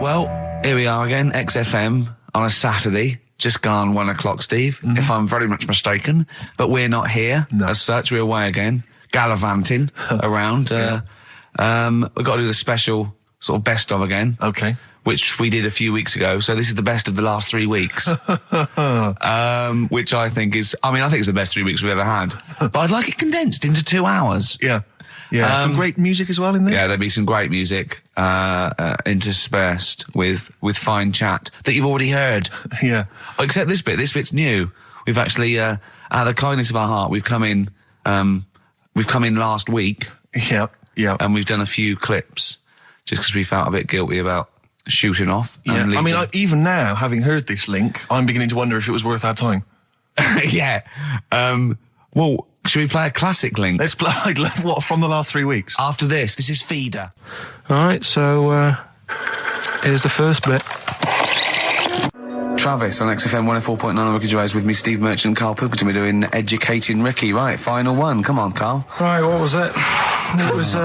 Well, here we are again, XFM on a Saturday, just gone 1 o'clock, Steve, if I'm very much mistaken. But we're not here as such, we're away again, gallivanting around. We've got to do the special sort of best of again. Okay. Which we did a few weeks ago, so this is the best of the last 3 weeks. Which I think is, I think it's the best 3 weeks we've ever had. But I'd like it condensed into 2 hours. Yeah. Yeah, some great music as well in there. Yeah, there'll be some great music interspersed with fine chat that you've already heard. Yeah. Except this bit. This bit's new. We've actually, out of the kindness of our heart, we've come in last week. Yeah, yeah. And we've done a few clips just because we felt a bit guilty about shooting off. Yeah. Even now, having heard this link, I'm beginning to wonder if it was worth our time. Yeah. Well, should we play a classic link? Let's play, what, from the last 3 weeks? After this is Feeder. All right, so here's the first bit. Travis on XFM 104.9 on Ricky Gervais with me, Steve Merchant and Karl Pilkington. We're doing Educating Ricky. Right, final one. Come on, Karl. Right, what was it? It was,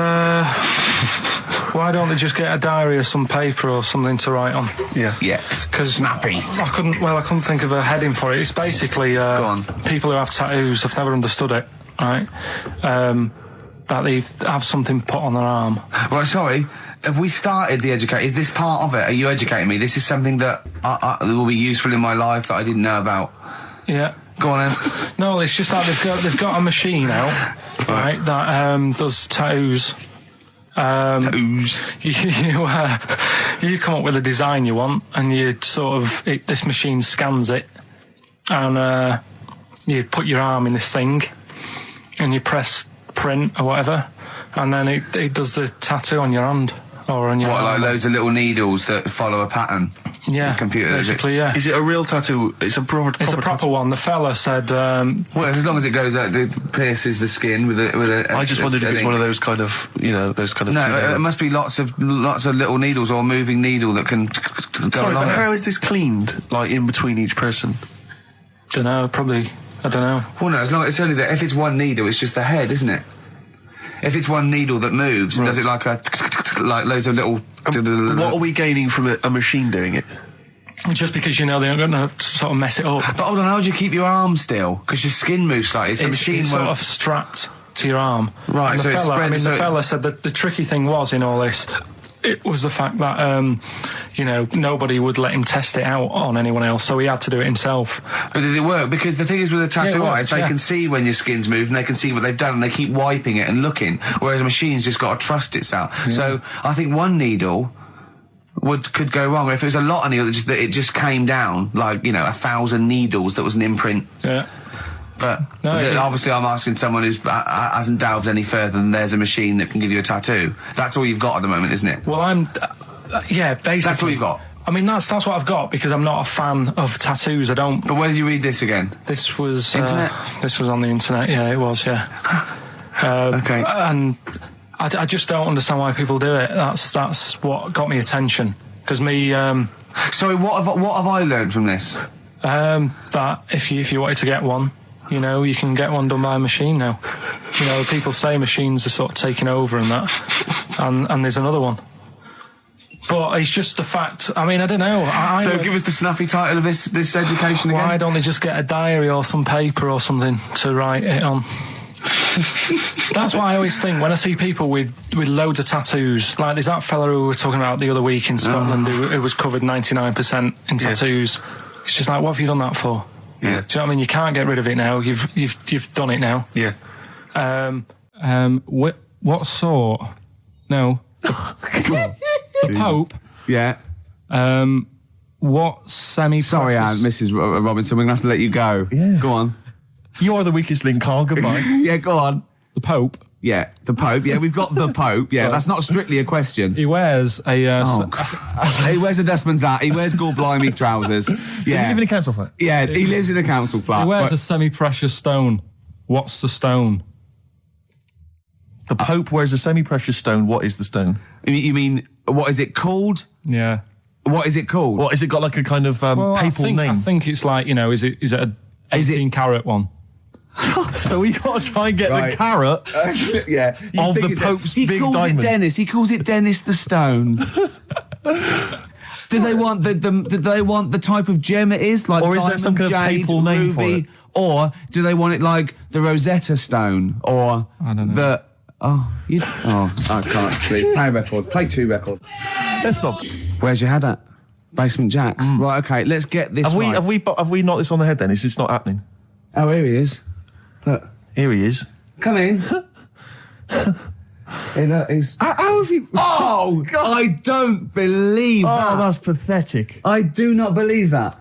why don't they just get a diary or some paper or something to write on? Yeah. Yeah. Because snappy. I couldn't think of a heading for it. It's basically Go on. People who have tattoos, I've never understood it, right? That they have something put on their arm. Right, sorry. Have we started the educate? Is this part of it? Are you educating me? This is something that will be useful in my life that I didn't know about. Yeah. Go on then. No, it's just that they've got a machine out, right, that does tattoos. Tattoos. You come up with a design you want, and you sort of this machine scans it, and you put your arm in this thing, and you press print or whatever, and then it does the tattoo on your hand or on your arm. Like loads of little needles that follow a pattern? Yeah, the computer, basically. Yeah. Is it a real tattoo? It's a proper proper one. The fella said. Well, as long as it goes out, it pierces the skin with a. I just wondered if it's one of those kind of, those kind of. No, it must be lots of little needles or a moving needle that can go Sorry, along. but how is this cleaned? Like in between each person? Don't know. Probably. I don't know. Well, no. As long it's only that if it's one needle, it's just the head, isn't it? If it's one needle that moves, and does it like loads of little. What are we gaining from a machine doing it? Just because they aren't going to sort of mess it up. But hold on, how do you keep your arm still? Because your skin moves slightly. So the machine it's sort of strapped to your arm. Right. And so the fella, it's spread. the fella said that the tricky thing was in all this. It was the fact that nobody would let him test it out on anyone else, so he had to do it himself. But did it work? Because the thing is with a tattoo artist, they can see when your skin's moved and they can see what they've done and they keep wiping it and looking, whereas a machine's just got to trust itself. Yeah. So I think one needle could go wrong. If it was a lot of needles, that it just came down, 1,000 needles that was an imprint. Yeah. But obviously I'm asking someone who hasn't delved any further than there's a machine that can give you a tattoo. That's all you've got at the moment, isn't it? Well, basically. That's all you've got? That's what I've got, because I'm not a fan of tattoos. I don't... But where did you read this again? This was... Internet? This was on the internet, yeah, it was, yeah. Okay. And I just don't understand why people do it. That's what got me attention. Because me... Sorry, what have I learned from this? That if you wanted to get one, you can get one done by a machine now. People say machines are sort of taking over and that, and there's another one. But it's just the fact. I don't know. So give us the snappy title of this education again. Why don't they just get a diary or some paper or something to write it on? That's what I always think when I see people with loads of tattoos. Like there's that fella who we were talking about the other week in Scotland who was covered 99% in tattoos. It's just like, what have you done that for? Yeah. Do you know what I mean? You can't get rid of it now. You've done it now. Yeah. What sort? No. The Pope. Yeah. What semi-precious... Sorry, Mrs. Robinson, we're going to have to let you go. Yeah. Go on. You are the weakest link, Karl. Goodbye. Yeah, go on. The Pope. Yeah, the Pope. Yeah, we've got the Pope. Yeah, that's not strictly a question. He wears a... He wears a dustman's hat. He wears gore-blimey trousers. Yeah. Does he live in a council flat? Yeah, he lives in a council flat. He wears a semi-precious stone. What's the stone? The Pope wears a semi-precious stone. What is the stone? You mean, what is it called? Yeah. What is it called? What, has it got like a kind of papal name? I think it's like, is it a 18-carat one? So we got to try and get the carrot yeah. of the Pope's big diamond. He calls it Dennis the Stone. Do they want do they want the type of gem it is, like, or is there some kind of jade, papal name for ruby, it? or do they want it like the Rosetta Stone, or I don't know. I can't see. Play a record. Play 2 records. Let's not. Where's your head at? Basement Jacks. Right. Okay. Let's get this. Have we knocked this on the head? Then is this not happening? Oh, here he is. Look. Here he is. Come in. How have you... Oh, God. I don't believe that. Oh, that's pathetic. I do not believe that.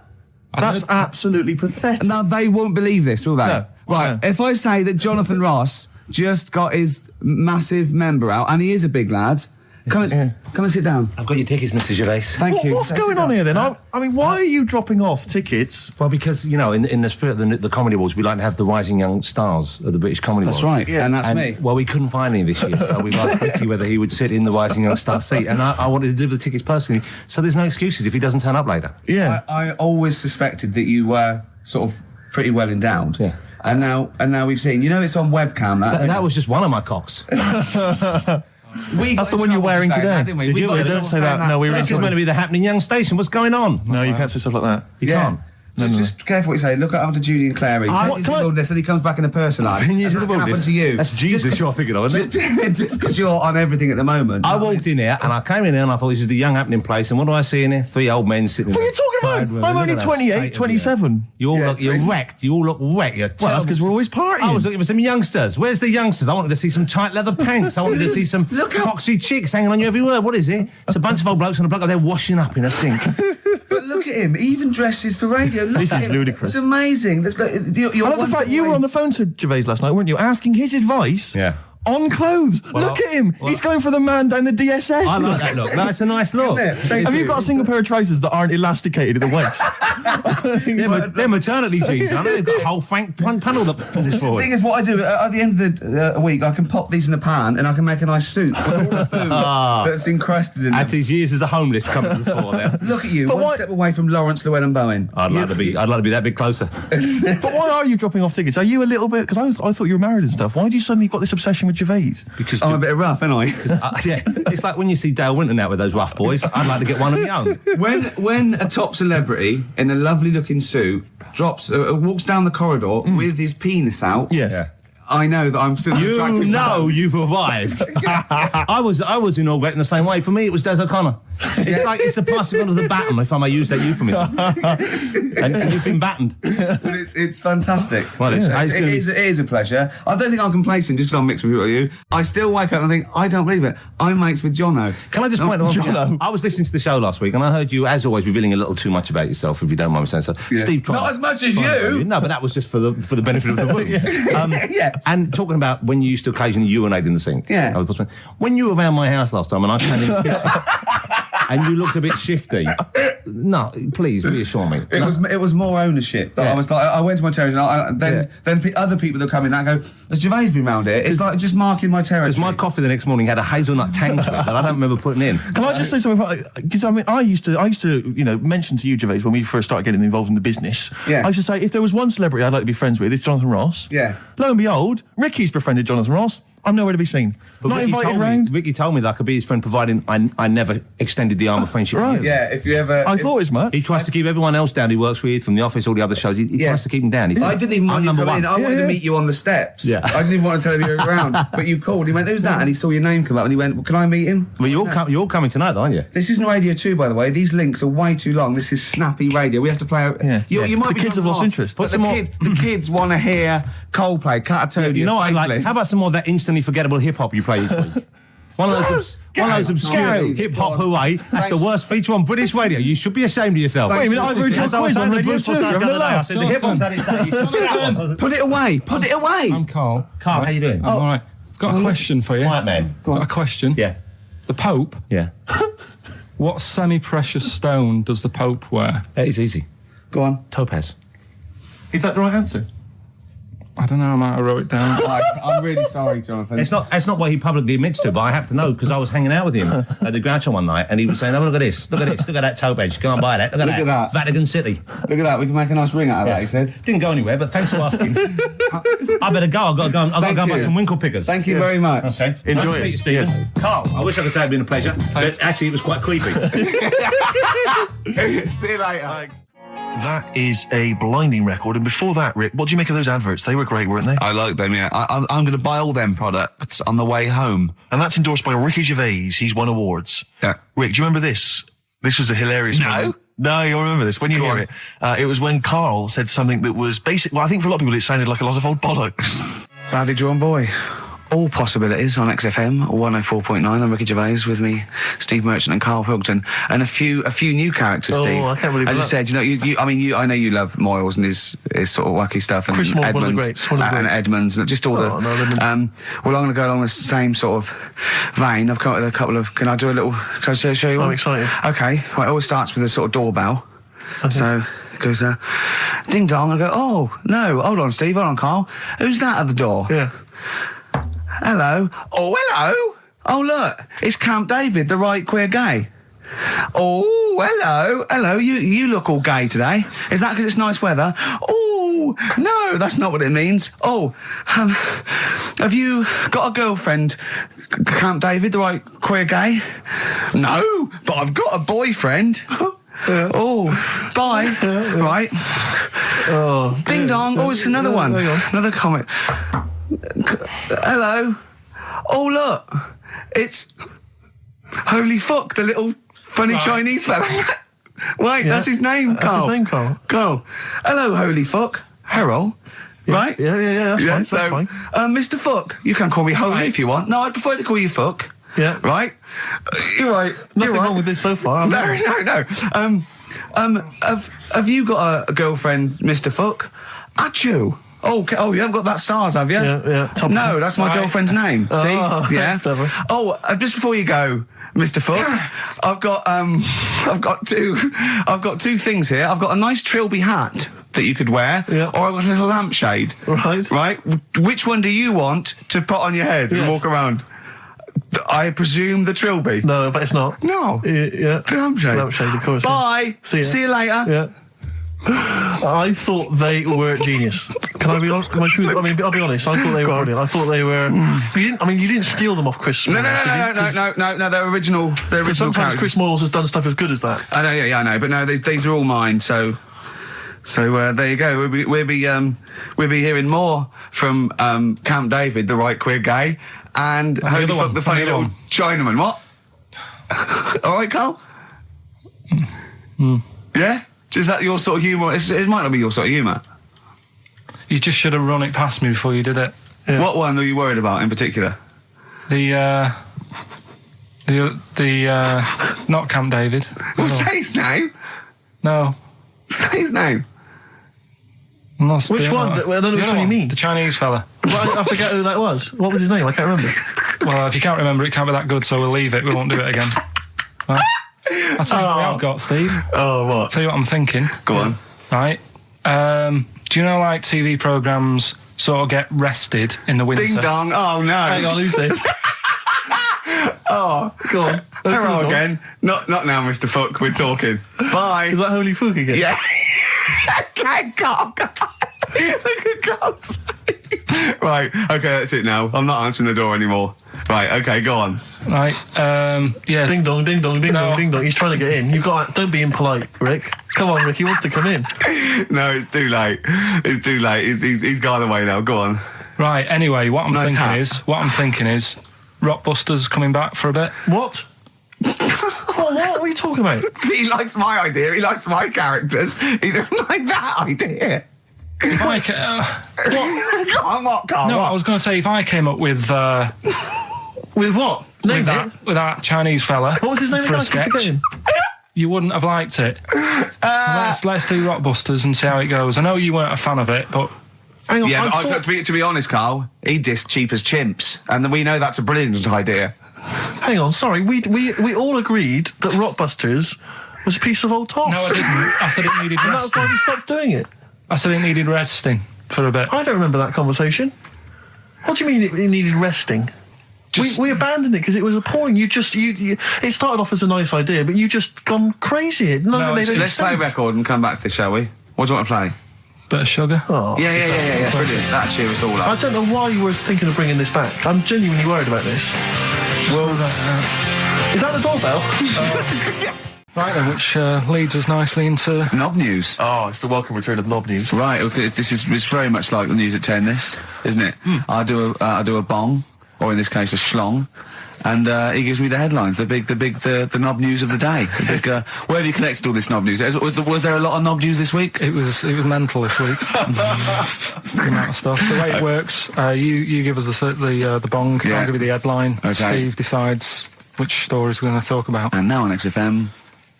That's absolutely pathetic. Now, they won't believe this, will they? No. Right, No. if I say that Jonathan Ross just got his massive member out, and he is a big lad, come and sit down. I've got your tickets, Mr. Gervais. Thank you. What's going on here then? I mean, why are you dropping off tickets? Well, because, you know, in the spirit of the Comedy Awards, we like to have the rising young stars of the British Comedy That's Awards. right, and that's me. Well, we couldn't find any this year, so we've asked Ricky whether he would sit in the rising young star seat, and I wanted to deliver the tickets personally, so there's no excuses if he doesn't turn up later. Yeah. I always suspected that you were sort of pretty well endowed. Yeah. And now we've seen, it's on webcam. That was just one of my cocks. That's the one you're wearing today. Don't say that. No, we were. This is meant to be the happening young station. What's going on? No, you can't say stuff like that. You can't. Just careful what you say. Look after Julian Clary. Can I- And he comes back in the person line. 10 years in the What happened wilderness. to you? That's Jesus you're thinking of, isn't it? Just because you're on everything at the moment. I walked in here and I came in here and I thought this is the young happening place, and what do I see in here? 3 old men sitting What are you talking about? I'm only 28, 27. You're wrecked. You all look wrecked. Well, that's because we're always partying. I was looking for some youngsters. Where's the youngsters? I wanted to see some tight leather pants. I wanted to see some foxy chicks hanging on you everywhere. What is it? It's a bunch of old blokes on a block up there washing up in a sink. But look at him. He even dresses for radio. Look This at is him. ludicrous. It's amazing. Looks like you're I love the fact you were on the phone to Gervais last night, weren't you? Asking his advice on clothes. Look at him. He's going for the man down the DSS. I like that look. That's a nice look. Have you got a single pair of trousers that aren't elasticated at the waist? They're maternity jeans, aren't they? They've got a whole frank panel that pushes The forward. thing is, what I do at the end of the week, I can pop these in the pan and I can make a nice soup with all the food that's encrusted in As them. his years as a homeless come to the fore there. Look at you, But one why- step away from Lawrence Llewellyn Bowen. I'd like to be that bit closer. But why are you dropping off tickets? Are you a little bit... Because I thought you were married and stuff. Why do you suddenly got this obsession with Gervais? Because I'm a bit rough, ain't I? yeah, it's like when you see Dale Winton out with those rough boys. I'd like to get one of my own. When a top celebrity in a lovely looking suit walks down the corridor with his penis out, Yes. Yeah. I know that I'm still an You attractive know man. you've arrived. I was inaugurated in the same way. For me, it was Des O'Connor. It's like it's the passing on of the baton, if I may use that euphemism. and you've been battened. But it's fantastic. Well, it's it good. is a pleasure. I don't think I'm complacent just because I'm mixed with you. I still wake up and think, I don't believe it. I'm mates with Jono. Can I just point out one thing? Jono. I was listening to the show last week and I heard you, as always, revealing a little too much about yourself, if you don't mind me saying so. Yeah. Steve tried. Not as much as you. No, but that was just for the benefit of the room. Yeah. And talking about when you used to occasionally urinate in the sink. Yeah. When you were around my house last time and I came in and you looked a bit shifty. No, please reassure me. It was more ownership. That I was like, I went to my territory, and then other people that come in that go, has Gervais been round here? It's like just marking my territory. Because my coffee the next morning had a hazelnut tang to it that I don't remember putting in. Can I just say something? Because I mean, I used to, mention to you, Gervais, when we first started getting involved in the business. Yeah. I used to say, if there was one celebrity I'd like to be friends with, it's Jonathan Ross. Yeah. Lo and behold, Ricky's befriended Jonathan Ross. I'm nowhere to be seen. But Not Ricky invited told me- round. Ricky told me that I could be his friend, providing I never extended the arm of friendship. Right. with you. Yeah, if you ever... I thought as much. He tries to keep everyone else down he works with, from the office, all the other shows. He tries to keep them down. He's I didn't even want I'm you to number come in. one. I wanted to meet you on the steps. Yeah. I didn't even want to tell you you were around. But you called. He went, who's that? And he saw your name come up and he went, well, can I meet him? Well, you're coming tonight, aren't you? This isn't Radio 2, by the way. These links are way too long. This is snappy radio. We have to play out... Yeah. You might The be kids have lost lost, interest. But the kids want to hear Coldplay, Catatonia, You know what I like? Faithless. How about some more of that instantly forgettable hip hop you play each week? One of those obscure Go. hip hop hooray. That's the worst feature on British radio. You should be ashamed of yourself. Wait a minute, I've heard your As I was quiz on saying to Radio Bruce 2. Willis You're having a the other day, I laugh. said the hip hop's had its day. You should be that one. Put it away. Put it away. I'm Carl. Carl, how you doing? I'm all right. Got a question for you. Quiet man. Got a question. Yeah. The Pope. Yeah. What semi-precious stone does the Pope wear? It's easy. Go on. Topaz. Is that the right answer? I don't know. I might have wrote it down. I'm really sorry, Jonathan. It's not what he publicly admits to, but I have to know because I was hanging out with him at the Groucho one night and he was saying, oh, look at this, look at that topaz, go and buy that, look at that. Vatican City. Look at that. We can make a nice ring out of that, he said. Didn't go anywhere, but thanks for asking. I better go, I've got to go and buy some winkle pickers. Thank you very much. Okay. Enjoy Nice to it. meet you, Stephen. Yes. Carl, I wish I could say it'd been a pleasure, but actually it was quite creepy. See you later. Thanks. That is a blinding record. And before that, Rick, what do you make of those adverts? They were great, weren't they? I like them, yeah. I'm going to buy all them products on the way home. And that's endorsed by Ricky Gervais. He's won awards. Yeah. Rick, do you remember this? This was a hilarious moment. No, you'll remember this when you hear it. It was when Karl said something that was basic. Well, I think for a lot of people it sounded like a lot of old bollocks. Badly drawn boy. All possibilities on XFM 104.9. I'm Ricky Gervais, with me, Steve Merchant and Karl Pilkington, and a few new characters. Steve, I can't believe as that. you said, I know you love Moyles and his sort of wacky stuff, and Chris Moore, Edmonds, one of the greats, and Edmonds, and just all well, I'm going to go along the same sort of vein. I've come up with a couple of. Can I show you one? I'm excited. Okay, well, it always starts with a sort of doorbell. Okay. So it goes, ding dong. I go, oh no, hold on, Steve, hold on, Karl. Who's that at the door? Yeah. Hello. Oh, hello. Oh, look, it's Camp David, the right queer gay. Oh, hello. Hello, you look all gay today. Is that because it's nice weather? Oh, no, that's not what it means. Oh, have you got a girlfriend, Camp David, the right queer gay? No, but I've got a boyfriend. Yeah. Oh, bye. Right. Oh, ding dong. Oh, it's another one. Another comment. Hello. Oh, look. It's Holy Fuck, the little funny Chinese fella. Wait, that's his name, Karl. That's his name, Karl. Karl. Hello, Holy Fuck. Harold. Yeah. Right? Yeah, that's fine. Mr. Fuck. You can call me Holy if you want. No, I'd prefer to call you Fuck. Yeah. Right? You're right. Nothing wrong with this so far. No. Have you got a girlfriend, Mr. Fuck? Achoo. Oh, you haven't got that SARS, have you? Yeah. No, that's my girlfriend's name. See? Yeah. Clever. Oh, just before you go, Mr. Fuck, I've got two things here. I've got a nice Trilby hat that you could wear, or I've got a little lampshade. Right. Which one do you want to put on your head and walk around? I presume the Trilby. No, but it's not. No. Yeah. The lampshade. Lampshade, of course. Bye. See you later. Yeah. I thought they were genius. Can I be honest? I'll be honest. I thought they were brilliant. I thought they were. You didn't steal them off Chris. No. They're original. They're original. Sometimes characters. Chris Moyles has done stuff as good as that. I know. Yeah, I know. But no, these are all mine. So there you go. We'll be hearing more from Camp David, the right queer gay, and Holy Fuck, the funny little Chinaman. What? All right, Karl. Yeah. Is that your sort of humour? It might not be your sort of humour. You just should have run it past me before you did it. Yeah. What one are you worried about in particular? The not Camp David. Well, say his name. No. Say his name. Which one? I don't know which one you mean. The Chinese fella. Well, I forget who that was. What was his name? I can't remember. Well, if you can't remember, it can't be that good, so we'll leave it. We won't do it again. Right? I'll tell you what I've got, Steve. Oh, what? I'll tell you what I'm thinking. Go on. Right. Do you know, like, TV programmes sort of get rested in the winter? Ding dong. Oh, no. Hang on, who's this? Oh, go on. Hello again. Not now, Mr. Fuck. We're talking. Bye. Is that Holy Fuck again? Yeah. Okay, Karl. Look at Karl's face. Right. Okay, that's it now. I'm not answering the door anymore. Right. Okay, go on. Right. Yeah. Ding dong, ding dong, ding dong, ding dong. He's trying to get in. Don't be impolite, Rick. Come on, Rick. He wants to come in. No, it's too late. It's too late. He's gone away now. Go on. Right. Anyway, what I'm thinking is, Rockbusters coming back for a bit. What? What are you talking about? He likes my idea. He likes my characters. He doesn't like that idea. If I what? Go on, what, Karl? No, what? I was going to say if I came up with with what? With that Chinese fella. What was his name for a sketch? You wouldn't have liked it. Let's do Rockbusters and see how it goes. I know you weren't a fan of it, but. Hang on, yeah, but to be honest, Karl, he dissed Cheap as Chimps, and we know that's a brilliant idea. Hang on, sorry, we all agreed that Rockbusters was a piece of old toss. No, I didn't. I said it needed resting. And that's why we stopped doing it. I said it needed resting for a bit. I don't remember that conversation. What do you mean it needed resting? We abandoned it because it was appalling. It started off as a nice idea, but you just gone crazy. Let's play a record and come back to this, shall we? What do you want to play? Bit of sugar. Oh, yeah. Brilliant. That cheer us all up. I don't know why you were thinking of bringing this back. I'm genuinely worried about this. Well, is that the doorbell? Right then, which leads us nicely into Knob news. Oh, it's the welcome return of knob news. Right, okay, it's very much like the news at 10, this, isn't it? I do a bong, or in this case a schlong, and he gives me the headlines, the knob news of the day. The big, where have you collected all this knob news? Was there a lot of knob news this week? It was mental this week. The amount of stuff. The way it works, you give us the bong, Yeah. I'll give you the headline. Okay. Steve decides which stories we're going to talk about. And now on XFM,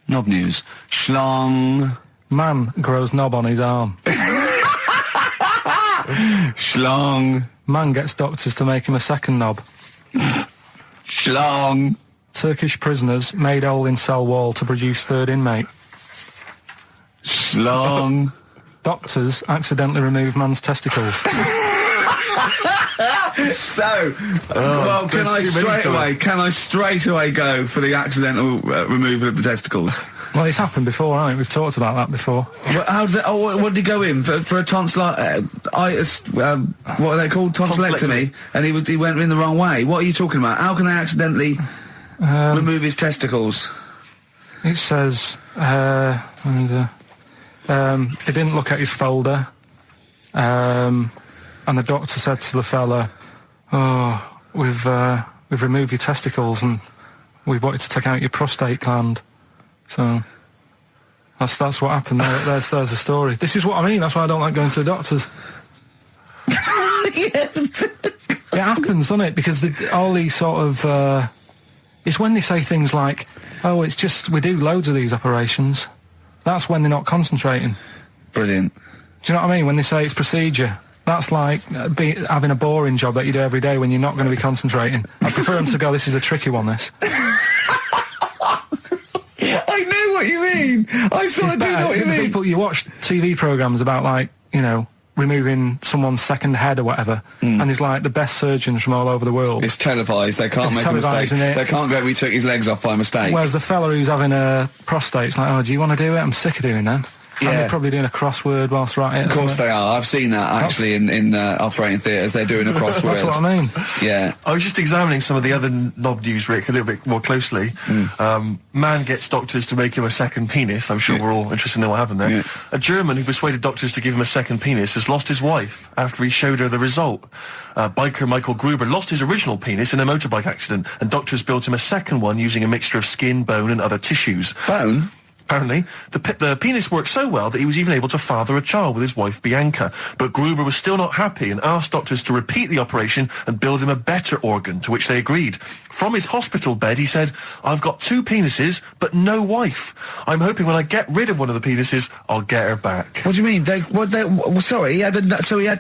knob news. Schlong. Man grows knob on his arm. Schlong. Man gets doctors to make him a second knob. Schlong. Turkish prisoners made hole in cell wall to produce third inmate. Schlong. Doctors accidentally remove man's testicles. So, well, can I straight away go for the accidental removal of the testicles? Well, it's happened before, hasn't it? We've talked about that before. Well, how does it, what did he go in for a tonsillitis? What are they called? Tonsillectomy. And he went in the wrong way. What are you talking about? How can they accidentally remove his testicles? It says, he didn't look at his folder, and the doctor said to the fella, "Oh, we've removed your testicles and we wanted to take out your prostate gland." So that's what happened. There's the story. This is what I mean. That's why I don't like going to the doctors. Yes. It happens, doesn't it? Because all these sort of it's when they say things like, "Oh, it's just we do loads of these operations." That's when they're not concentrating. Brilliant. Do you know what I mean? When they say it's procedure, that's like having a boring job that you do every day when you're not going to be concentrating. I prefer them to go, "This is a tricky one, this." I know what you mean. I sort of do know what you mean. People, you watch TV programmes about, like, you know, removing someone's second head or whatever, and there's like the best surgeons from all over the world. It's televised. They can't make a mistake. They can't go, "We took his legs off by mistake." Whereas the fella who's having a prostate's like, "Oh, do you want to do it? I'm sick of doing that." Yeah. And they're probably doing a crossword whilst right at it. Of course they are. I've seen that actually in operating theatres. They're doing a crossword. That's what I mean. Yeah. I was just examining some of the other knob news, Rick, a little bit more closely. Man gets doctors to make him a second penis. I'm sure we're all interested in knowing what happened there. Yeah. A German who persuaded doctors to give him a second penis has lost his wife after he showed her the result. Biker Michael Gruber lost his original penis in a motorbike accident, and doctors built him a second one using a mixture of skin, bone and other tissues. Bone? Apparently, the penis worked so well that he was even able to father a child with his wife Bianca. But Gruber was still not happy and asked doctors to repeat the operation and build him a better organ, to which they agreed. From his hospital bed, he said, "I've got 2 penises, but no wife. I'm hoping when I get rid of one of the penises, I'll get her back." What do you mean? Sorry, he had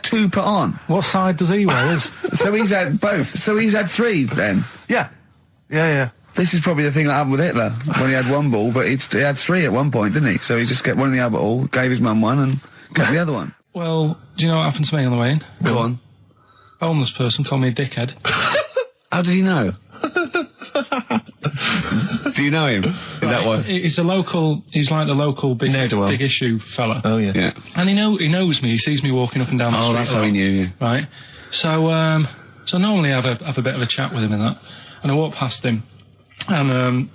2 put on. What side does he wear? So he's had both. So he's had 3 then. Yeah. This is probably the thing that happened with Hitler, when he had 1 ball, but he had 3 at one point, didn't he? So he just kept one in the other ball, gave his mum one, and kept the other one. Well, do you know what happened to me on the way in? Go on. A homeless person called me a dickhead. How did he know? Do you know him? Is that why? He's like the local big issue fella. Oh, yeah. Yeah. And he knows me, he sees me walking up and down the street. Oh, that's how he knew you. Right. So normally I have a bit of a chat with him and that, and I walk past him. And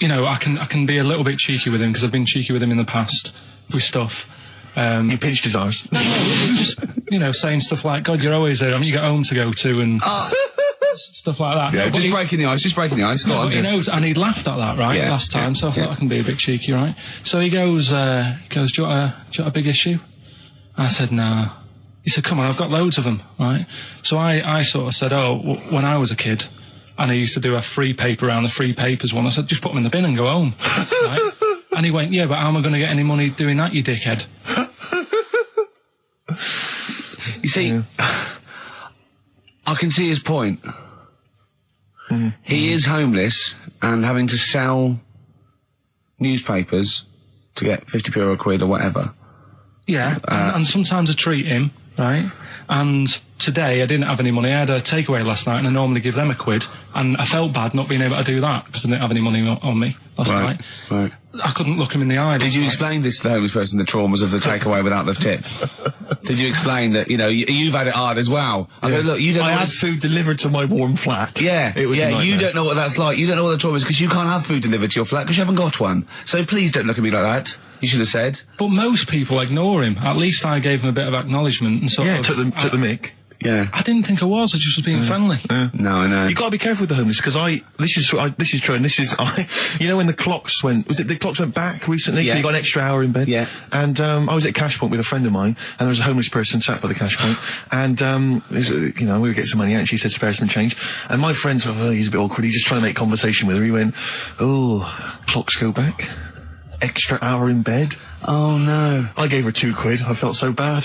you know, I can be a little bit cheeky with him because I've been cheeky with him in the past with stuff. You pinched his arse. No, just saying stuff like, "God, you're always there. I mean, you got home to go to," and stuff like that. Yeah, no, just breaking the ice. Go on. But he knows, and he'd laughed at that last time. So I thought I can be a bit cheeky, right? So he goes, "Do you want a big issue?" I said, "No." He said, "Come on, I've got loads of them, right?" So I sort of said, "Oh, when I was a kid, and I used to do a free paper around the free papers one." I said, "Just put them in the bin and go home." Right? And he went, "Yeah, but how am I going to get any money doing that, you dickhead?" You see, I can see his point. He is homeless and having to sell newspapers to get 50p or a quid or whatever. Yeah, and sometimes I treat him, right? And today I didn't have any money. I had a takeaway last night, and I normally give them a quid, and I felt bad not being able to do that because I didn't have any money on me last night. Right. I couldn't look him in the eye. Did you explain this to the homeless person, the traumas of the takeaway without the tip? Did you explain that, you've had it hard as well? I go, look, you don't know. I had food delivered to my warm flat. Yeah, it was a nightmare. You don't know what that's like. You don't know what the trauma is because you can't have food delivered to your flat because you haven't got one. So please don't look at me like that. You should have said. But most people ignore him. At least I gave him a bit of acknowledgement and sort of... took the mick. Yeah. I didn't think I was. I just was being friendly. Yeah. No, I know. You got to be careful with the homeless because this is true, and this is when the clocks went back recently? Yeah. So you got an extra hour in bed. Yeah. And I was at Cash Point with a friend of mine, and there was a homeless person sat by the Cash Point, and we were getting some money out, and she said spare some change, and my friend thought, he's a bit awkward. He's just trying to make conversation with her. He went, clocks go back. Extra hour in bed. Oh no. I gave her £2. I felt so bad.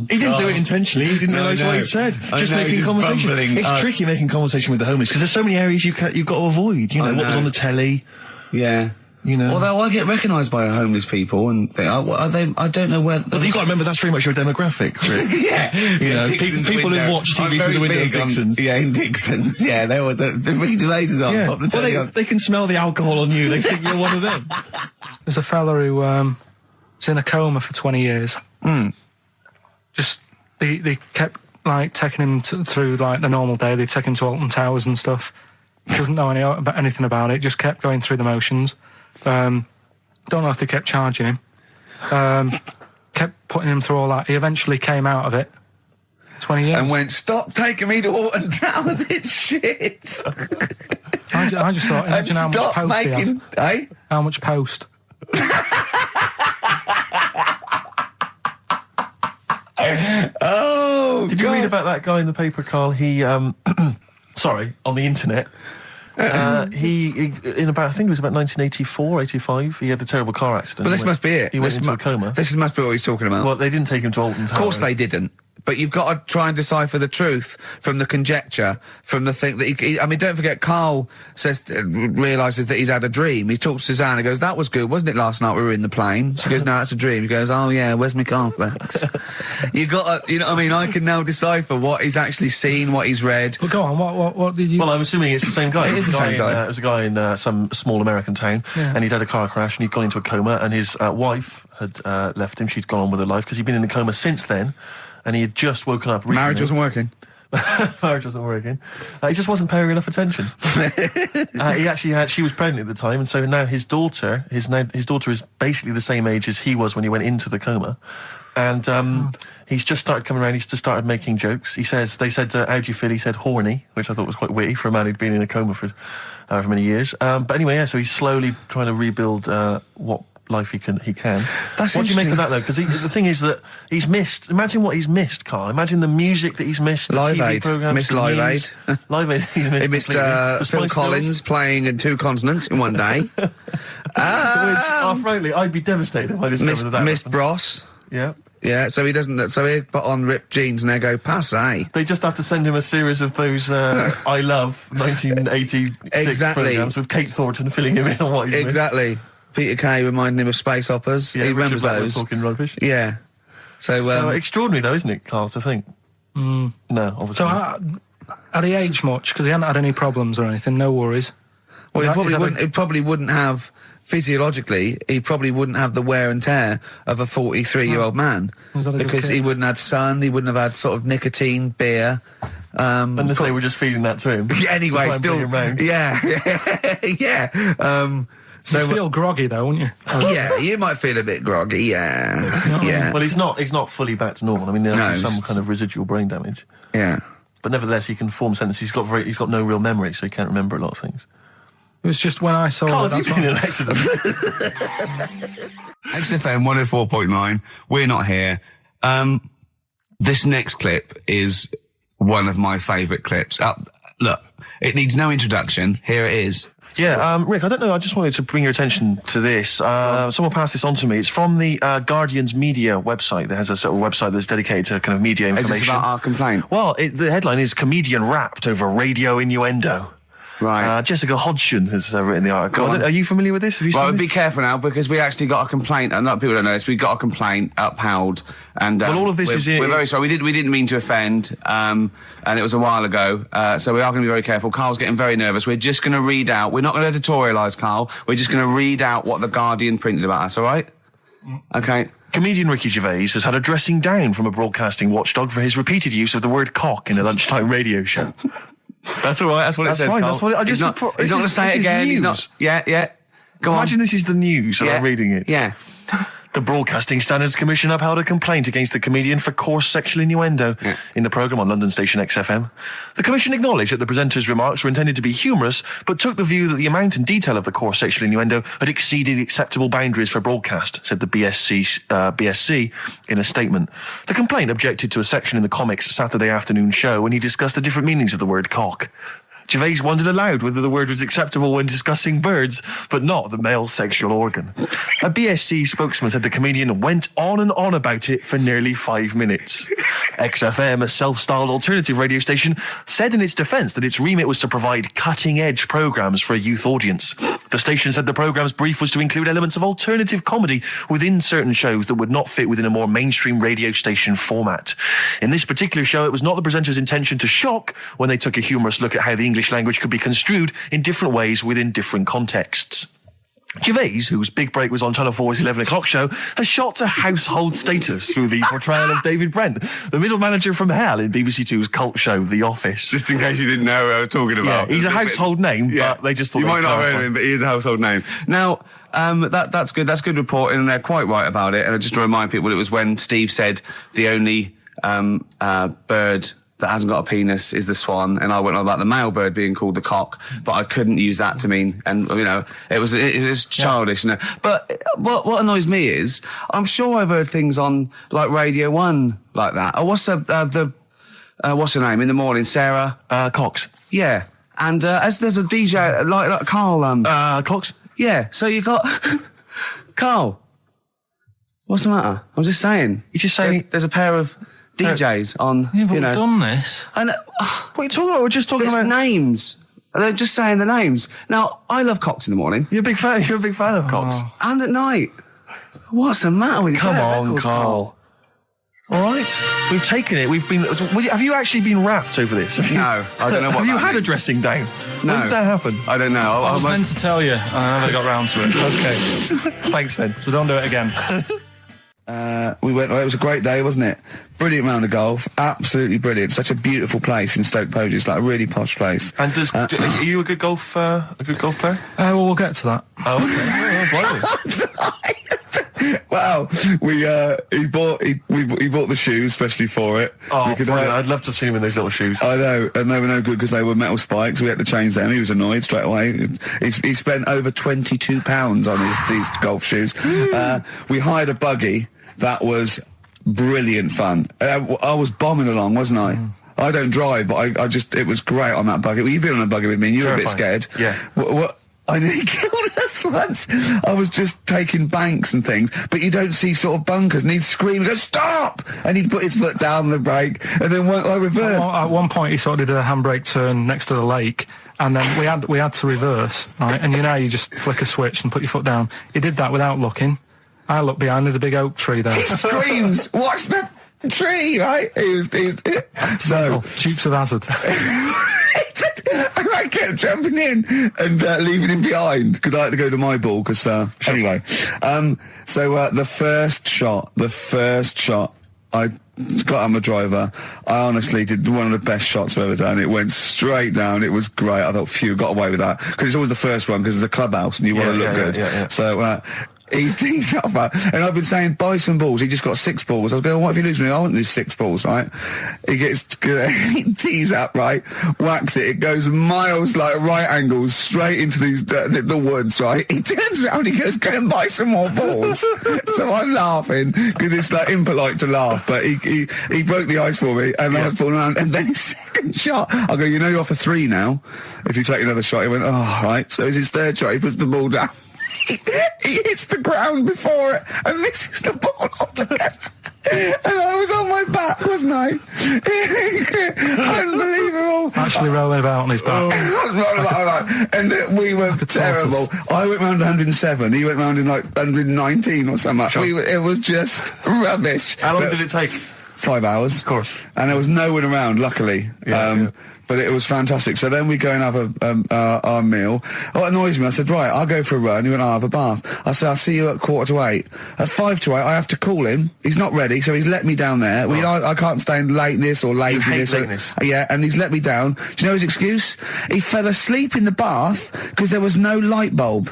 He didn't do it intentionally. He didn't realise what he'd said. Just making conversation. It's tricky making conversation with the homeless because there's so many areas you've got to avoid. What was on the telly. Yeah. Although I get recognised by homeless people and think, I don't know where... But you've got to remember that's very much your demographic, Rick. Yeah. People who watch TV through the window of Dixon's. In Dixon's, yeah. There was Ricky Gervais is on. Yeah. They can smell the alcohol on you. They think you're one of them. There's a fella who was in a coma for 20 years. Just, they kept, taking him through, the normal day. They take him to Alton Towers and stuff. Doesn't know anything about it. Just kept going through the motions. Don't know if they kept charging him. Kept putting him through all that. He eventually came out of it. 20 years. And went, stop taking me to Alton Towers, it's shit. I just thought, imagine how much post he had. Eh? How much post? Oh, Did you read about that guy in the paper, Karl? He, on the internet. He in about, I think it was about 1984, 85, he had a terrible car accident. But this must be it. He went into a coma. This must be what he's talking about. Well, they didn't take him to Alton Towers. Of course they didn't. But you've got to try and decipher the truth from the conjecture, from the thing that don't forget, Karl realises that he's had a dream. He talks to Suzanne and goes, that was good, wasn't it, last night we were in the plane? She goes, no, that's a dream. He goes, oh yeah, where's my cornflakes? You've got to, I can now decipher what he's actually seen, what he's read. Well, go on, what did you... Well, I'm assuming it's the same guy. It is the same guy. It was a guy in some small American town, and he'd had a car crash, and he'd gone into a coma, and his wife had left him. She'd gone on with her life, because he'd been in a coma since then, and he had just woken up recently. Marriage wasn't working. Marriage wasn't working. He just wasn't paying enough attention. She was pregnant at the time, and so now his daughter is basically the same age as he was when he went into the coma. And he's just started coming around. He's just started making jokes. They said, how do you feel? He said horny, which I thought was quite witty for a man who'd been in a coma for however many years. But anyway, so he's slowly trying to rebuild what life he can. That's what do you make of that, though? Because the thing is that he's missed. Imagine what he's missed, Karl. Imagine the music that he's missed. The Live TV Aid. programs. Missed Live Aid. Live Aid. He missed Phil Collins playing in 2 continents in one day. Frankly, I'd be devastated if I discovered that. Missed Bros. Yeah. Yeah, so he doesn't. So he put on ripped jeans and they go passe. They just have to send him a series of those I Love 1986 programs with Kate Thornton filling him in on what he's exactly. missed. Peter Kay reminding him of space operas. Yeah, he remembers those. Talking rubbish. Yeah. So extraordinary, though, isn't it, Karl? To think. No, obviously. So had he aged much? Because he hadn't had any problems or anything. No worries. Well, he probably wouldn't have. Physiologically, he probably wouldn't have the wear and tear of a 43-year-old man because he wouldn't have had sun, he wouldn't have had sort of nicotine, beer. Unless they were just feeding that to him. Anyway, still, yeah. So you'd feel groggy though, wouldn't you? Yeah, you might feel a bit groggy. Yeah, yeah. Well, he's not fully back to normal. I mean, there's some kind of residual brain damage. Yeah, but nevertheless, he can form sentences. He's got no real memory, so he can't remember a lot of things. It was just when I saw Karl, have you been in an accident? XFM 104.9. We're not here. This next clip is one of my favourite clips. Look, it needs no introduction. Here it is. Yeah, Rick, I don't know, I just wanted to bring your attention to this. Someone passed this on to me. It's from the Guardian's media website. There has a sort of website that's dedicated to kind of media information. Is this about our complaint? Well, the headline is Comedian Rapped Over Radio Innuendo. Right. Jessica Hodgson has written the article. Are you familiar with this? Have you seen this? Be careful now, because we actually got a complaint. Not people don't know this. We got a complaint upheld, and all of this we're very sorry. We didn't mean to offend, and it was a while ago. So we are going to be very careful. Carl's getting very nervous. We're just going to read out. We're not going to editorialise, Carl. We're just going to read out what the Guardian printed about us. All right? Okay. Comedian Ricky Gervais has had a dressing down from a broadcasting watchdog for his repeated use of the word cock in a lunchtime radio show. That's all right. That's what it says. Fine. Carl. That's what He's not going to say it again. He's not. Yeah. Go on. Imagine this is the news and I'm reading it. Yeah. The Broadcasting Standards Commission upheld a complaint against the comedian for coarse sexual innuendo in the programme on London station XFM. The Commission acknowledged that the presenter's remarks were intended to be humorous, but took the view that the amount and detail of the coarse sexual innuendo had exceeded acceptable boundaries for broadcast, said the BSC in a statement. The complaint objected to a section in the Comics Saturday afternoon show when he discussed the different meanings of the word cock. Gervais wondered aloud whether the word was acceptable when discussing birds, but not the male sexual organ. A BSC spokesman said the comedian went on and on about it for nearly 5 minutes. XFM, a self-styled alternative radio station, said in its defence that its remit was to provide cutting-edge programmes for a youth audience. The station said the programme's brief was to include elements of alternative comedy within certain shows that would not fit within a more mainstream radio station format. In this particular show, it was not the presenter's intention to shock when they took a humorous look at how the English language could be construed in different ways within different contexts. Gervais, whose big break was on Channel 4's 11 o'clock show, has shot to household status through the portrayal of David Brent, the middle manager from hell in BBC Two's cult show The Office. Just in case you didn't know who I was talking about. Yeah, he's a household name, but they just thought... You might not have heard of him, but he is a household name. Now, that's good. That's good reporting, and they're quite right about it. And just to remind people, it was when Steve said the only bird that hasn't got a penis is the swan, and I went on about the male bird being called the cock, but I couldn't use that to mean, and it was childish. Yeah. But what annoys me is, I'm sure I've heard things on like Radio 1 like that. Oh, what's what's her name in the morning? Sarah Cox. Yeah, and as there's a DJ like Karl Cox. Yeah, so you got Karl. What's the matter? I'm just saying. You're just saying there's a pair of DJs on, yeah, but we've done this. And what are you talking about? We're just talking about names. They're just saying the names. Now, I love cocks in the morning. You're a big fan of cocks. And at night. What's the matter with you? Come on, Karl. All right, we've taken it. Have you actually been rapped over this? No, I don't know what. Have you had a dressing down? No. When did that happen? I don't know. I was meant to tell you, and I never got round to it. Okay, thanks then. So don't do it again. We went. It was a great day, wasn't it? Brilliant round of golf, absolutely brilliant. Such a beautiful place in Stoke Poges, it's like a really posh place. And are you a good golf player? Well, we'll get to that. Oh, okay. Wow, he bought the shoes especially for it. Oh, I'd love to have seen him in those little shoes. I know, and they were no good because they were metal spikes. We had to change them. He was annoyed straight away. He spent over £22 on these golf shoes. We hired a buggy that was brilliant fun. I was bombing along, wasn't I? I don't drive, but it was great on that buggy. Well, you've been on a buggy with me and you were a bit scared. Yeah. What I nearly killed us once. I was just taking banks and things, but you don't see sort of bunkers, and he'd scream, go, stop! And he'd put his foot down on the brake, and then I reversed. At one point, he sort of did a handbrake turn next to the lake, and then we had to reverse, right? And you just flick a switch and put your foot down. He did that without looking. I look behind, there's a big oak tree there. He screams, watch the tree, right? So Dukes of Hazzard. I kept jumping in and leaving him behind because I had to go to my ball. Anyway, so the first shot, I got on the driver. I honestly did one of the best shots I've ever done. It went straight down. It was great. I thought, phew, got away with that because it's always the first one because it's a clubhouse and you want to look good. Yeah. So. He tees up, and I've been saying, buy some balls. He just got 6 balls. I was going, what if you lose me? I won't lose 6 balls, right? He tees up, right? Whacks it. It goes miles, like right angles, straight into these the woods, right? He turns around, he goes, go and buy some more balls. So I'm laughing because it's like impolite to laugh, but he broke the ice for me, and I was falling around. And then his second shot, I go, you're off a 3 now. If you take another shot, he went, oh, right. So it's his third shot. He puts the ball down. He hits the ground before it and misses the ball altogether. And I was on my back, wasn't I? Unbelievable. Actually rolling about on his back. And we were terrible. I went round 107, he went round in like 119 or something. Sure. It was just rubbish. How long did it take? 5 hours. Of course. And there was no one around, luckily. Yeah. But it was fantastic. So then we go and have our meal. What annoys me, I said, right, I'll go for a run. He went, I'll have a bath. I said, I'll see you at 7:45. At 7:55, I have to call him. He's not ready, so he's let me down there. I can't stand lateness or laziness. You hate lateness. Yeah, and he's let me down. Do you know his excuse? He fell asleep in the bath because there was no light bulb.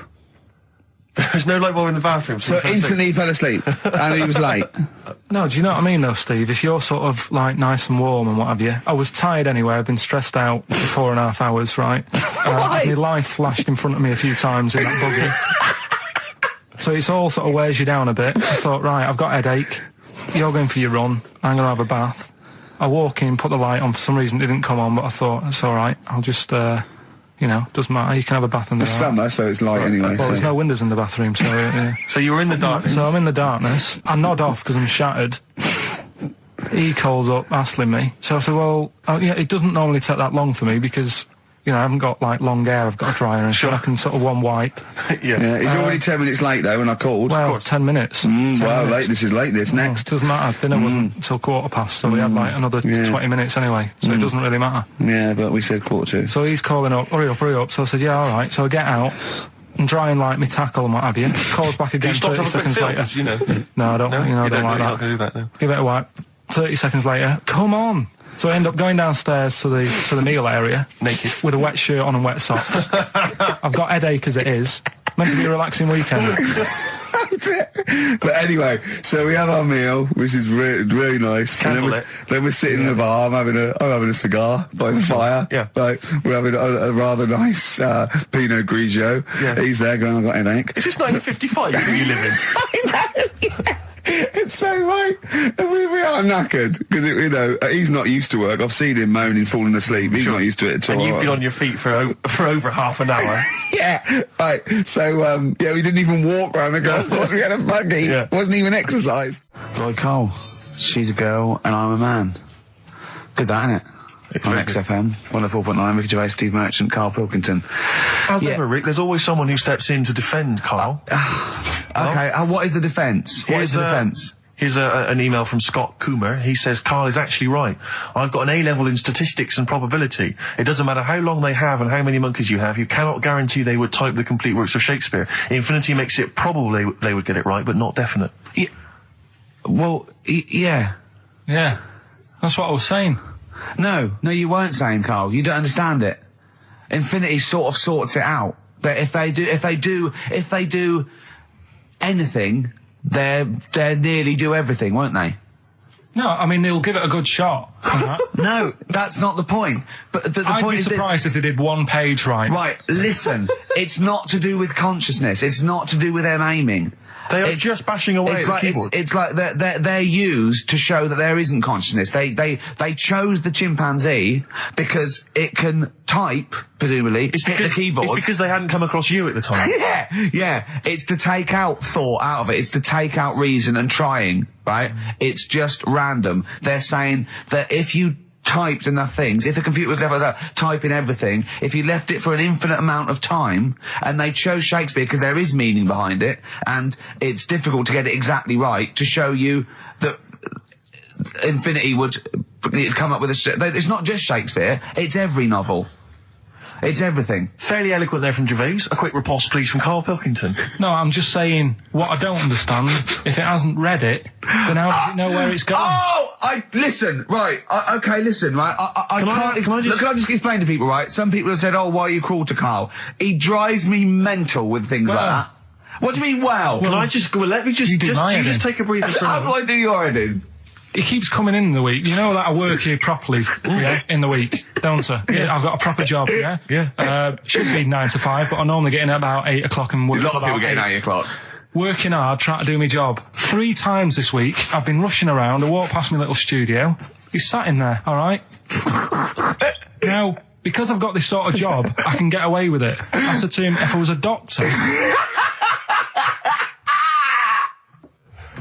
There's no light bulb in the bathroom. So instantly he fell asleep. And he was late. No, do you know what I mean though, Steve? If you're sort of like nice and warm and what have you, I was tired anyway. I've been stressed out for 4.5 hours, right? My life flashed in front of me a few times in that buggy. So it's all sort of wears you down a bit. I thought, right, I've got a headache. You're going for your run. I'm going to have a bath. I walk in, put the light on. For some reason it didn't come on, but I thought, it's all right. I'll just, doesn't matter. You can have a bath in the It's summer, so it's light anyway. Well, there's no windows in the bathroom, so... So you were in the darkness? So I'm in the darkness. I nod off because I'm shattered. He calls up, hassling me. So I said, well, it doesn't normally take that long for me because, I haven't got, like, long hair. I've got a dryer and so I can sort of one wipe. Yeah. He's already 10 minutes late, though, when I called. Well, 10 minutes. 10 minutes. Late. This is late. This next. Doesn't matter. Dinner wasn't until 15:15, so we had, like, another 20 minutes anyway. So it doesn't really matter. Yeah, but we said 7:45. So he's calling up, hurry up. So I said, yeah, all right. So I get out and dry and like my tackle and what have you. Calls back again 30 seconds later. No, I don't. I don't like that. Do that now. Give it a wipe. 30 seconds later, come on. So I end up going downstairs to the meal area, naked, with a wet shirt on and wet socks. I've got headache as it is. Meant to be a relaxing weekend. But anyway, so we have our meal, which is really nice. And then we're sitting in the bar. I'm having a cigar by the fire. Yeah. Like, we're having a rather nice Pinot Grigio. Yeah. He's there going, I've got a headache. Is this 1955 that you live in? I know. Yeah. It's so right. And we are knackered because he's not used to work. I've seen him moaning, falling asleep. He's not used to it at all. And you've been on your feet for over half an hour. Yeah, right. So we didn't even walk around the golf course. We had a buggy. Yeah. It wasn't even exercise. Like Karl, she's a girl and I'm a man. Good, that, isn't it? On XFM, 104.9, Ricky Gervais, Steve Merchant, Karl Pilkington. As ever, Rick, there's always someone who steps in to defend Karl. Okay, what is the defence? Here's an email from Scott Coomer. He says, Karl is actually right. I've got an A-level in statistics and probability. It doesn't matter how long they have and how many monkeys you have. You cannot guarantee they would type the complete works of Shakespeare. Infinity makes it probable they would get it right, but not definite. Yeah. Well, yeah. Yeah. That's what I was saying. No, you weren't saying, Karl. You don't understand it. Infinity sort of sorts it out. That if they do anything, they nearly do everything, won't they? No, I mean they'll give it a good shot. No, that's not the point. But the I'd point be is surprised if they did one page right. Right, listen. It's not to do with consciousness. It's not to do with them aiming. They are just bashing away at the keyboard. It's like they're used to show that there isn't consciousness. They chose the chimpanzee because it can type, presumably, hit the keyboard. It's because they hadn't come across you at the time. Yeah. It's to take out thought out of it. It's to take out reason and trying, right? It's just random. They're saying that if you typed enough things, if the computer was left typing everything, if you left it for an infinite amount of time, and they chose Shakespeare because there is meaning behind it, and it's difficult to get it exactly right, to show you that Infinity would come up with it's not just Shakespeare, it's every novel. It's everything. Fairly eloquent there from Gervais. A quick riposte, please, from Karl Pilkington. No, I'm just saying, what I don't understand, if it hasn't read it, then how does it know where it's going? Listen, right, listen, right, Can I just explain to people, right? Some people have said, why are you cruel to Karl? He drives me mental with things like that. What do you mean, well? Let me just take a breather. How do I do your editing? He keeps coming in the week. You know that I work here properly, in the week, don't I? Yeah. I've got a proper job, yeah? Should be 9 to 5, but I'm only getting at about 8 o'clock and work. A lot of people getting 8 o'clock. Working hard, trying to do my job. 3 times this week, I've been rushing around. I walked past my little studio. He's sat in there, all right? Now, because I've got this sort of job, I can get away with it. I said to him, if I was a doctor...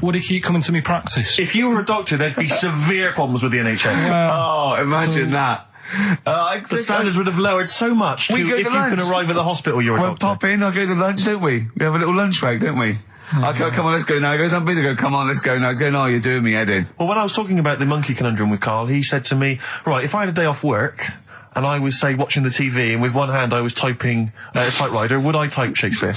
would he keep coming to me practice? If you were a doctor, there'd be severe problems with the NHS. Oh, imagine that. The standards would have lowered so much if you can arrive at the hospital you're a doctor. We'll pop in, I'll go to lunch, don't we? We have a little lunch break, don't we? I go, come on, let's go now. He goes, I'm busy. I go, come on, let's go now. He's going, oh, you're doing me head in. Well, when I was talking about the monkey conundrum with Karl, he said to me, right, if I had a day off work and I was, say, watching the TV and with one hand I was typing a typewriter, would I type Shakespeare?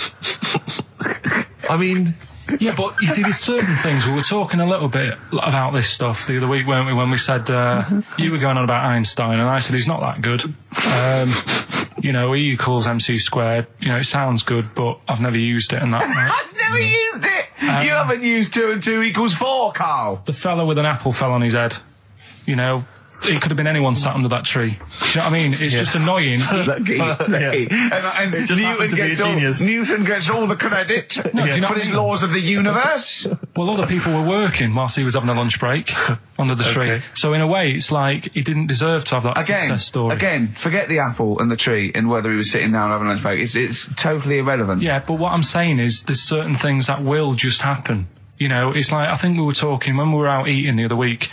I mean... Yeah, but you see, there's certain things. We were talking a little bit about this stuff the other week, weren't we, when we said, you were going on about Einstein, and I said he's not that good. You know, E equals MC squared. You know, it sounds good, but I've never used it and that. Right? I've never used it! You haven't used 2 and 2 equals 4, Karl! The fella with an apple fell on his head. You know, it could have been anyone sat under that tree. Do you know what I mean? It's just annoying. Lucky. And Newton gets all the credit for his laws of the universe. Well, other people were working whilst he was having a lunch break under the tree. So in a way, it's like he didn't deserve to have that success story. Again, forget the apple and the tree and whether he was sitting down having a lunch break. It's totally irrelevant. Yeah, but what I'm saying is there's certain things that will just happen. You know, it's like, I think we were talking, when we were out eating the other week,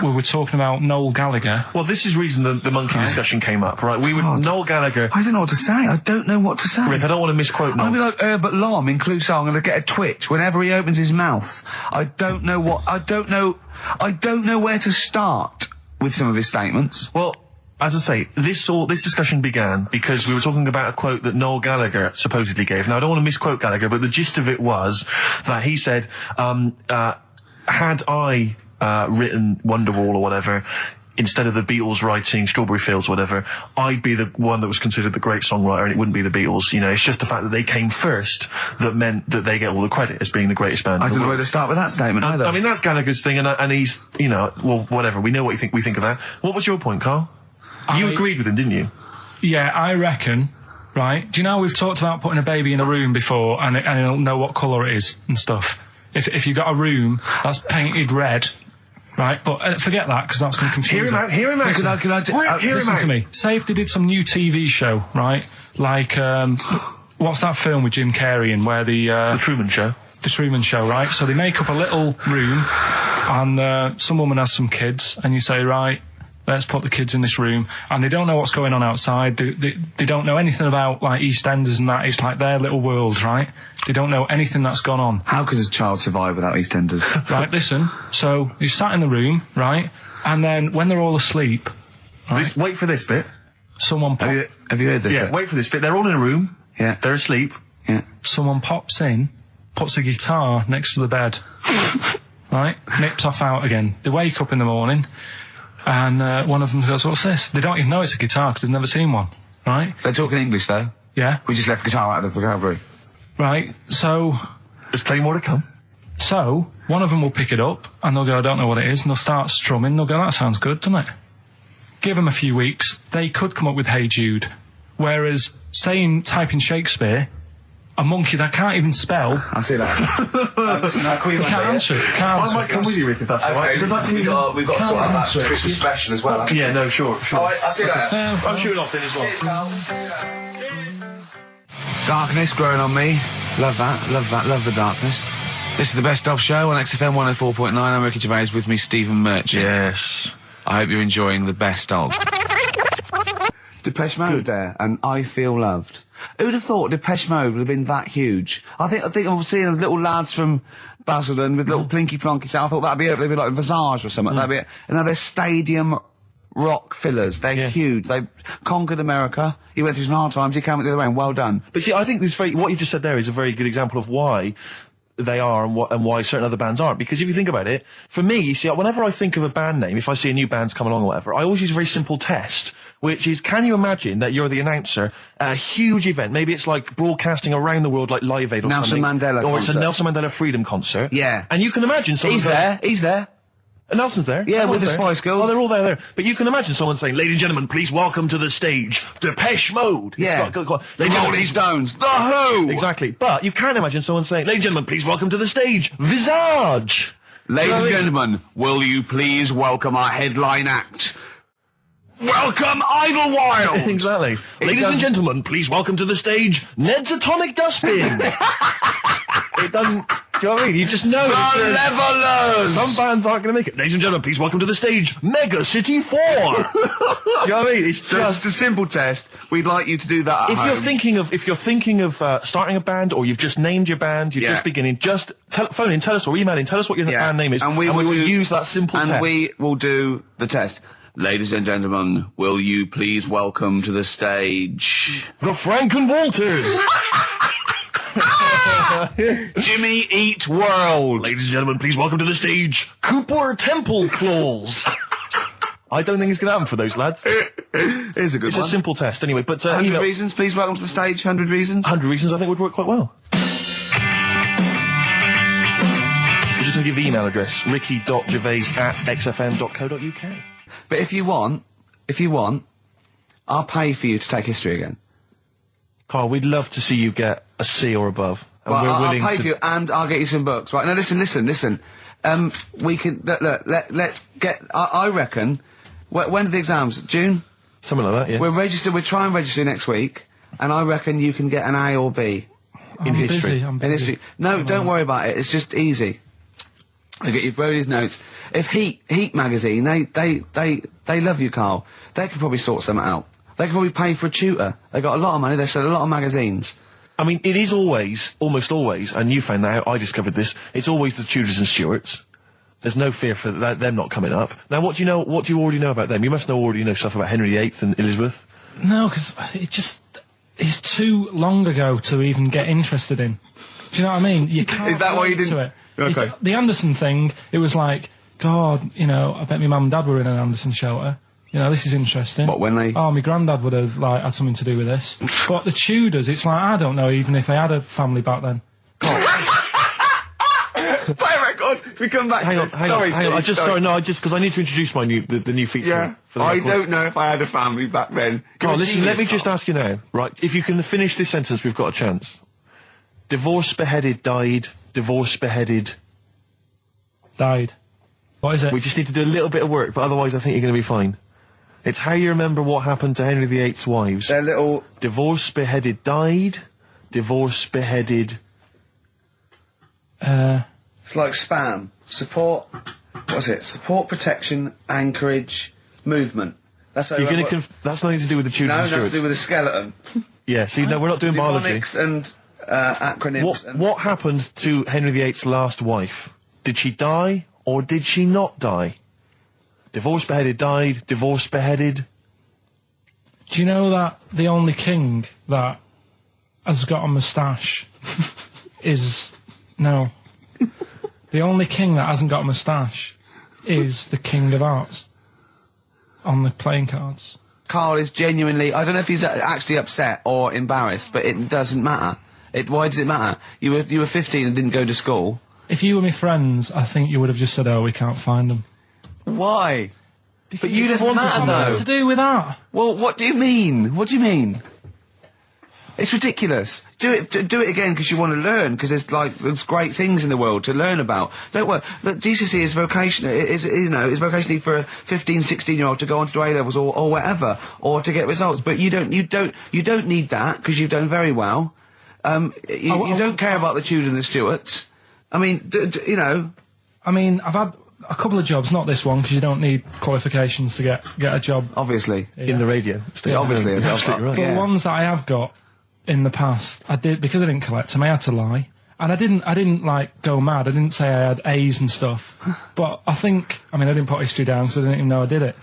we were talking about Noel Gallagher. Well, this is the reason the monkey discussion came up, right? Noel Gallagher... I don't know what to say. I don't know what to say. Rick, I don't want to misquote Noel. I'll be like Herbert Lom in Clouseau. I'm going to get a twitch whenever he opens his mouth. I don't know where to start with some of his statements. Well, as I say, this discussion began because we were talking about a quote that Noel Gallagher supposedly gave. Now, I don't want to misquote Gallagher, but the gist of it was that he said, had I... written Wonderwall or whatever, instead of the Beatles writing Strawberry Fields or whatever, I'd be the one that was considered the great songwriter and it wouldn't be the Beatles. You know, it's just the fact that they came first that meant that they get all the credit as being the greatest band. I don't know where to start with that statement either. I mean, that's Gallagher's thing and he's, you know, well, whatever. We know what we think of that. What was your point, Karl? You agreed with him, didn't you? Yeah, I reckon, right? Do you know we've talked about putting a baby in a room before and it'll know what colour it is and stuff? If you got a room that's painted red, right, but forget that because that's going to confuse him. Hear him out. Listen to me. Say if they did some new TV show, right? Like, what's that film with Jim Carrey in where the Truman Show. The Truman Show, right? So they make up a little room, and some woman has some kids, and you say, right, let's put the kids in this room, and they don't know what's going on outside. They don't know anything about like EastEnders and that. It's like their little world, right? They don't know anything that's gone on. How could a child survive without EastEnders? Right, listen. So you sat in the room, right, and then when they're all asleep, right, wait for this bit. Someone have you heard this? Yeah, bit? Wait for this bit. They're all in a room. Yeah, they're asleep. Yeah. Someone pops in, puts a guitar next to the bed, right, nips off out again. They wake up in the morning. And one of them goes, what's this? They don't even know it's a guitar because they've never seen one, right? They're talking English, though. Yeah. We just left guitar out of the vocabulary. Right, so... There's plenty more to come. So, one of them will pick it up, and they'll go, I don't know what it is, and they'll start strumming, they'll go, that sounds good, doesn't it? Give them a few weeks, they could come up with Hey Jude. Whereas, typing Shakespeare... A monkey that can't even spell. I see that. Listen, I'll call you can't answer it. I might come with you, Rick, if that's all right. We've got to sort out that Christmas special as well. Yeah, no, sure. All right, I'll see you later. I'm shooting off then as well. Cheers, Karl. Darkness growing on me. Love that, love the darkness. This is the Best Of Show on XFM 104.9. I'm Ricky Gervais, with me Stephen Merchant. Yes. I hope you're enjoying the Best Of. Depeche Mode there, and I Feel Loved. Who'd have thought Depeche Mode would have been that huge? I think I've seen little lads from Basildon with little plinky plonky sound. I thought that'd be it. They'd be like Visage or something. That'd be it. And now they're stadium rock fillers. They're huge. They've conquered America. He went through some hard times. He came out the other way, and well done. But see, I think what you just said there is a very good example of why they are and why certain other bands aren't. Because if you think about it, for me, you see, whenever I think of a band name, if I see a new band's come along or whatever, I always use a very simple test, which is, can you imagine that you're the announcer at a huge event? Maybe it's like broadcasting around the world like Live Aid or Nelson something. Mandela or concert. It's a Nelson Mandela Freedom concert. Yeah. And you can imagine someone He's there. Nelson's there. Yeah, with the Spice Girls. Oh, they're all there. But you can imagine someone saying, ladies and gentlemen, please welcome to the stage, Depeche Mode. Yeah. Rolling Stones. The Who. Exactly. But you can imagine someone saying, ladies and gentlemen, please welcome to the stage, Visage. Ladies and gentlemen, will you please welcome our headline act? Welcome Idlewild! Exactly. Ladies and gentlemen, please welcome to the stage, Ned's Atomic Dustbin. It doesn't... you know what I mean? You just know. The Levelers! Some bands aren't going to make it. Ladies and gentlemen, please welcome to the stage, Mega City 4. You know what I mean? It's just a simple test. We'd like you to do that at if home. you're thinking of starting a band, or you've just named your band, you're just beginning, just phone in, tell us, or email in, tell us what your band name is, and we will use that simple test. And we will do the test. Ladies and gentlemen, will you please welcome to the stage the Franken Walters. Jimmy Eat World. Ladies and gentlemen, please welcome to the stage Cooper Temple Claws. I don't think it's going to happen for those lads. Here's a good one. It's a simple test anyway, but 100 reasons, please welcome to the stage. 100 reasons. 100 reasons I think would work quite well. We're just going to give the email address, ricky.gervais@xfm.co.uk. But if you want, I'll pay for you to take history again. Karl, we'd love to see you get a C or above. And Well, we're I'll willing pay to... for you, and I'll get you some books. Right, now listen. We can, let's get, I reckon, when are the exams? June? Something like that, yeah. We'll try and register next week, and I reckon you can get an A or B in history. I'm busy. In history. No, don't worry about it, it's just easy. I get you Brody's notes. If Heat magazine, they love you, Karl. They could probably sort something out. They could probably pay for a tutor. They got a lot of money, they sell a lot of magazines. I mean, it is always, almost always, and you found that out, I discovered this, it's always the Tudors and Stuarts. There's no fear for them not coming up. Now, what do you already know about them? You must already know stuff about Henry VIII and Elizabeth. No, because it's too long ago to even get interested in. Do you know what I mean? You can't. Is that why you didn't? It. Okay. The Anderson thing, it was like, God, you know, I bet my mum and dad were in an Anderson shelter. You know, this is interesting. What, when they... Oh, my granddad would have, like, had something to do with this. But the Tudors, it's like, I don't know even if they had a family back then. Play record. We come back. Hang on. Sorry. Just because I need to introduce the new feature. Yeah. For the I record. don't know if I had a family back then. Karl, listen, let me just ask you now, right? If you can finish this sentence, we've got a chance. Divorced, beheaded, died. Divorced, beheaded. Died. What is it? We just need to do a little bit of work, but otherwise I think you're going to be fine. It's how you remember what happened to Henry VIII's wives. They're little... Divorced, beheaded, died. Divorced, beheaded... It's like spam. Support... What's it? Support, protection, anchorage, movement. That's how You're going to... That's nothing to do with the Tudors and No, Stuarts. nothing to do with the skeleton. Yeah, see, no, we're not doing biology. Mnemonics and acronyms. What happened to Henry VIII's last wife? Did she die, or did she not die? Divorced, beheaded, died. Divorced, beheaded. Do you know that the only king that has got a moustache is... No. The only king that hasn't got a moustache is the King of Hearts on the playing cards. Karl is genuinely... I don't know if he's actually upset or embarrassed, but it doesn't matter. Why does it matter? You were 15 and didn't go to school. If you were my friends, I think you would have just said, oh, we can't find them. Why? But you just wanted to know. What's to do with that? Well, what do you mean? What do you mean? It's ridiculous. Do it again because you want to learn, because there's great things in the world to learn about. Don't worry. The GCSE is vocational. Is vocationally for a 15, 16-year-old to go on to do A-levels or whatever, or to get results. But you don't need that because you've done very well. You don't care about the Tudors and the Stuarts. I mean, you know. I mean, I've had a couple of jobs, not this one, because you don't need qualifications to get a job. Obviously. In the radio. Yeah, obviously. You're absolutely right. But ones that I have got in the past, I did, because I didn't collect them, I had to lie. And I didn't like go mad. I didn't say I had A's and stuff. But I didn't put history down because I didn't even know I did it.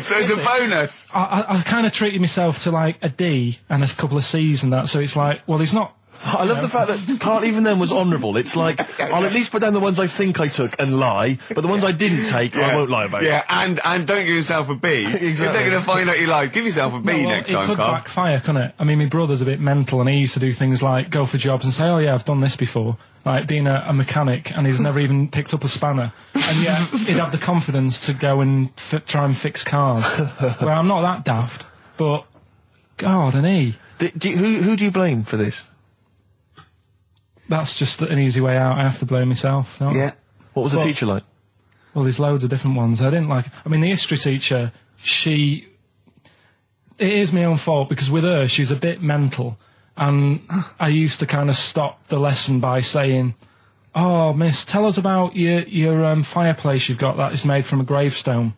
So it's a bonus. I kind of treated myself to like a D and a couple of C's and that, so it's like, well, he's not... I love the fact that Karl even then was honourable. It's like, I'll at least put down the ones I think I took and lie, but the ones I didn't take, I won't lie about. Yeah, and don't give yourself a B. Exactly. If they're going to find out you lied, give yourself a B next time, It could Karl. backfire, couldn't it? I mean, my brother's a bit mental, and he used to do things like go for jobs and say, oh yeah, I've done this before. Like being a mechanic, and he's never even picked up a spanner. And yet, he'd have the confidence to go and try and fix cars. Well, I'm not that daft, but... God, and he... Who do you blame for this? That's just an easy way out. I have to blame myself. Don't I? Yeah. What was the teacher like? Well, there's loads of different ones. I didn't like... I mean, the history teacher, it is my own fault, because with her, she was a bit mental. And I used to kind of stop the lesson by saying, "Oh, miss, tell us about your fireplace you've got that is made from a gravestone."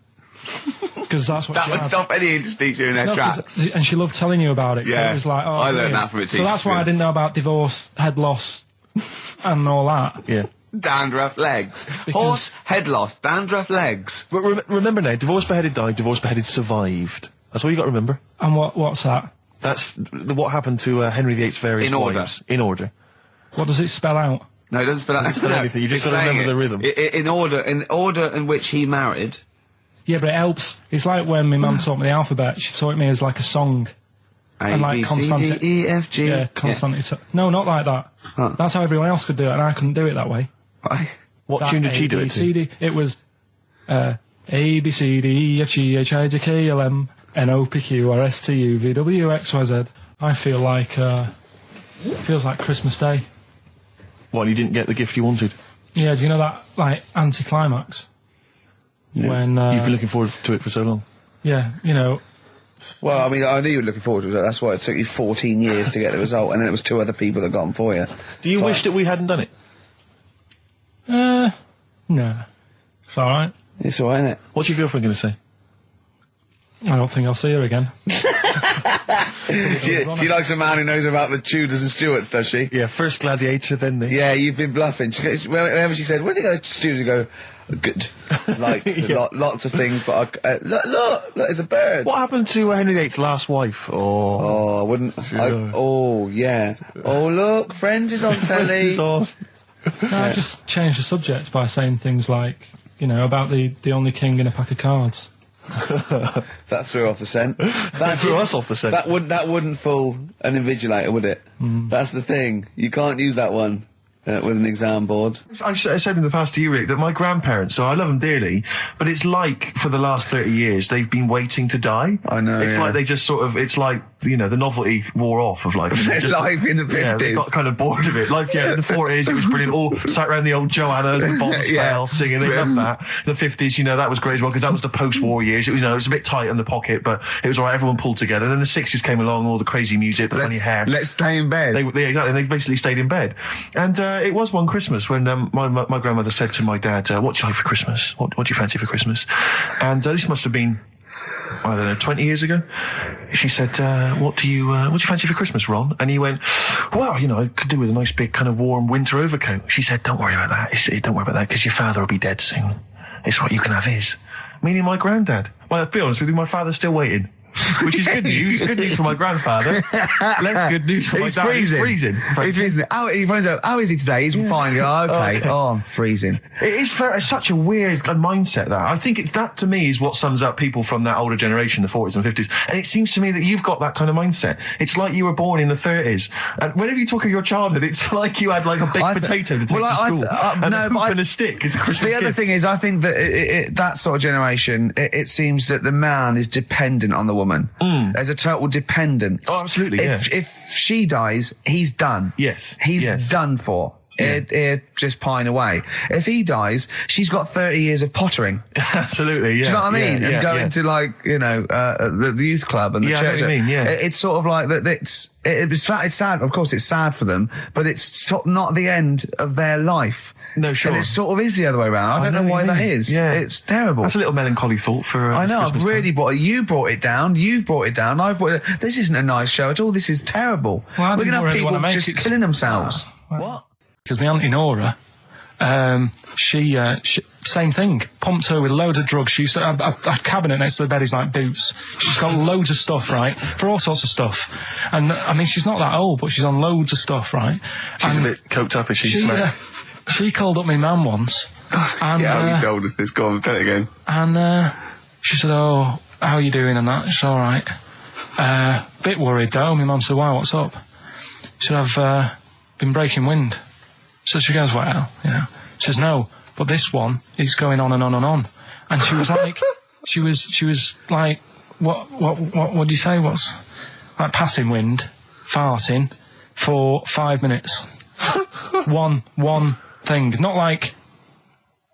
Because that's what that would stop any English teacher in their tracks. And she loved telling you about it. Yeah, it was like, I learned that from a teacher. So that's why I didn't know about divorce, head loss, and all that. Yeah. Dandruff legs. Horse, head loss, dandruff legs. But remember now, divorced, beheaded, died, divorced, beheaded, survived. That's all you got to remember. And what's that? That's what happened to Henry VIII's various wives. In order. What does it spell out? No, it doesn't spell out. It doesn't spell anything. You just got to remember the rhythm. In order in which he married. Yeah, but it helps. It's like when my mum taught me the alphabet. She taught me as like a song. A, B, C, D, E, F, G. Yeah, constantly. Yeah. No, not like that. Huh. That's how everyone else could do it, and I couldn't do it that way. Why? What tune did she do it to? It was A, B, C, D, E, F, G, H, I, J, K, L, M, N, O, P, Q, R, S, T, U, V, W, X, Y, Z. I feel like, it feels like Christmas Day. What, you didn't get the gift you wanted? Yeah, do you know that, like, anticlimax? Yeah. When, you've been looking forward to it for so long. Yeah, you know. Well, I mean, I knew you were looking forward to it. That's why it took you 14 years to get the result, and then it was 2 other people that got them for you. Do you wish that we hadn't done it? No. It's alright. It's alright, isn't it? What's your girlfriend going to say? I don't think I'll see her again. She likes a man who knows about the Tudors and Stuarts, does she? Yeah, first gladiator, then the... Yeah, you've been bluffing. Whenever she said, where did you go to Stuarts? You go, good. Like, lots of things, but look, there's a bird. What happened to Henry VIII's last wife? Oh, I wouldn't... oh, yeah. Oh, look, Friends is on telly. Friends is on. No, I just changed the subject by saying things like, you know, about the only king in a pack of cards. That threw off the scent. That threw us off the scent. That wouldn't fool an invigilator, would it? That's the thing. You can't use that one with an exam board. I've said in the past to you, Rick, that my grandparents, so I love them dearly, but it's like for the last 30 years they've been waiting to die. I know. It's like they just sort of, it's like, you know, the novelty wore off of life. Life in the 50s. Yeah, they got kind of bored of it. Life, in the 40s, it was brilliant. All sat around the old Joannas, the bombs fell, singing. They loved that. The 50s, you know, that was great as well, because that was the post-war years. It was, you know, it was a bit tight in the pocket, but it was all right. Everyone pulled together. And then the 60s came along, all the crazy music, the funny hair. Let's stay in bed. Exactly. They basically stayed in bed. And it was one Christmas when my grandmother said to my dad, what do you like for Christmas? What do you fancy for Christmas? And this must have been, I don't know, 20 years ago. She said, what do you fancy for Christmas, Ron? And he went, well, you know, I could do with a nice big kind of warm winter overcoat. She said, don't worry about that. Don't worry about that, because your father will be dead soon. It's what you can have his. Meaning my granddad. Well, to be honest with you, my father's still waiting. Which is good news. Good news for my grandfather. Less good news for my dad. He's freezing. He's freezing. He finds out, how is he today? He's fine. Oh, okay. Oh, I'm freezing. It is it's such a weird mindset, that. I think it's that, to me, is what sums up people from that older generation, the 40s and 50s. And it seems to me that you've got that kind of mindset. It's like you were born in the 30s. And whenever you talk of your childhood, it's like you had like a baked potato to take to school. And a hoop and a stick is a Christmas gift. The other thing is, I think that that sort of generation, it seems that the man is dependent on the woman. There's a total dependence. Oh, absolutely, If she dies, he's done. Yes. He's done for. He'd just pine away. If he dies, she's got 30 years of pottering. Absolutely, yeah. Do you know what I mean? Yeah, and going to, like, you know, the youth club and the church. I know what you mean, yeah. It's sort of like that. It's sad. Of course, it's sad for them, but it's sort of not the end of their life. No, sure. And it sort of is the other way around. I don't know why that is. Yeah. It's terrible. That's a little melancholy thought for I know, Christmas I've really brought it. You brought it down. You've brought it down. I've brought it. This isn't a nice show at all. This is terrible. Well, we're going to have really people just killing themselves. What? Because my auntie Nora, she same thing. Pumped her with loads of drugs. She used to have a cabinet next to the bed is like boots. She's got loads of stuff, right? For all sorts of stuff. And, I mean, she's not that old, but she's on loads of stuff, right? She's a bit coked up, is she? She called up my mum once. And, you told us this. Go on, tell it again. And she said, oh, how are you doing and that? She's all right. Bit worried, though. My mum said, wow, what's up? She said, I've been breaking wind. So she goes, well, you know. She says, no, but this one is going on and on and on. And she was like, she was like, what do you say? What's like passing wind, farting for 5 minutes. one thing, not like,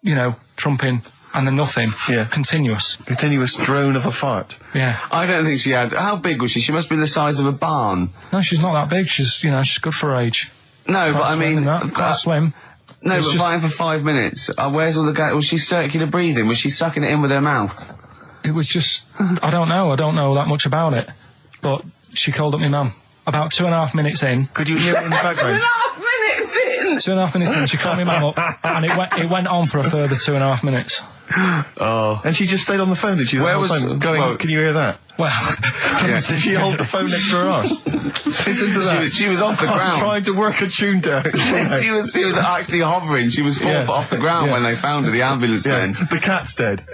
you know, trumping and then nothing. Yeah. Continuous. Continuous drone of a fart. Yeah. I don't think she had... How big was she? She must be the size of a barn. No, she's not that big. She's good for her age. No, but I mean... Quite slim. No, but fine for 5 minutes. Where's all the gas? Was she circular breathing? Was she sucking it in with her mouth? It was just... I don't know that much about it. But she called up my mum. About 2.5 minutes in... Could you hear it in the background? 2.5 minutes in! 2.5 minutes in, she called my mum up, and it went on for a further 2.5 minutes. Oh. And she just stayed on the phone, did she? Where was... Going, can you hear that? Well... Did she hold the phone next to her arse? Listen to that. She was off the ground. Trying to work a tune down. she was actually hovering. She was 4 foot off the ground when they found her, the ambulance men. The cat's dead.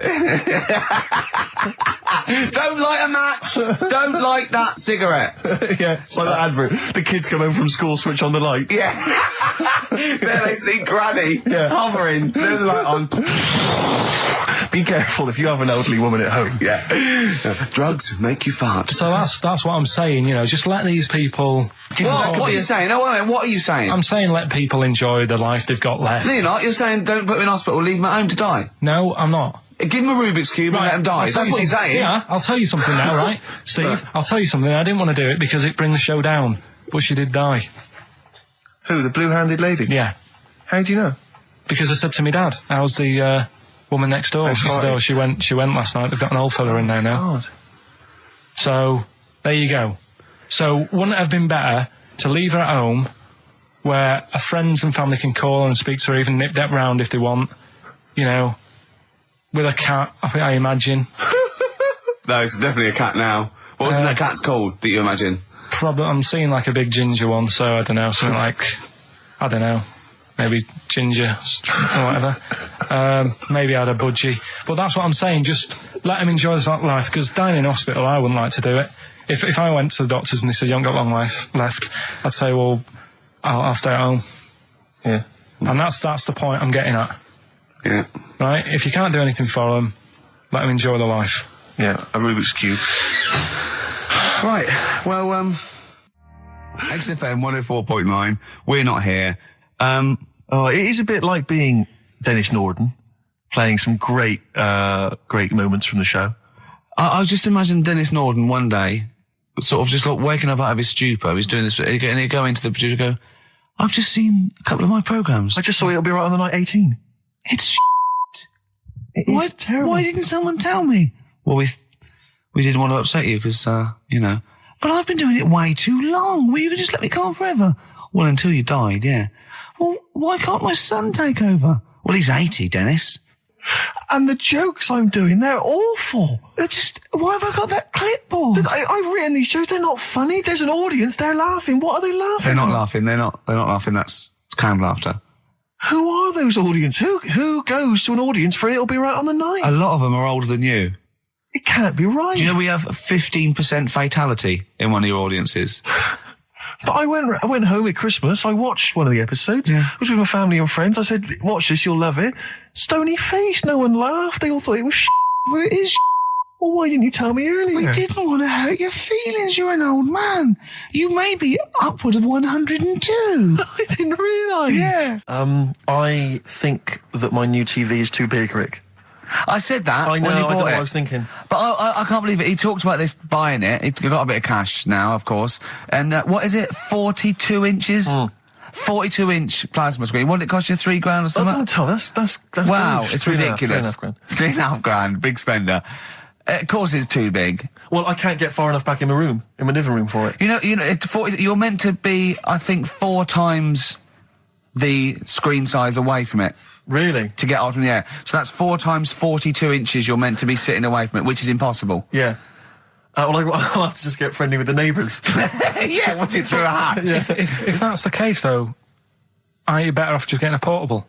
Don't light a match! Don't light that cigarette! Yeah, it's like that advert. The kids come home from school, switch on the light. Yeah. There they see Granny hovering, turn the light on. Be careful if you have an elderly woman at home. Yeah. Drugs make you fart. So that's what I'm saying, just let these people... What are you saying? No, wait a minute, what are you saying? I'm saying let people enjoy the life they've got left. No, you're not. You're saying don't put them in hospital, leave them at home to die. No, I'm not. Give them a Rubik's Cube and let them die. That's what you're saying. Yeah, I'll tell you something now, right? Steve, I'll tell you something. I didn't want to do it because it brings the show down, but she did die. Who, the blue-handed lady? Yeah. How do you know? Because I said to my dad, how's the woman next door? She said, she went last night. They've got an old fella in there now. God. So, there you go. So, wouldn't it have been better to leave her at home where her friends and family can call and speak to her, even nip that round if they want, with a cat, I imagine. No, it's definitely a cat now. What was that cat's called, that you imagine? Probably, I'm seeing like a big ginger one, so I don't know, something like, I don't know, maybe ginger or whatever. Maybe I had a budgie. But that's what I'm saying, just let him enjoy his life, because dying in hospital, I wouldn't like to do it. If I went to the doctors and they said, you haven't got long life left, I'd say, well, I'll stay at home. Yeah. And that's the point I'm getting at. Yeah. Right? If you can't do anything for them, let them enjoy their life. Yeah, a Rubik's Cube. Right, well, XFM 104.9, we're not here. It is a bit like being Dennis Norden, playing some great moments from the show. I was just imagining Dennis Norden one day, sort of just like waking up out of his stupor, he's doing this, and he'd go into the producer and go, I've just seen a couple of my programmes. I just saw It'll Be Right on the Night 18. It's shit. It is terrible. Why didn't someone tell me? Well, we didn't want to upset you because, but I've been doing it way too long. Well, you could just let me go on forever. Well, until you died, yeah. Well, why can't my son take over? Well, he's 80, Dennis. And the jokes I'm doing, they're awful. Why have I got that clipboard? I've written these jokes, they're not funny. There's an audience, they're laughing. What are they laughing They're not at? laughing, they're not laughing, that's canned laughter. Who are those audience? Who goes to an audience for It'll Be Right on the Night? A lot of them are older than you. It can't be right. Do you know we have 15% fatality in one of your audiences? But I went home at Christmas, I watched one of the episodes. Yeah. I was with my family and friends. I said, watch this, you'll love it. Stony face, no one laughed. They all thought it was Well, it is Well, why didn't you tell me earlier? We didn't want to hurt your feelings. You're an old man. You may be upward of 102. I didn't realise. Yeah. I think that my new TV is too big, Rick. I said that I know, when he bought I know it. what I was thinking. But I can't believe it. He talked about this buying it. He's got a bit of cash now, of course. And what is it? 42 inches? 42-inch plasma screen. What did it cost you? $3,000 or something? Oh, don't tell. That's wow, huge. it's ridiculous. $3,500. Big spender. Of course it's too big. Well, I can't get far enough back in my room, in my living room for it. You know, you're meant to be, I think, 4 times the screen size away from it. Really? To get out from the air. So that's 4 times 42 inches you're meant to be sitting away from it, which is impossible. Yeah. Well, I'll have to just get friendly with the neighbours. Yeah, watch it through a hat. Yeah. If that's the case, though, aren't you better off just getting a portable?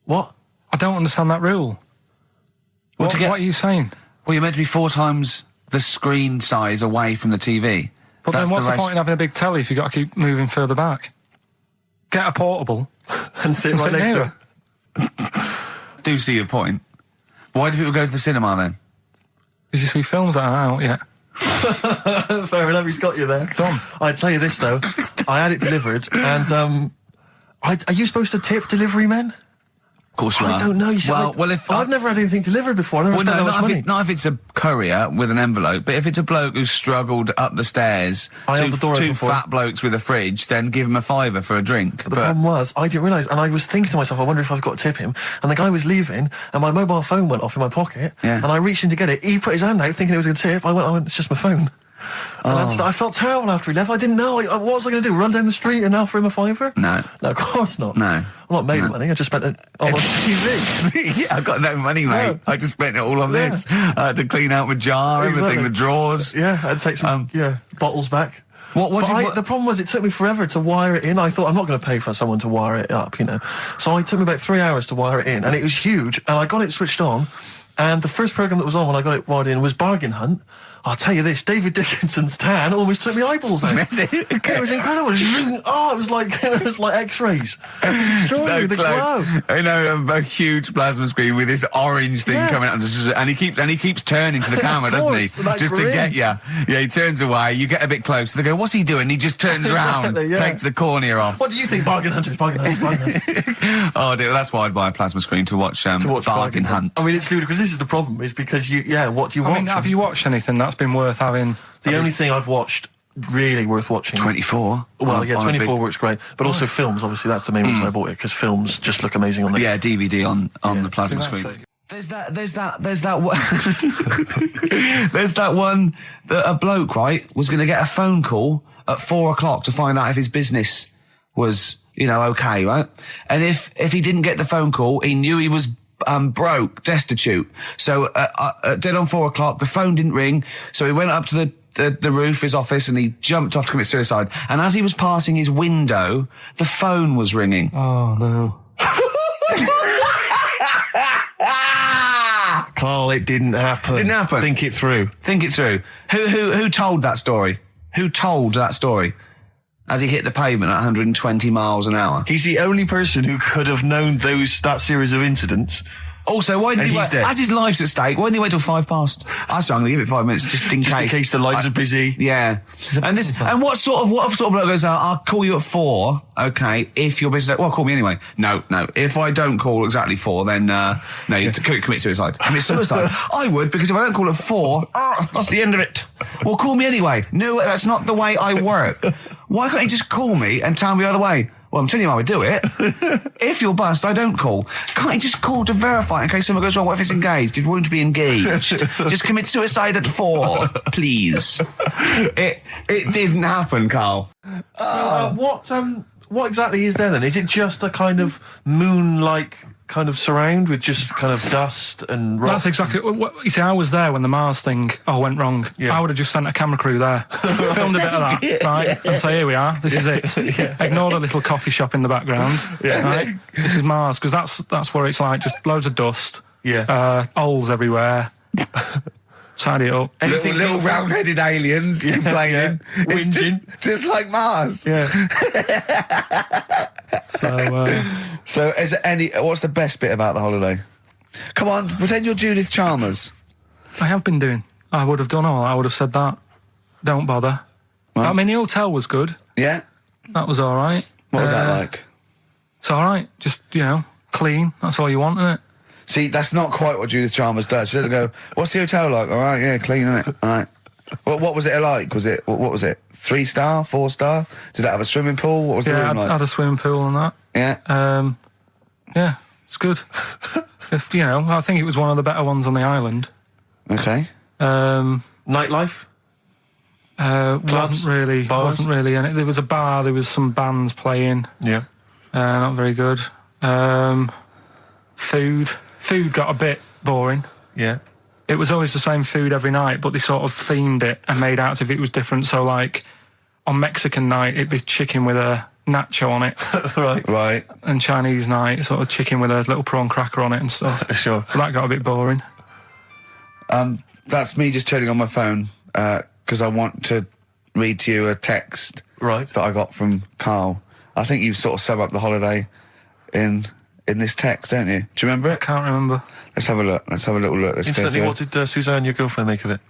What? I don't understand that rule. What are you saying? Well, you're meant to be 4 times the screen size away from the TV. But then what's the point in having a big telly if you've got to keep moving further back? Get a portable. and sit right next to it. Do see your point. Why do people go to the cinema then? Did you see films that are out yet? Fair enough, he's got you there. Done. I'd tell you this, though. I had it delivered, and are you supposed to tip delivery men? course you are. I don't know. You see, I've never had anything delivered before. I never spent that much money. Not if it's a courier with an envelope, but if it's a bloke who's struggled up the stairs, two fat blokes with a fridge, then give him a £5 for a drink. But the problem was, I didn't realise, and I was thinking to myself, I wonder if I've got to tip him. And the guy was leaving, and my mobile phone went off in my pocket, and I reached in to get it. He put his hand out, thinking it was a tip. I went, it's just my phone. And I felt terrible after he left. I didn't know. What was I going to do? Run down the street and offer him a £5? No, of course not. No, I'm not made of money. I just spent it on TV. Yeah, I've got no money, mate. I just spent it all on this. To clean out my jar, everything, the drawers. Yeah, I'd take some bottles back. The problem was it took me forever to wire it in. I thought I'm not going to pay for someone to wire it up, So it took me about 3 hours to wire it in, and it was huge. And I got it switched on, and the first program that was on when I got it wired in was Bargain Hunt. I'll tell you this, David Dickinson's tan almost took me eyeballs out. It was incredible. It was like X-rays. It was so the glow. A huge plasma screen with this orange thing coming out, and he keeps turning to the camera, doesn't he? Just to get you. Yeah, he turns away. You get a bit closer. They go, "What's he doing?" He just turns around, takes the cornea off. What do you think, Bargain Hunters? Oh dear, that's why I'd buy a plasma screen to watch Bargain Hunt. I mean, it's ludicrous. This is the problem, is because what do you watch? Have you watched anything that's been worth having? The only thing I've watched really worth watching. 24. Well, 24 works great, but also films. Obviously, that's the main reason I bought it, because films just look amazing on the DVD on the plasma screen. There's that one that a bloke, right, was going to get a phone call at 4 o'clock to find out if his business was, okay, right? And if he didn't get the phone call, he knew he was broke, destitute. So dead on 4 o'clock, the phone didn't ring. So he went up to the roof, his office, and he jumped off to commit suicide. And as he was passing his window, the phone was ringing. Oh no. Karl, it didn't happen. Didn't happen. Think it through. Who told that story? Who told that story? As he hit the pavement at 120 miles an hour. He's the only person who could have known that series of incidents. Also, why didn't he wait? As his life's at stake, why didn't he wait till 5 past? I'm going to give it 5 minutes just in case. Just in case the lines are busy. Yeah. And what sort of bloke goes, I'll call you at 4, okay, if you're busy. Well, call me anyway. No. If I don't call exactly 4, then, you commit suicide. Commit suicide. I would, because if I don't call at 4, that's the end of it. Well, call me anyway. No, that's not the way I work. Why can't you just call me and tell me the other way? Well, I'm telling you how I do it. If you're bust, I don't call. Can't you just call to verify in case something goes wrong? What if it's engaged? If you want to be engaged, just commit suicide at 4, please. It didn't happen, Karl. What exactly is there then? Is it just a kind of moon-like kind of surround with just kind of dust and rock? That's exactly what you see. I was there when the Mars thing went wrong. I would have just sent a camera crew there, filmed a bit of that, right, and say, here we are, this is it. Ignore the little coffee shop in the background. Right? This is Mars, because that's what it's like. Just loads of dust. Holes everywhere. Tidy it up. Little round-headed aliens complaining, whinging, just like Mars. So is there what's the best bit about the holiday? Come on, pretend you're Judith Chalmers. I have been doing. I would have done all. I would have said that. Don't bother. Well, I mean, the hotel was good. Yeah. That was all right. What was that like? It's all right. Just, clean. That's all you want, isn't it? See, that's not quite what Judith Chalmers does. She doesn't go, what's the hotel like? All right, yeah, clean, isn't it? All right. What was it like? What was it? 3-star, 4-star? Did it have a swimming pool? What was the room like? Yeah, had a swimming pool and that. Yeah. Yeah, it's good. I think it was one of the better ones on the island. Okay. Nightlife? Wasn't really. And there was a bar. There was some bands playing. Yeah. Not very good. Food got a bit boring. Yeah. It was always the same food every night, but they sort of themed it and made out as if it was different. So, like, on Mexican night, it'd be chicken with a nacho on it. Right. And Chinese night, sort of chicken with a little prawn cracker on it and stuff. Sure. But that got a bit boring. That's me just turning on my phone, because I want to read to you a text that I got from Karl. I think you sort of sum up the holiday in this text, don't you? Do you remember it? I can't remember. Let's have a look. Let's have a little look. Instantly, what did Suzanne, your girlfriend, make of it?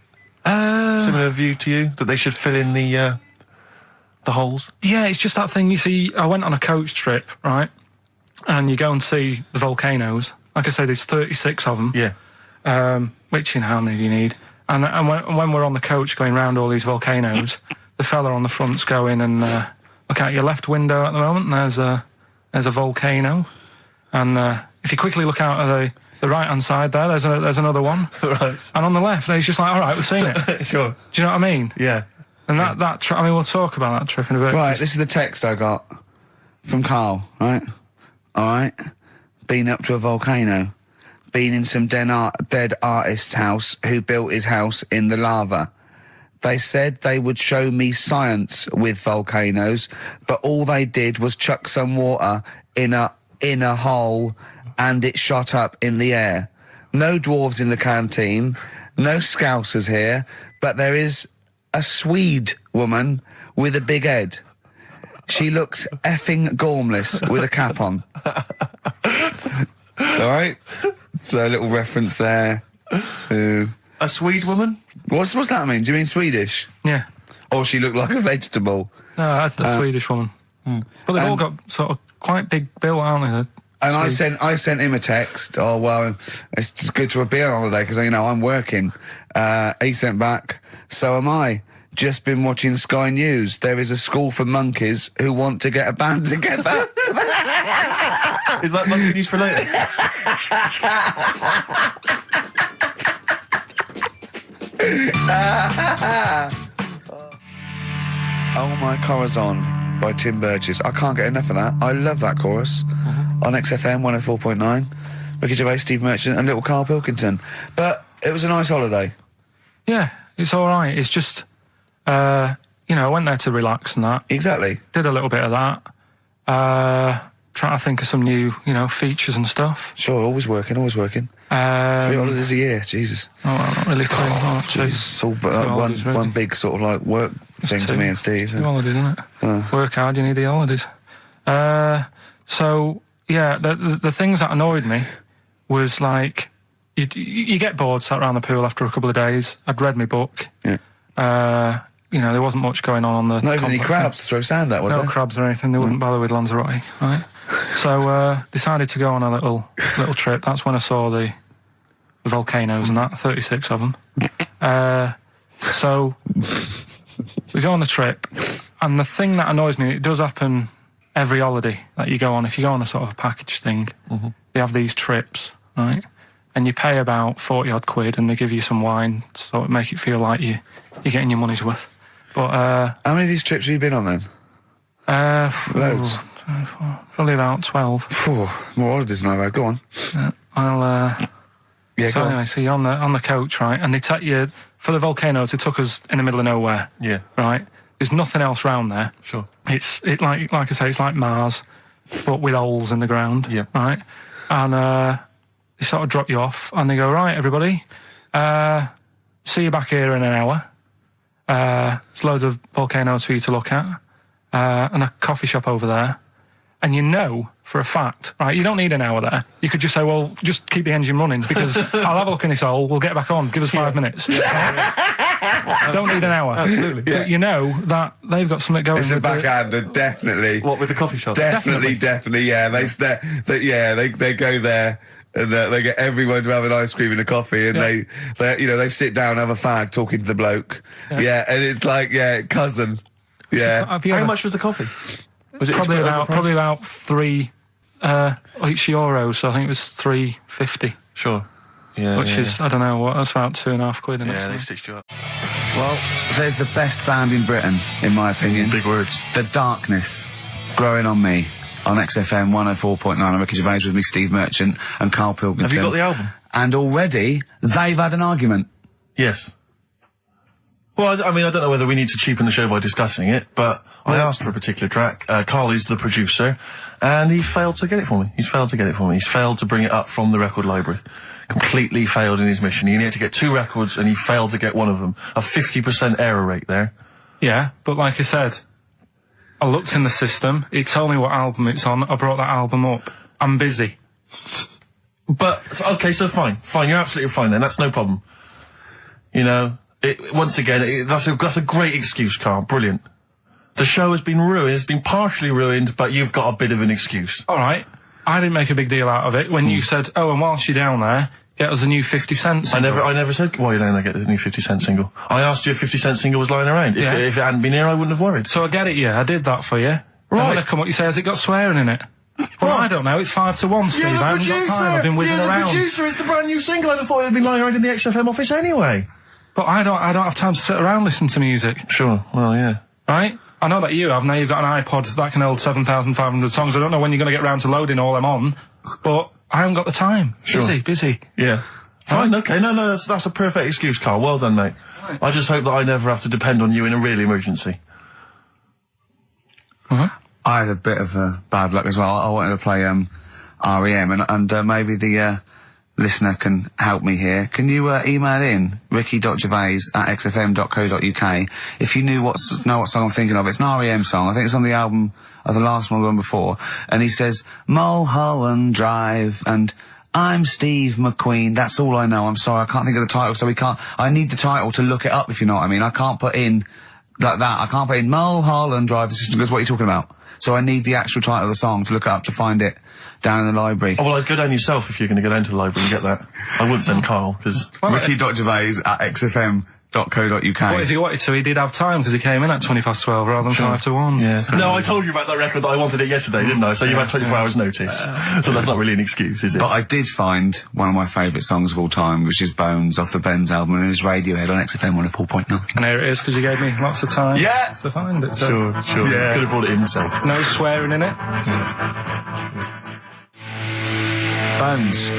Similar view to you? That they should fill in the holes? Yeah, it's just that thing, you see, I went on a coach trip, right? and you go and see the volcanoes. Like I say, there's 36 of them. Yeah. Which, how many do you need? And when we're on the coach going round all these volcanoes, the fella on the front's going and look out your left window at the moment, and there's a volcano. And if you quickly look out at the right-hand side there's another one. Right. And on the left, he's just like, all right, we've seen it. Sure. Do you know what I mean? Yeah. And we'll talk about that trip in a bit. Right, this is the text I got from Karl, right? All right. Been up to a volcano. Been in some dead artist's house who built his house in the lava. They said they would show me science with volcanoes, but all they did was chuck some water in a hole and it shot up in the air. No dwarves in the canteen, no scousers here, but there is a Swede woman with a big head. She looks effing gormless with a cap on. All right? So a little reference there to... A Swede woman? What's that mean? Do you mean Swedish? Yeah. Or she looked like a vegetable? No, the Swedish woman. But they've all got sort of quite big bill, aren't they? And I sent him a text. Oh, well, it's just good to be on holiday because, I'm working. He sent back, so am I. Just been watching Sky News. There is a school for monkeys who want to get a band together. Is that monkey news for later? Oh My Corazon by Tim Burgess. I can't get enough of that. I love that chorus. On XFM 104.9. Ricky Gervais, Steve Merchant and little Karl Pilkington. But it was a nice holiday. Yeah, it's all right. It's just, I went there to relax and that. Exactly. Did a little bit of that. Trying to think of some new, features and stuff. Sure, always working. 3 holidays a year, Jesus. Oh, not really 3. Oh, 2. It's all one big sort of like work thing to me and Steve. 2 holidays, isn't it? Work hard, you need the holidays. So, yeah, the things that annoyed me was like, you get bored sat around the pool after a couple of days. I'd read my book. Yeah. There wasn't much going on the... Not even any crabs to throw sand at, was there? No crabs or anything. They wouldn't bother with Lanzarote, right? So, decided to go on a little trip. That's when I saw the volcanoes and that, 36 of them. So, we go on the trip, and the thing that annoys me, it does happen every holiday that you go on. If you go on a sort of a package thing, they have these trips, right? And you pay about 40-odd quid, and they give you some wine to sort of make it feel like you're getting your money's worth. But how many of these trips have you been on then? Loads. Probably about 12. More holidays than I've had. Go on. Yeah, so anyway, so you're on the coach, right? And they take you for the volcanoes. They took us in the middle of nowhere. Yeah. Right. There's nothing else round there. Sure. It's like I say, it's like Mars, but with holes in the ground. Yeah. Right. And they sort of drop you off, and they go, right, everybody, see you back here in an hour. There's loads of volcanoes for you to look at, and a coffee shop over there. And for a fact, right, you don't need an hour there. You could just say, well, just keep the engine running because I'll have a look in this hole, we'll get back on, give us 5 minutes. Don't need an hour. Absolutely. But you know that they've got something going. It's a backhander, definitely. What, with the coffee shop? Definitely, yeah. They go there. And they get everyone to have an ice cream and a coffee, and they sit down, have a fag, talking to the bloke. Yeah, and it's like, cousin. Yeah. How much was the coffee? Was it probably about €3 each euro? So I think it was $3.50. Sure. Yeah. Which is I don't know what. That's about £2.50. Yeah, they've stitched you up. Well, there's the best band in Britain, in my opinion. Big words. The Darkness, Growing on Me. On XFM 104.9, I'm Ricky Gervais with me, Steve Merchant and Karl Pilkington. Have you got the album? And already, they've had an argument. Yes. Well, I don't know whether we need to cheapen the show by discussing it, but I asked for a particular track. Karl is the producer, and he failed to get it for me. He's failed to bring it up from the record library. Completely failed in his mission. He needed to get 2 records, and he failed to get one of them. A 50% error rate there. Yeah, but like I said, I looked in the system, it told me what album it's on, I brought that album up. I'm busy. But, okay, so fine, you're absolutely fine then, that's no problem. Once again, that's a great excuse, Karl, brilliant. The show has been ruined, it's been partially ruined, but you've got a bit of an excuse. Alright, I didn't make a big deal out of it when you said, oh, and whilst you're down there, get us a new 50 Cent single. I never said, while you're down there, get this new 50 Cent single. I asked you if 50 Cent single was lying around. If it hadn't been here, I wouldn't have worried. So I get it, I did that for you. Right. And when I come up, you say, has it got swearing in it? Well, I don't know, it's 5 to 1, Steve. You're the I haven't got time, I've been whizzing around. You're the producer, it's the brand new single. I'd have thought it had been lying around in the XFM office anyway. But I don't have time to sit around listening to music. Sure, well, yeah. Right? I know that you have. Now you've got an iPod that can hold 7,500 songs. I don't know when you're going to get round to loading all them on, but I haven't got the time. Sure. Busy. Yeah. Fine, okay. No, that's a perfect excuse, Carl. Well done, mate. Right. I just hope that I never have to depend on you in a real emergency. Uh-huh. I had a bit of bad luck as well. I wanted to play REM, and maybe the listener can help me here. Can you email in ricky.gervais@xfm.co.uk if you know what song I'm thinking of? It's an REM song. I think it's on the album of the last one before. And he says Mulholland Drive and I'm Steve McQueen. That's all I know. I'm sorry, I can't think of the title, so I need the title to look it up, if you know what I mean. I can't put in like that. I can't put in Mulholland Drive. The system goes, what are you talking about? So I need the actual title of the song to look up to find it down in the library. Oh, well, I'd go down yourself if you're going to go down to the library and get that. I wouldn't send Carl, because... Ricky.gervais@xfm.co.uk. But if he wanted to, he did have time, because he came in at 12:20 rather than 5 to 1. Yeah. No, I told you about that record that I wanted it yesterday, didn't I? So you had 24 hours notice. So that's not really an excuse, is it? But I did find one of my favourite songs of all time, which is Bones off the Bends album, and it's Radiohead on XFM 104.9. And here it is, because you gave me lots of time to find it. So. Sure. Yeah. Could have brought it in himself. No swearing in it. Bones.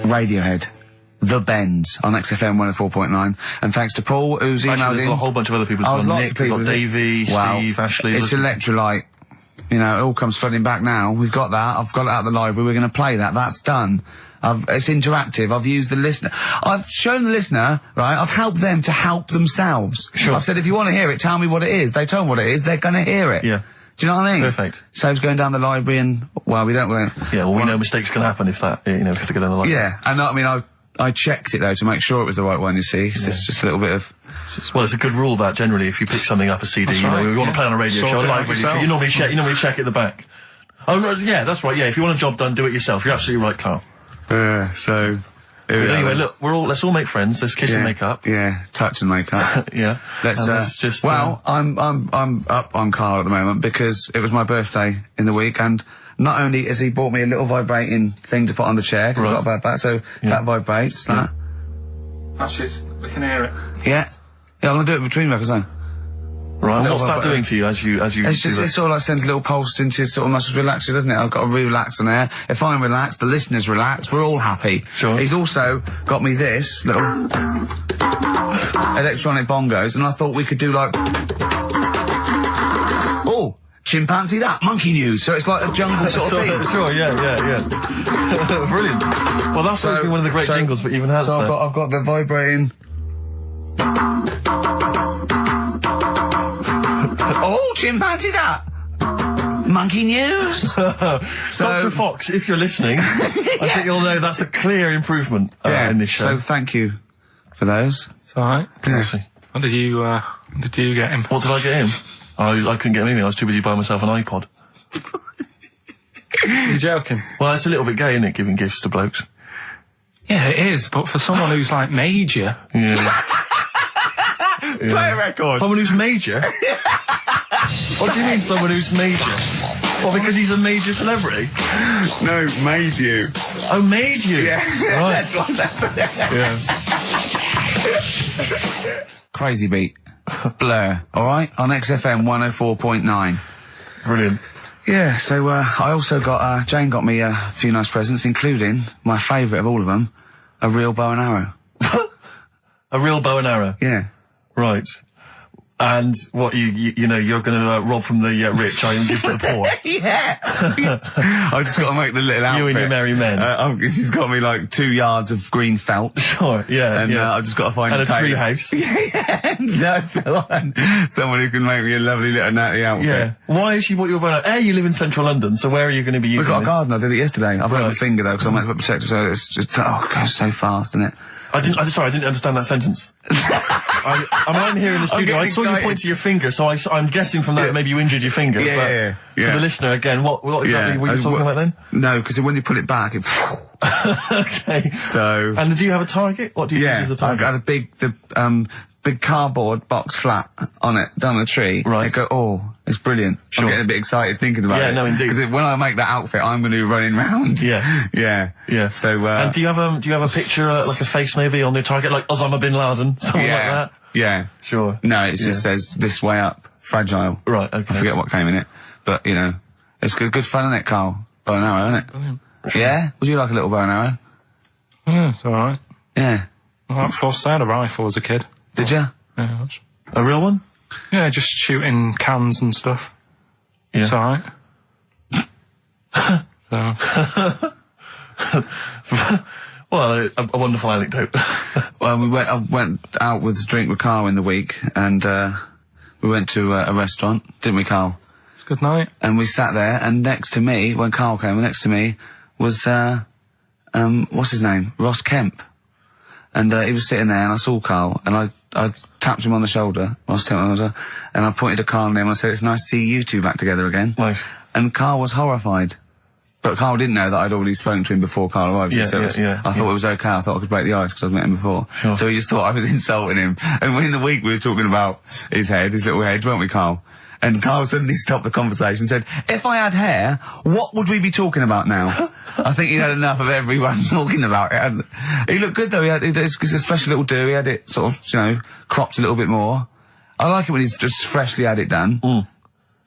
Radiohead. The Bends on XFM 104.9. And thanks to Paul, who's emailed Actually, there's in. a whole bunch of other people. Lots Nick, of people. we've got Davey, Steve, Ashley. It's Electrolyte. You know, it all comes flooding back now. We've got that. I've got it out of the library. We're going to play that. That's done. It's interactive. I've used the listener. I've shown the listener, right? I've helped them to help themselves. Sure. I've said, if you want to hear it, tell me what it is. They told me what it is. They're going to hear it. Yeah. Do you know what I mean? Perfect. Saves going down the library and, well, we don't... Yeah, well, we know mistakes can happen if that, if you have to go down the library. Yeah, and I mean, I checked it, though, to make sure it was the right one, you see. It's just a little bit of... Well, it's a good rule, that, generally, if you pick something up, a CD, That's you know, right, we want to play on a radio show, a live radio show, you normally check at the back. Oh, right, yeah, that's right, yeah, if you want a job done, do it yourself. You're absolutely right, Carl. So... But anyway, look, let's all make friends, let's kiss and make up. Yeah, touch and make up. Yeah. Let's just... Well, I'm up on Carl at the moment because it was my birthday in the week, and not only has he bought me a little vibrating thing to put on the chair, because I've got a bad back, so that vibrates, that. Actually, we can hear it. Yeah, I'm gonna do it between records, though. Right, and what's that doing to you as you It's just, it sort of like sends a little pulse into your sort of muscles, relaxes, doesn't it? I've got to relax on air. If I'm relaxed, the listeners relax, we're all happy. Sure. He's also got me this little electronic bongos, and I thought we could do like... Oh! Chimpanzee that, monkey news, so it's like a jungle sort of thing. Sure, yeah. Brilliant. Well, that's always been one of the great jingles that even has So that. I've got the vibrating... Oh, chimpanzee that! Monkey news! Dr. Fox, if you're listening, I think you'll know that's a clear improvement in this show. So thank you for those. It's alright. Yeah. What did you get him? What did I get him? I couldn't get him anything, I was too busy buying myself an iPod. You're joking? Well, it's a little bit gay, isn't it, giving gifts to blokes? Yeah, it is, but for someone who's like major... Yeah. Play a record! Someone who's major? What do you mean, someone who's major? Well, because he's a major celebrity? No, made you. Oh, made you? Yeah. Right. That's Yeah. Crazy Beat. Blur, alright? On XFM 104.9. Brilliant. Yeah, so I also got, Jane got me a few nice presents, including, my favourite of all of them, a real bow and arrow. A real bow and arrow? Yeah. Right. And what, you know, you're going to rob from the rich and give to the poor? Yeah! I just got to make the little outfit. You and your merry men. She's got me like 2 yards of green felt. Sure, yeah. And I've just got to find and a tree house. Yeah, someone who can make me a lovely little natty outfit. Yeah. Why has she bought you a bow and arrow? You live in central London, so where are you going to be using We've got this? a garden, I did it yesterday. I've got my finger though, because I'm a protector, so it's just, it goes so fast, isn't it? I didn't understand that sentence. I'm here in the studio. I saw you point to your finger, so I'm guessing from that maybe you injured your finger. Yeah. For the listener, again, what exactly were you talking about then? No, because when you pull it back, it's... Okay. So... And do you have a target? What do you use as a target? I had a big cardboard box flat on it, down a tree. Right. I go, oh, it's brilliant. Sure. I'm getting a bit excited thinking about it. Yeah, no, indeed. Because when I make that outfit, I'm going to be running around. Yeah. Yeah. So, and do you have a picture, like a face maybe on the target, like Osama bin Laden, something like that? Yeah. Sure. No, it just says this way up, fragile. Right, okay. I forget what came in it. But, it's good fun, isn't it, Carl? Bow and arrow, isn't it? Brilliant. Yeah? Would you like a little bow and arrow? Yeah, it's alright. Yeah. I forced out a rifle as a kid. Did you? Yeah, that's... A real one? Yeah, just shooting cans and stuff. Yeah. It's alright. Well, a wonderful anecdote. Well, I went out with a drink with Carl in the week, and we went to a restaurant, didn't we, Carl? It's a good night. And we sat there, and next to me, when Carl came, next to me was, what's his name? Ross Kemp. And he was sitting there, and I saw Carl, and I tapped him on the shoulder, Ross Kemp on the shoulder, and I pointed to Carl and him, and I said, it's nice to see you two back together again. Nice. And Carl was horrified. But Carl didn't know that I'd already spoken to him before Carl arrived. I thought it was okay. I thought I could break the ice because I'd met him before. Sure. So he just thought I was insulting him. And when in the week we were talking about his little head, weren't we, Carl? And Carl suddenly stopped the conversation and said, if I had hair, what would we be talking about now? I think he'd had enough of everyone talking about it. And he looked good, though. It's a special little do. He had it sort of, cropped a little bit more. I like it when he's just freshly had it done. Mm.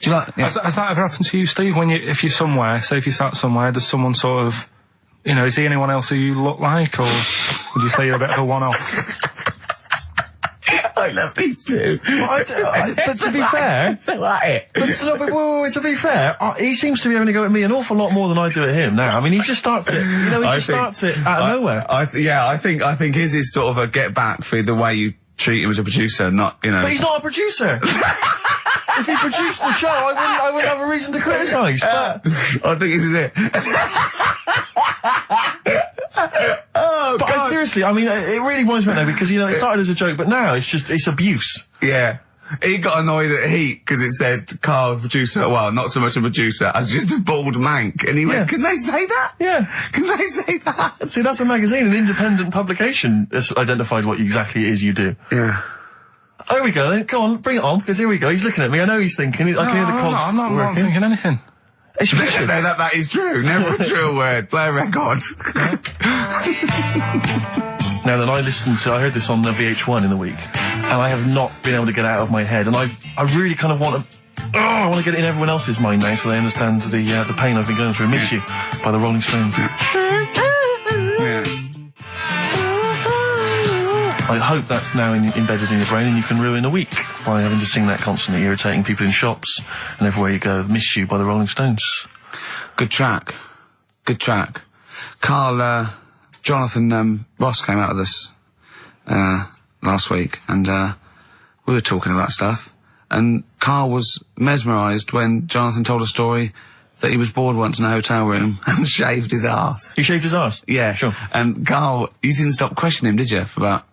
Do you like... Yeah. Has that ever happened to you, Steve? If you're somewhere, say if you sat somewhere, does someone sort of, is he anyone else who you look like, or would you say you're a bit of a one-off? I love these two. But to be fair... So at it. But to be fair, he seems to be having a go at me an awful lot more than I do at him now. I mean, he just starts it, starts it out of nowhere. I think his is sort of a get back for the way you treat him as a producer, not, But he's not a producer! If he produced the show, I wouldn't have a reason to criticise. But I think this is it. But seriously, I mean, it really winds me up though, because, it started as a joke, but now it's abuse. Yeah. He got annoyed at Heat because it said Carl, producer, well, not so much a producer, as just a bald mank. And he went, can they say that? Yeah. Can they say that? See, that's a magazine, an independent publication has identified what exactly it is you do. Yeah. Oh, here we go then. Go on, bring it on, because here we go. He's looking at me. I know he's thinking. I can hear the cogs I'm not thinking anything. It's no, that is true. Never a true word. Play a record. Now then, I heard this on VH1 in the week, and I have not been able to get it out of my head, and I really kind of want to... I want to get it in everyone else's mind now so they understand the pain I've been going through. Miss You by the Rolling Stones. Yeah. I hope that's now embedded in your brain and you can ruin a week by having to sing that constantly, irritating people in shops and everywhere you go. Miss You by the Rolling Stones. Good track. Good track. Carl, Jonathan, Ross came out with us, last week, and, we were talking about stuff, and Carl was mesmerised when Jonathan told a story that he was bored once in a hotel room and shaved his arse. He shaved his arse? Yeah. Sure. And Carl, you didn't stop questioning him, did you, for about...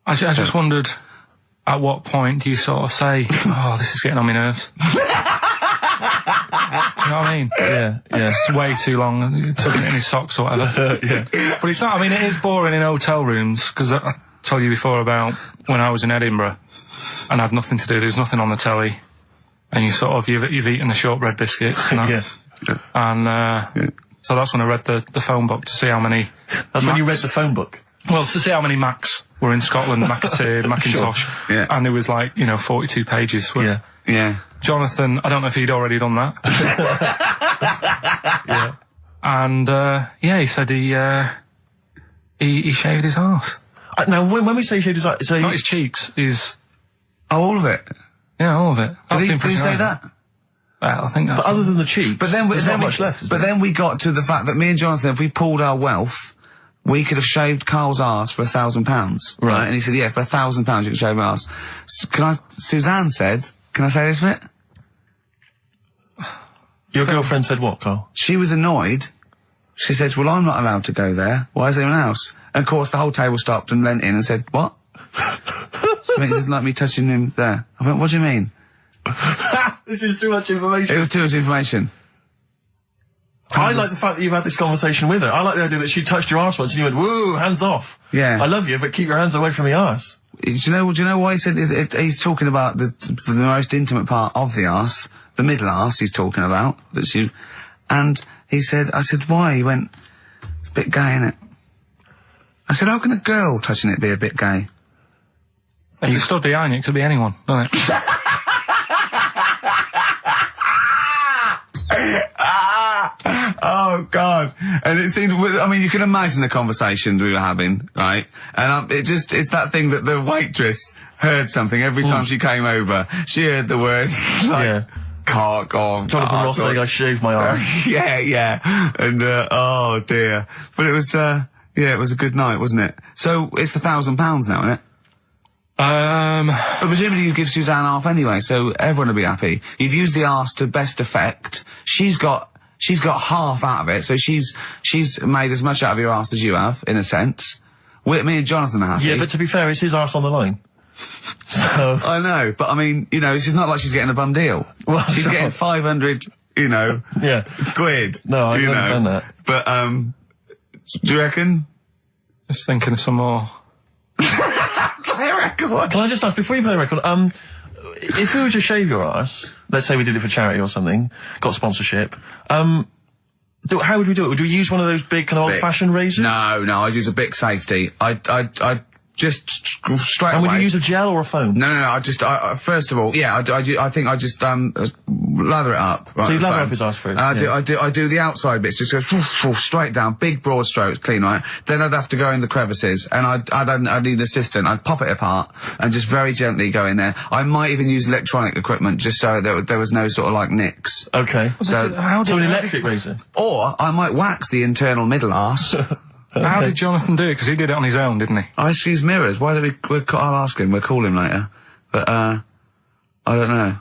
I just wondered, at what point do you sort of say, oh, this is getting on my nerves? Do you know what I mean? Yeah. It's way too long, tucking it in his socks or whatever. Yeah. But it's not, I mean, it is boring in hotel rooms, because I told you before about when I was in Edinburgh and had nothing to do, there was nothing on the telly, and you sort of, you've eaten the shortbread biscuits, you know? Yeah. And, so that's when I read the phone book to see how many... That's when you read the phone book? Well, to see how many Macs were in Scotland, McAteer, Macintosh. Sure. Yeah. And there was 42 pages. Yeah. Yeah. Jonathan, I don't know if he'd already done that. Yeah. And, he said he shaved his arse. Now, when we say shaved his arse... Not his cheeks, his... Oh, all of it? Yeah, all of it. Did he say that? Well, I think that's... But other than the cheeks, there's not much left. But then we got to the fact that me and Jonathan, if we pulled our wealth... we could have shaved Carl's arse for £1,000. Right. And he said, yeah, for £1,000 you could shave my arse. Suzanne said, can I say this bit? Your girlfriend said what, Carl? She was annoyed She says, well, I'm not allowed to go there. Why is anyone else? And of course, the whole table stopped and leant in and said, what? She went, he doesn't like me touching him there. I went, what do you mean? This is too much information. It was too much information. I like the fact that you've had this conversation with her. I like the idea that she touched your arse once and you went, woo, hands off. Yeah. I love you, but keep your hands away from my arse. Do you know why he said he's talking about the most intimate part of the arse, the middle arse he's talking about, and he said, I said, why? He went, it's a bit gay, isn't it? I said, how can a girl touching it be a bit gay? If you stood behind it, it could be anyone, doesn't it? Oh, God. And it seemed, I mean, you can imagine the conversations we were having, right? And it's that thing that the waitress heard something every time she came over. She heard the word, like, cock or... Jonathan Ross saying, I shaved my arse. Yeah. And, oh, dear. But it was, it was a good night, wasn't it? So, it's the £1,000 now, isn't it? But presumably you give Suzanne half anyway, so everyone will be happy. You've used the arse to best effect. She's got half out of it, so she's made as much out of your arse as you have, in a sense. Me and Jonathan are happy. Yeah, but to be fair, it's his arse on the line. So... I know, but I mean, it's not like she's getting a bum deal. Well, she's getting 500, quid. No, I can understand that. But, do you reckon? Just thinking of some more. Play a record. Can I just ask, before you play the record, if we were to shave your arse, let's say we did it for charity or something, got sponsorship, how would we do it? Would we use one of those big kind of old-fashioned razors? No, I'd use a Bic Safety. I'd just straight away. And would you use a gel or a foam? No, first of all, I think I just, lather it up. Right, so you lather up his arse first? I do the outside bits, just goes straight down, big broad strokes, clean, right? Then I'd have to go in the crevices, and I'd need an assistant. I'd pop it apart, and just very gently go in there. I might even use electronic equipment, just so there was no sort of, like, nicks. Okay. So an electric razor? Or I might wax the internal middle arse. How did Jonathan do it? Because he did it on his own, didn't he? I just use mirrors. Why do I'll ask him. We'll call him later. But, I don't know.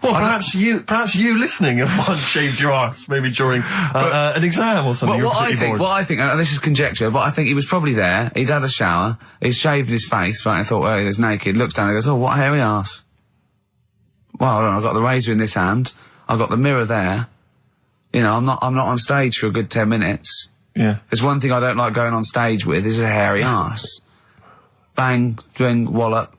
Well, perhaps you listening have once shaved your arse, maybe during an exam or something. What I think, and this is conjecture, but I think he was probably there, he'd had a shower, he's shaved his face, right, I thought, he was naked, looks down and goes, oh, what a hairy arse. Well, hold on, I've got the razor in this hand, I've got the mirror there, I'm not on stage for a good 10 minutes. Yeah. There's one thing I don't like going on stage with is a hairy arse. Bang, drink, wallop,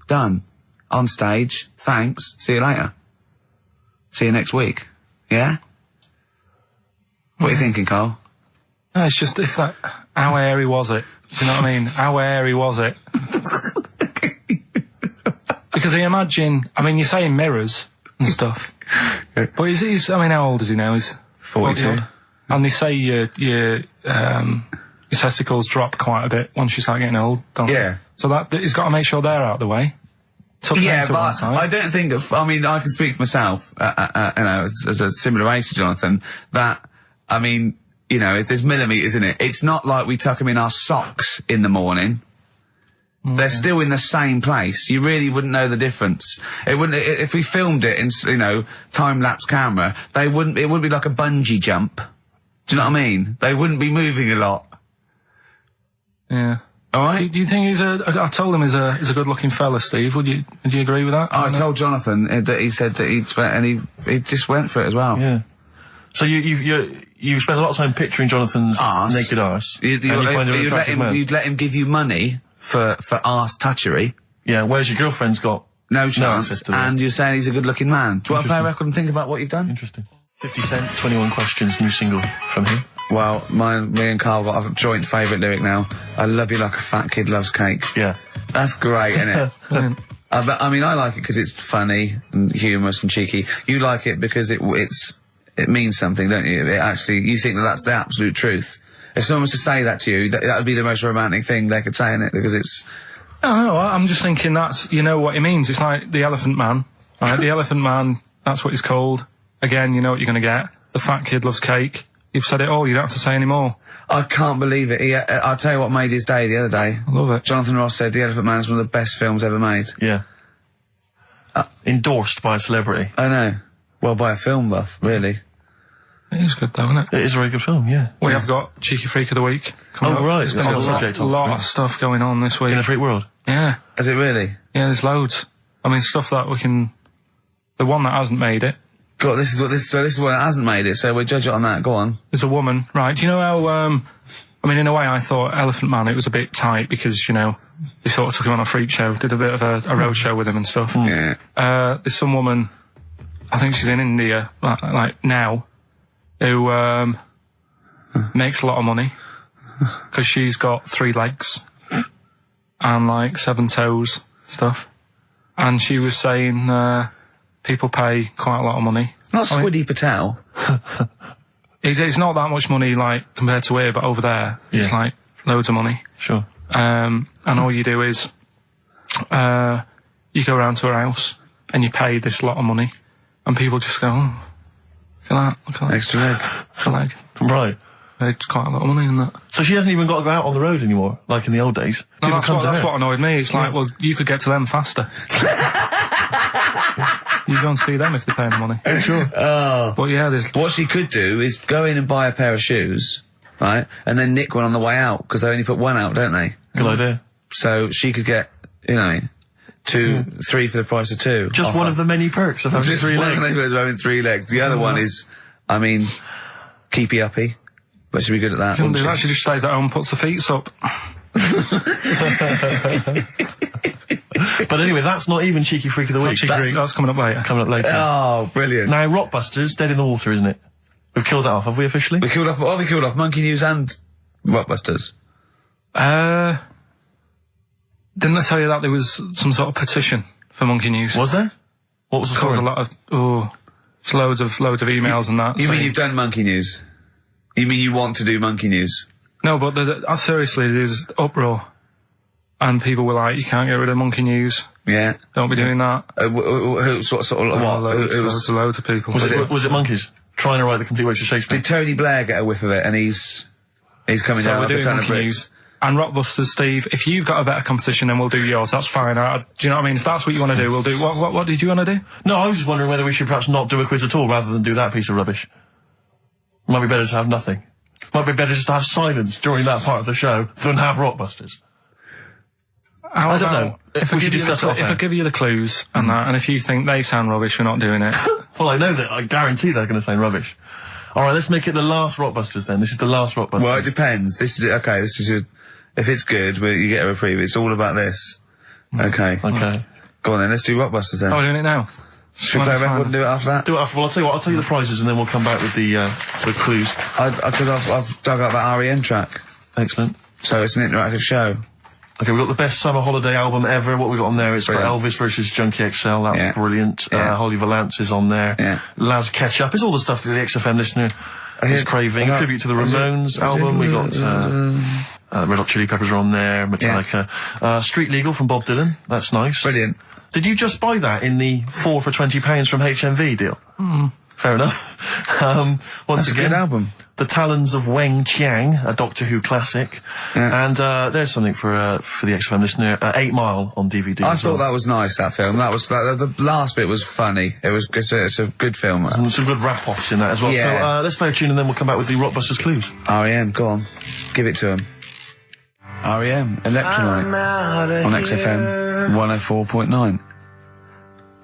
done. On stage, thanks, see you later. See you next week. Yeah? What are you thinking, Karl? No, it's just how hairy was it? Do you know what I mean? How hairy was it? Because I imagine, you're saying mirrors and stuff. But he's how old is he now? He's 42. And they say your testicles drop quite a bit once you start getting old, don't they? Yeah. So he's got to make sure they're out of the way. Yeah, but I don't think I can speak for myself, as a similar age to Jonathan, that, there's millimetres in it. It's not like we tuck them in our socks in the morning. Okay. They're still in the same place. You really wouldn't know the difference. It wouldn't, if we filmed it in, time-lapse camera, it wouldn't be like a bungee jump. Do you know what I mean? They wouldn't be moving a lot. Yeah. All right. Do you think I told him he's a good-looking fella, Steve. Would you agree with that? I told Jonathan that he said that he just went for it as well. Yeah. So you spent a lot of time picturing Jonathan's naked arse. You'd let him give you money for arse touchery. Yeah. Whereas your girlfriend's got no chance, and you're saying he's a good-looking man. Do you want to play a record and think about what you've done? Interesting. 50 Cent, 21 Questions, new single from him. Well, me and Karl got a joint favourite lyric now. I love you like a fat kid loves cake. Yeah. That's great, isn't it? I like it because it's funny and humorous and cheeky. You like it because it means something, don't you? You think that's the absolute truth. If someone was to say that to you, that would be the most romantic thing they could say in it, because it's... No, I'm just thinking what it means. It's like the Elephant Man, right? The Elephant Man, that's what he's called. Again, you know what you're going to get. The fat kid loves cake. You've said it all, you don't have to say any more. I can't believe it. I'll tell you what made his day the other day. I love it. Jonathan Ross said The Elephant Man is one of the best films ever made. Yeah. Endorsed by a celebrity. I know. Well, by a film buff, really. It is good though, isn't it? It is a very good film, yeah. We have got Cheeky Freak of the Week coming up. Right. There's been a lot of stuff going on this week. In the freak world? Yeah. Is it really? Yeah, there's loads. I mean, stuff that we can... The one that hasn't made it. God, this is what it hasn't made it, so we'll judge it on that. Go on. There's a woman, right? Do you know how, I mean, in a way, I thought Elephant Man, it was a bit tight because, you know, they sort of took him on a freak show, did a bit of a road show with him and stuff. Yeah. There's some woman, I think she's in India, like now, who makes a lot of money because she's got 3 legs and like 7 toes stuff. And she was saying people pay quite a lot of money. Not Squiddy Patel. It's not that much money like compared to here, but over there it's like loads of money. Sure. And all you do is you go around to her house and you pay this lot of money, and people just go, oh, look at that. Extra leg. Extra leg. Right. It's quite a lot of money in that. So she hasn't even got to go out on the road anymore, like in the old days? No, People that's come what, to that's her. what annoyed me. It's like, well, you could get to them faster. You go and see them if they're paying the money. Sure. Oh. But yeah, there's... What she could do is go in and buy a pair of shoes, right, and then nick one on the way out, because they only put one out, don't they? Good idea. So she could get, you know, 2, 3 for the price of 2. Just one of the many perks of having Just 3 one legs. of the perks of having 3 legs. The other one is, I mean, keepy uppy, but she'd be good at that, wouldn't she? She just stays at home and puts the feet up. But anyway, that's not even Cheeky Freak of the Week. That's coming up later. Coming up later. Oh, brilliant. Now, Rockbusters, dead in the water, isn't it? We've killed that off, have we officially? We killed off Monkey News and Rockbusters. Didn't I tell you that there was some sort of petition for Monkey News? Was there? What was the Caused story? a lot of, it's loads of emails and that. You so- mean you've done Monkey News? You mean you want to do Monkey News? No, but seriously, there's uproar. And people were like, you can't get rid of Monkey News. Yeah. Don't be doing that. Loads Loads of people. Was it monkeys trying to write the complete works of Shakespeare? Did Tony Blair get a whiff of it, and he's coming So down we're like a doing ton of Monkey bricks? News. And Rockbusters, Steve, if you've got a better competition, then we'll do yours. That's fine. Do you know what I mean? If that's what you want to do, we'll do. What did you want to do? No, I was just wondering whether we should perhaps not do a quiz at all rather than do that piece of rubbish. Might be better to have nothing. Might be better just to have silence during that part of the show than have Rockbusters. I don't know. If I give you the clues and that, and if you think they sound rubbish, we're not doing it. Well, I know that. I guarantee they're going to sound rubbish. All right, let's make it the last Rockbusters then. This is the last Rockbusters. Well, it depends. This is it. Okay, this is your, if it's good, you get a reprieve. It's all about this. Okay. Okay. Go on then. Let's do Rockbusters then. Oh, we're doing it now. Should we play a record and do it after that? Do it after. Well, I'll tell you what. I'll tell you the prizes and then we'll come back with the clues. Because I've dug up that REM track. Excellent. So it's an interactive show. Okay, we've got the best summer holiday album ever. What we got on there? It's got Brilliant. Elvis versus Junkie XL. That's Yeah. brilliant. Yeah. Holly Valance is on there. Yeah. Laz Ketchup. It's all the stuff that the XFM listener is craving. Tribute to the Ramones album. We got Red Hot Chili Peppers are on there. Metallica. Street Legal from Bob Dylan. That's nice. Brilliant. Did you just buy that in the 4 for £20 from HMV deal? Fair enough. Once That's a again, good album. The Talons of Weng Chiang, a Doctor Who classic. Yeah. And there's something for the XFM listener, 8 Mile on DVD. I thought that was nice, that film. That was the last bit was funny. It's a good film. Some good rap-offs in that as well. Yeah. So let's play a tune and then we'll come back with the Rockbusters clues. REM, go on. Give it to him. REM, Electrolyte, on XFM 104.9.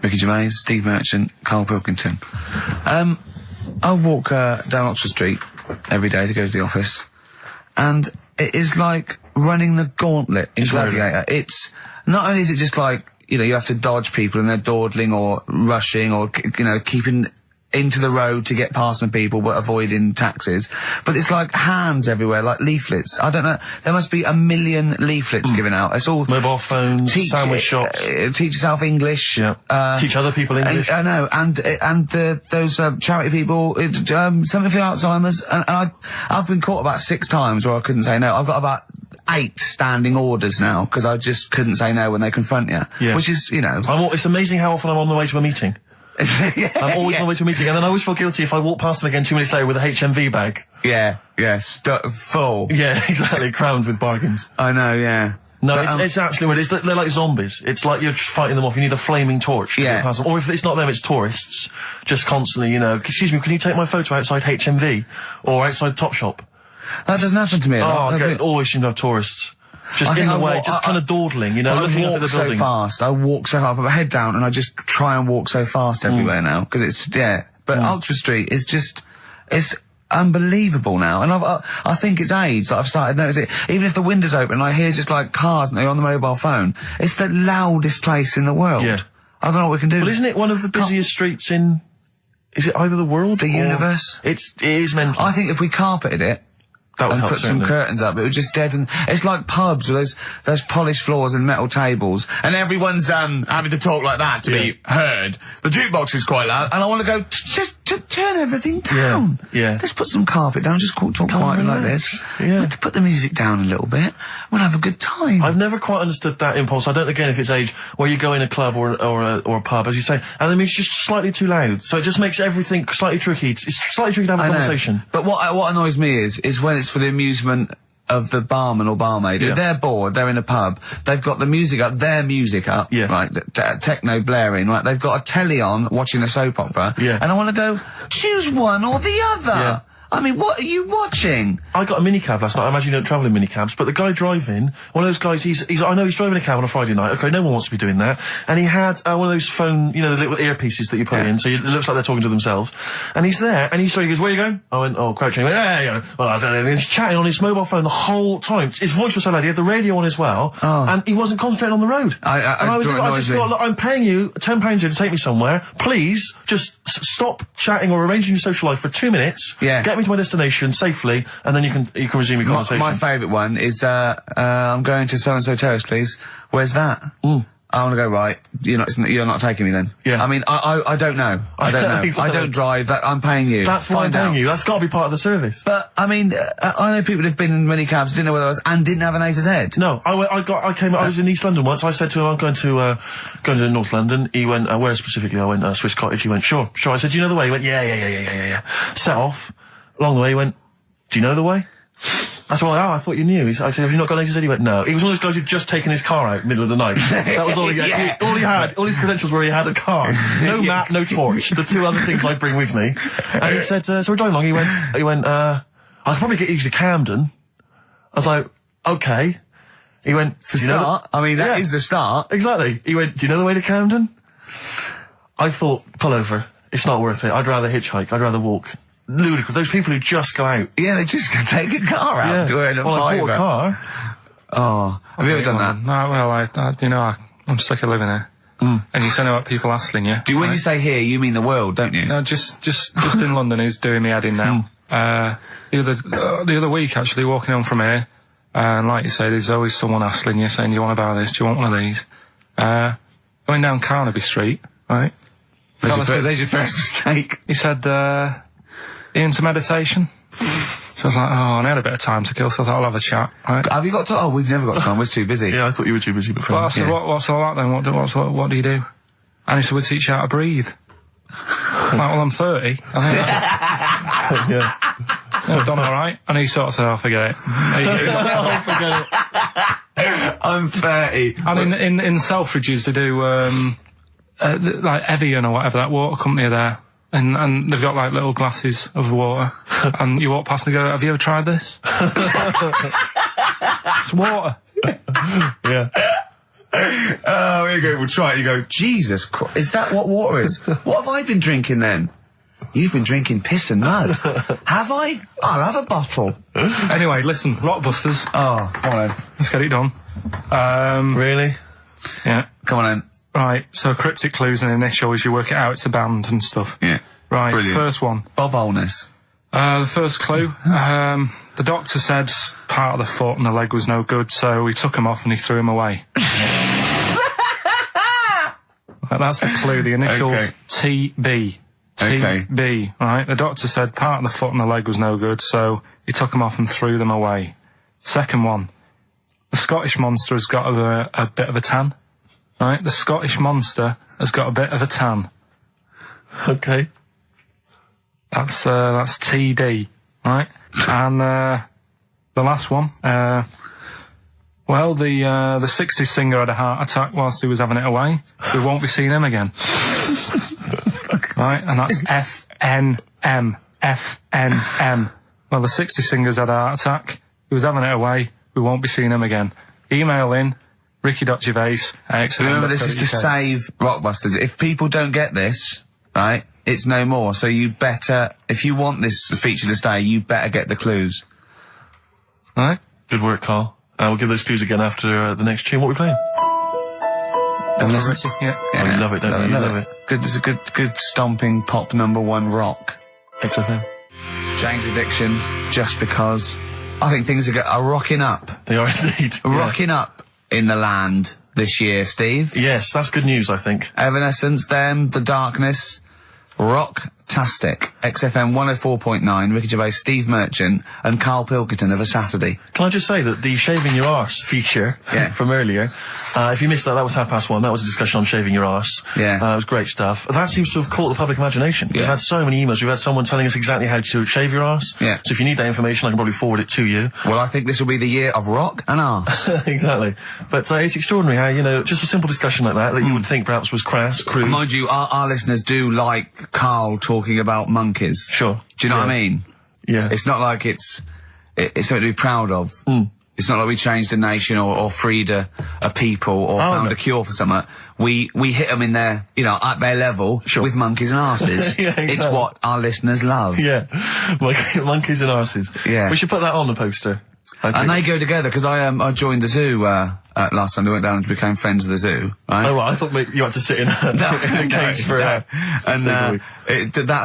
Ricky Gervais, Steve Merchant, Karl Pilkington. I walk down Oxford Street every day to go to the office, and it is like running the gauntlet in Gladiator. It's not only is it just like, you know, you have to dodge people and they're dawdling or rushing or, you know, keeping into the road to get past some people but avoiding taxis, but it's like hands everywhere, like leaflets. I don't know, there must be 1 million leaflets given out. It's all Mobile phones, sandwich shops. Teach yourself English. Yeah. Teach other people English. I know, and those charity people, something for Alzheimer's, and I've been caught about 6 times where I couldn't say no. I've got about 8 standing orders now because I just couldn't say no when they confront you. Yeah. Which is, you know, It's amazing how often I'm on the way to a meeting. I'm always on the way to a meeting, and then I always feel guilty if I walk past them again 2 minutes later with a HMV bag. Yeah, full. Yeah, exactly, crammed with bargains. I know, yeah. No, it's actually weird. They're like zombies. It's like you're fighting them off. You need a flaming torch to get past them. Or if it's not them, it's tourists. Just constantly, excuse me, can you take my photo outside HMV? Or outside Topshop? That doesn't happen to me. Always seem to have tourists. Just in the way, just kind of dawdling, looking up at the buildings. I walk so fast. I walk so hard. I put my head down and I just try and walk so fast everywhere now. Because it's, But Oxford Street is just, it's unbelievable now, and I think it's age that I've started noticing it. Even if the window's open and I hear just like cars and they're on the mobile phone, it's the loudest place in the world. I don't know what we can do. Well, isn't it one of the busiest streets in, is it either the world the universe? It is mental. I think if we carpeted it, that would and put some curtains up, it would just deaden. It's like pubs with those polished floors and metal tables, and everyone's having to talk like that to be heard. The jukebox is quite loud, and I want to go just turn everything down. Let's put some carpet down. Just talk quietly like this. Put the music down a little bit. We'll have a good time. I've never quite understood that impulse. I don't again if it's age where you go in a club or a pub, as you say, and the music's just slightly too loud, so it just makes everything slightly tricky. It's slightly tricky to have a conversation. But what annoys me is when it's for the amusement of the barman or barmaid. If they're bored, they're in a pub, they've got the music up, their music up, right, techno blaring, right, they've got a telly on watching a soap opera, and I want to go, choose one or the other. I mean, what are you watching? I got a minicab last night. I imagine you don't travel in minicabs, but the guy driving, one of those guys, I know he's driving a cab on a Friday night. Okay, no one wants to be doing that. And he had one of those phone, the little earpieces that you put in, so it looks like they're talking to themselves. And he's there, and he goes, where are you going? I went, crouching. He went, well, and he's chatting on his mobile phone the whole time. His voice was so loud, he had the radio on as well, and he wasn't concentrating on the road. I just thought, look, I'm paying you £10 here to take me somewhere. Please, just stop chatting or arranging your social life for 2 minutes. Get me to my destination safely, and then you can resume your conversation. My favourite one is I'm going to so-and-so terrace, please. Where's that? I want to go, right, you're not taking me then. I mean, I don't know. I don't know. Exactly. I don't drive. I'm paying you. That's why I'm paying you. That's got to be part of the service. But, I mean, I know people who've been in many cabs, didn't know where I was, and didn't have an A to Z. No, I was in East London once. I said to him, I'm going to North London. He went, where specifically? I went, Swiss Cottage. He went, sure. I said, do you know the way? He went, yeah. Set off. Along the way, he went, do you know the way? I said, well, I thought you knew. I said, have you not got an A to Z? He went, no. He was one of those guys who'd just taken his car out middle of the night. That was all he had. All he had, all his credentials were he had a car. No map, no torch. The two other things I bring with me. And he said, so we're driving along. He went, I could probably get you to Camden. I was like, okay. He went, it's a start. I mean, that is the start. Exactly. He went, do you know the way to Camden? I thought, pull over. It's not worth it. I'd rather hitchhike. I'd rather walk. Ludicrous. Those people who just go out. Yeah, they just take a car out to earn a fiver. I bought a car. Oh, have you ever done that? No, well, I'm sick of living here. And you say about people hassling you. When you say here, you mean the world, don't you? No, just in London is doing me head in now. The other week, actually, walking on from here, and like you say, there's always someone hassling you, saying, do you want to buy this? Do you want one of these? Going down Carnaby Street, right? There's your first mistake. He said, into meditation. So I was like, I had a bit of time to kill, so I thought I'll have a chat. Right? Have you got time? We've never got time. We're too busy. Yeah, I thought you were too busy before. Well, I said, what's all that then? What do you do? And he said, we'll teach you how to breathe. I was like, well, I'm 30. I've done all right. And he sort of said, forget it. Forget it. I'm 30. And in Selfridges, they do, like Evian or whatever, that water company there. And they've got like little glasses of water, and you walk past and go, have you ever tried this? It's water. Yeah. Oh, here you go, we'll try it. You go, Jesus Christ, is that what water is? What have I been drinking then? You've been drinking piss and mud. Have I? I'll have a bottle. Anyway, listen, Blockbusters. Oh, come on then. Let's get it done. Really? Yeah. Come on then. Right, so cryptic clues and initials, you work it out, it's a band and stuff. Yeah. Right, Brilliant. First one. Bob Holness. The first clue, the doctor said part of the foot and the leg was no good, so he took him off and he threw him away. That's the clue, the initials TB. TB, right? The doctor said part of the foot and the leg was no good, so he took them off and threw them away. Second one, the Scottish monster has got a bit of a tan. Right, the Scottish monster has got a bit of a tan. Okay. That's TD, right? And the last one, Well, the 60s singer had a heart attack whilst he was having it away. We won't be seeing him again. Right, and that's FNM. FNM. Well, the 60s singer's had a heart attack. He was having it away. We won't be seeing him again. Email in ricky.gervais@XFM. Remember, this is to save Rockbusters. If people don't get this, right, it's no more. So you better, if you want this feature to stay, you better get the clues. Right? Good work, Carl. We'll give those clues again after the next tune. What are we playing? And listen, Yeah. Oh, you love it, don't you? You love it. Good, it's a good stomping pop #1 rock. XFM. Jane's Addiction, just because I think things are rocking up. They are indeed. Rocking up in the land this year, Steve. Yes, that's good news, I think. Evanescence, them, The Darkness, rock-tastic. XFM 104.9, Ricky Gervais, Steve Merchant, and Karl Pilkington of A Saturday. Can I just say that the shaving your arse feature from earlier, if you missed that was 1:30. That was a discussion on shaving your arse. Yeah. It was great stuff. That seems to have caught the public imagination. Yeah. We've had so many emails. We've had someone telling us exactly how to shave your arse. Yeah. So if you need that information, I can probably forward it to you. Well, I think this will be the year of rock and arse. Exactly. But it's extraordinary how, just a simple discussion like that you would think perhaps was crass, crude. Mind you, our listeners do like Karl talking about monkeys. Sure. Do you know what I mean? Yeah. It's not like it's something to be proud of. It's not like we changed a nation or freed a people or found a cure for something. We hit them in their, at their level with monkeys and arses. Yeah, exactly. It's what our listeners love. Yeah. Monkeys and arses. Yeah. We should put that on the poster. And they go together, because I joined the zoo last Sunday, went down and became friends of the zoo, right? Oh, well, I thought maybe you had to sit in a cage for that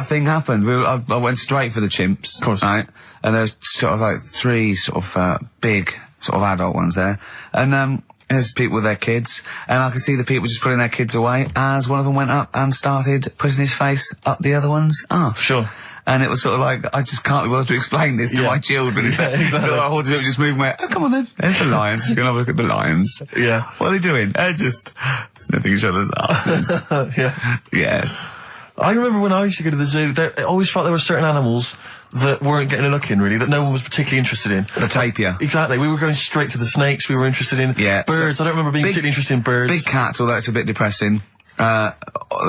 thing happened. I went straight for the chimps, of course, right? And there's sort of like 3 sort of big sort of adult ones there, and there's people with their kids, and I could see the people just putting their kids away as one of them went up and started putting his face up the other one's arse. Sure. And it was sort of like, I just can't be bothered to explain this to my children. Exactly. So I wanted people just moving away. Oh, come on then. There's the lions. You're going to have a look at the lions. Yeah. What are they doing? They're just sniffing each other's asses. Yeah. Yes. I remember when I used to go to the zoo, I always felt there were certain animals that weren't getting a look in, really, that no one was particularly interested in. The tapir. Exactly. We were going straight to the snakes we were interested in. Yeah. Birds. I don't remember being particularly interested in birds. Big cats, although it's a bit depressing.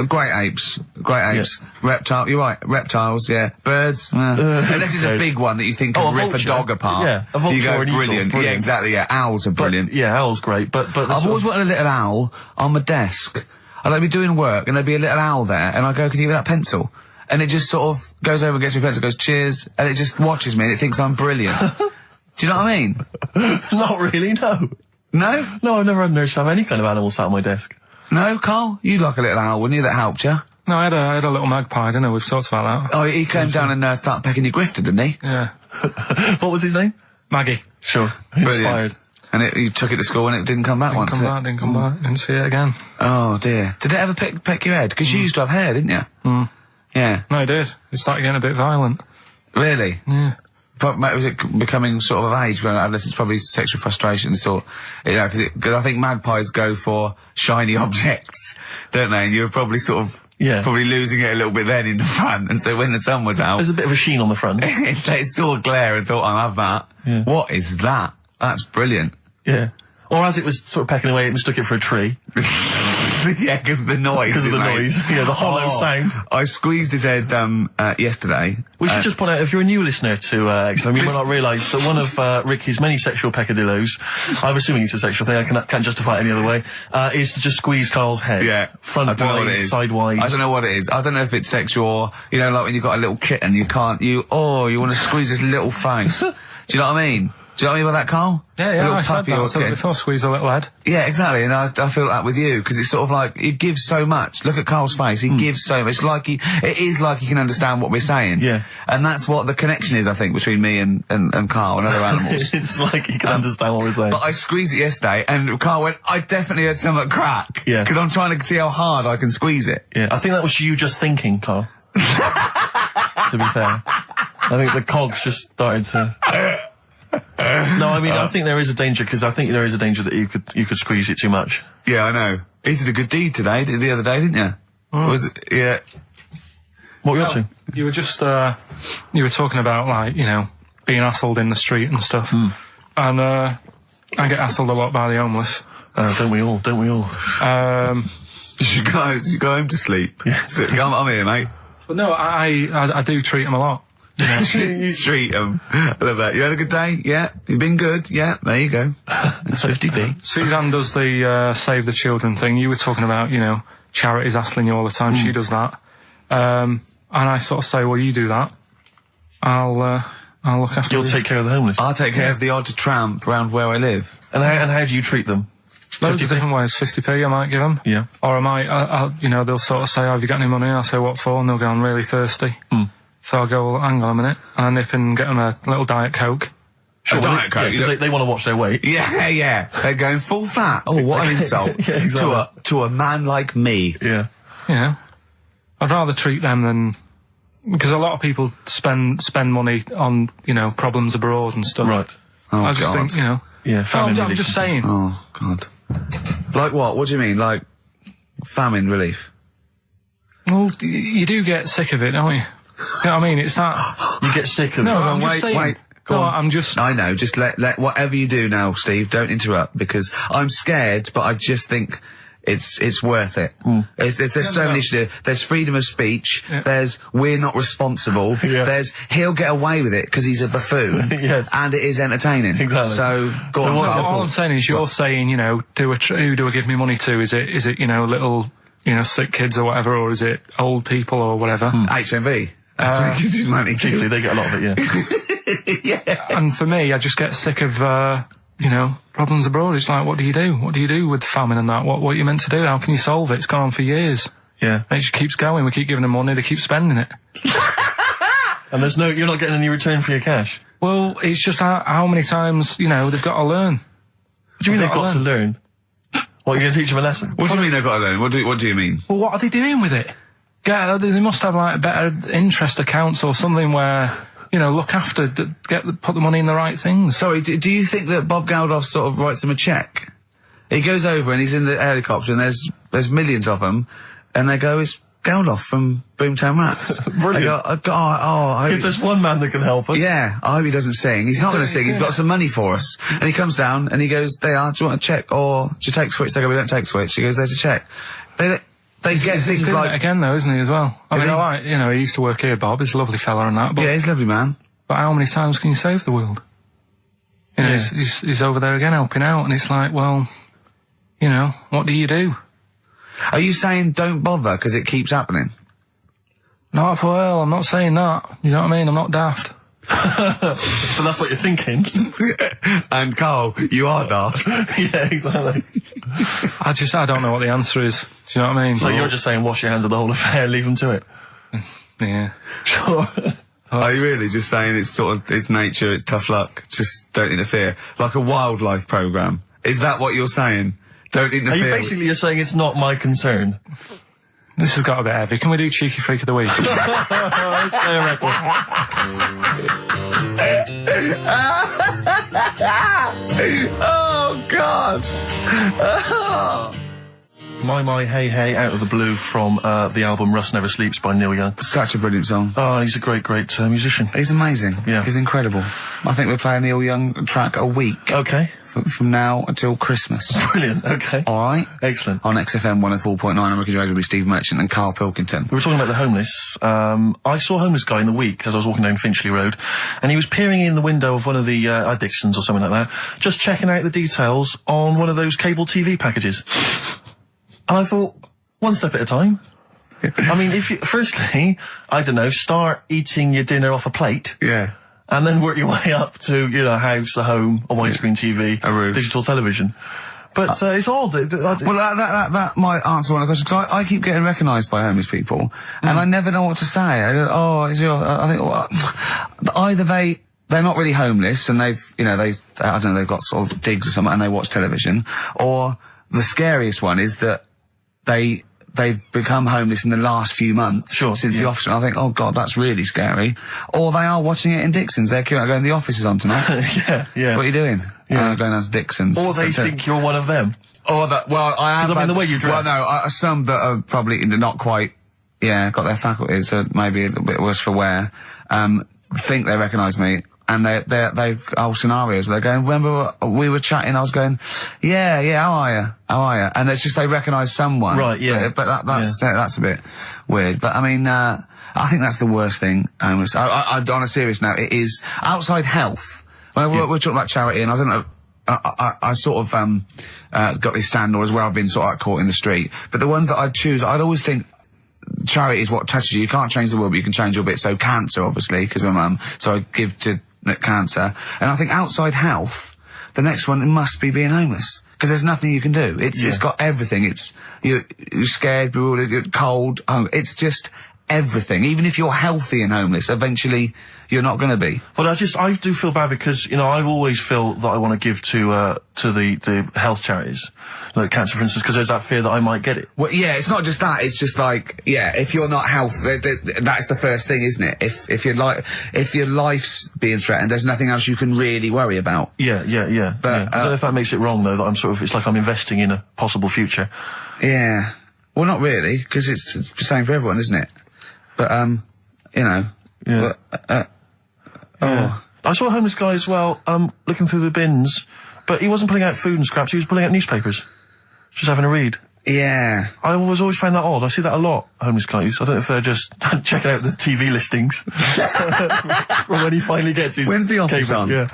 Great apes. Yeah. Reptile, you're right, reptiles, yeah. Birds, unless it's a big one that you think could rip a dog apart. Yeah, a vulture, you go, or an eagle, brilliant. Yeah, exactly, yeah. Owls are brilliant. Yeah, owls great, but I've always wanted a little owl on my desk. I'd like be doing work and there'd be a little owl there, and I go, can you give me that pencil? And it just sort of goes over and gets me a pencil, goes, cheers, and it just watches me and it thinks I'm brilliant. Do you know what I mean? Not really, no. No? No, I've never had an urge to have any kind of animal sat on my desk. No, Karl? You'd like a little owl, wouldn't you, that helped you? No, I had a little magpie, didn't I? We've talked about that. Oh, he came down and started pecking your grifter, didn't he? Yeah. What was his name? Maggie. Sure. Brilliant. Inspired. And you took it to school and it didn't come back once, Didn't come back. Didn't see it again. Oh, dear. Did it ever peck your head? Because you used to have hair, didn't you? Yeah. No, it did. It started getting a bit violent. Really? Yeah. But was it becoming sort of age when it's probably sexual frustration sort, because I think magpies go for shiny objects, don't they? And you were probably sort of probably losing it a little bit then in the front, and so when the sun was out, there's a bit of a sheen on the front. They saw a glare and thought, I'll have that. Yeah. What is that? That's brilliant. Yeah. Or as it was sort of pecking away, it mistook it for a tree. Yeah, because of the noise. Because of the noise. Yeah, the hollow sound. I squeezed his head yesterday. We should just point out, if you're a new listener to XFM, you might not realise that one of Ricky's many sexual peccadillos, I'm assuming it's a sexual thing, I can't justify it any other way, is to just squeeze Karl's head. Yeah. Front-wise, sidewise. I don't know what it is. I don't know if it's sexual or, like when you've got a little kitten, you want to squeeze his little face. Do you know what I mean? Do you know what I mean by that, Karl? Yeah, I said that before, squeeze a little head. Yeah, exactly, and I feel that with you, because it's sort of like, he gives so much. Look at Karl's face, he gives so much. It is like he can understand what we're saying. Yeah. And that's what the connection is, I think, between me and Karl and other animals. It's like he can understand what we're saying. But I squeezed it yesterday, and Karl went, I definitely heard something crack. Yeah. Because I'm trying to see how hard I can squeeze it. Yeah, I think that was you just thinking, Karl. To be fair. I think the cogs just started to... No, I mean, I think there is a danger, because I think there is a danger that you could squeeze it too much. Yeah, I know. He did a good deed today, the other day, didn't you? Was it? Yeah. What were you up to? You were just, you were talking about, being hassled in the street and stuff. And, I get hassled a lot by the homeless. Don't we all? You should go home to sleep. Yeah. I'm here, mate. But no, I do treat them a lot. You know? You treat them. I love that. You had a good day? Yeah. You've been good? Yeah. There you go. That's 50p. Suzanne does the Save the Children thing. You were talking about, charities hassling you all the time. She does that. And I sort of say, well, you do that. I'll look after You'll take care of the homeless. I'll take care of the odd tramp around where I live. And how do you treat them? Loads of different ways. 50p I might give them. Yeah. Or I might, they'll sort of say, have you got any money? I'll say, what for? And they'll go, I'm really thirsty. So I'll go, well, hang on a minute. And I nip and get them a little Diet Coke. Sure, Diet Coke? Because they want to watch their weight. Yeah. They're going full fat. Oh, what an insult. Yeah, exactly. To a man like me. Yeah. I'd rather treat them than... Because a lot of people spend money on, problems abroad and stuff. Right. Oh, I just think, Yeah, famine relief. I'm just saying. Oh, God. Like what? What do you mean? Like famine relief? Well, you do get sick of it, don't you? You know what I mean? It's that... You get sick of it. No, I'm just saying. Wait. Go on. I'm just... I know, just let whatever you do now, Steve, don't interrupt, because I'm scared, but I just think it's worth it. There's so many issues. There's freedom of speech, there's we're not responsible, there's he'll get away with it because he's a buffoon, and it is entertaining. Exactly. So, go on. All I'm saying is you're saying, who do I give me money to? Is it little, sick kids or whatever, or is it old people or whatever? HMV. That's where he gives his money to. Chiefly, they get a lot of it, Yeah. And for me, I just get sick of, problems abroad. It's like, what do you do? What do you do with famine and that? What are you meant to do? How can you solve it? It's gone on for years. Yeah. And it just keeps going. We keep giving them money. They keep spending it. And you're not getting any return for your cash. Well, it's just how many times, they've got to learn. What do you mean they've got to learn? What, you're going to teach them a lesson? What do you mean they've got to learn? What do you mean? Well, what are they doing with it? Yeah, they must have like better interest accounts or something where, look after, put the money in the right things. Sorry, do you think that Bob Geldof sort of writes them a cheque? He goes over and he's in the helicopter and there's millions of them, and they go, it's Geldof from Boomtown Rats. Brilliant. They go, if there's one man that can help us. Yeah, I hope he doesn't sing. He's not going to sing. He's got some money for us. And he comes down and he goes, do you want a cheque or do you take Switch? They go, we don't take Switch. He goes, there's a cheque. They get things he's doing like... it again though, isn't he, as well? I mean, he used to work here, Bob. He's a lovely fella and that. But, yeah, he's a lovely man. But how many times can you save the world? He's over there again helping out, and it's like, well, what do you do? Are you saying don't bother because it keeps happening? Not well, I'm not saying that. You know what I mean? I'm not daft. But that's what you're thinking. And Carl, you are daft. Yeah, exactly. I don't know what the answer is. Do you know what I mean? So you're just saying wash your hands of the whole affair, leave them to it? Yeah. Sure. Are you really just saying it's nature, it's tough luck, just don't interfere? Like a wildlife programme. Is that what you're saying? Don't interfere. Are you basically saying it's not my concern? This has got a bit heavy. Can we do Cheeky Freak of the Week? Let's play a record. Oh, God. My Hey Hey out of the blue from the album Rust Never Sleeps by Neil Young. Such a brilliant song. Oh, he's a great musician. He's amazing. Yeah. He's incredible. I think we're playing Neil Young track a week. Okay. From now until Christmas. Brilliant, okay. Alright? Excellent. On XFM 104.9, I'm Ricky Gervais with Steve Merchant and Karl Pilkington. We were talking about the homeless. I saw a homeless guy in the week as I was walking down Finchley Road, and he was peering in the window of one of the Dixons or something like that, just checking out the details on one of those cable TV packages. And I thought, one step at a time. I mean, firstly, I don't know, start eating your dinner off a plate. Yeah. And then work your way up to, a house, a home, a widescreen TV, a roof, digital television. But it's odd. Well, that might answer one of the questions, because I keep getting recognised by homeless people, and I never know what to say. I go, I think, well, either they're not really homeless, and they've got sort of digs or something, and they watch television, or the scariest one is that they've become homeless in the last few months since the office. And I think, oh God, that's really scary. Or they are watching it in Dixon's. They're going, the office is on tonight. Yeah. What are you doing? Yeah. Going down to Dixon's. Or they think you're one of them. Or that, well, I have. Because I mean, the way you dress. Well, no, some that are probably not quite, got their faculties, so maybe a little bit worse for wear, think they recognise me. and they whole scenarios where they're going, remember we were chatting, I was going, yeah, how are you? And it's just they recognise someone. Right, yeah. But that's a bit weird. But I mean, I think that's the worst thing. On a serious note, it is outside health. Well, we're talking about charity, and I don't know, I sort of, got this stand or as where I've been sort of caught in the street. But the ones that I'd choose, I'd always think, charity is what touches you. You can't change the world, but you can change your bit. So cancer, obviously, because I'm so I give to cancer. And I think outside health, the next one must be being homeless, because there's nothing you can do. It's got everything. You're scared, bewildered, you're cold. It's just everything. Even if you're healthy and homeless, eventually you're not going to be. Well, I do feel bad because, you know, I always feel that I want to give to the health charities, like cancer, for instance, because there's that fear that I might get it. Well, yeah, it's not just that. It's just like, if you're not healthy, that's the first thing, isn't it? If your life's being threatened, there's nothing else you can really worry about. Yeah. But I don't know if that makes it wrong, though, that it's like I'm investing in a possible future. Yeah. Well, not really, because it's the same for everyone, isn't it? But, you know. Yeah. I saw a homeless guy as well, looking through the bins, but he wasn't pulling out food and scraps, he was pulling out newspapers. Just having a read. Yeah. I always found that odd. I see that a lot, homeless guys. I don't know if they're just checking out the TV listings. When he finally gets his... When's the Office on? Yeah,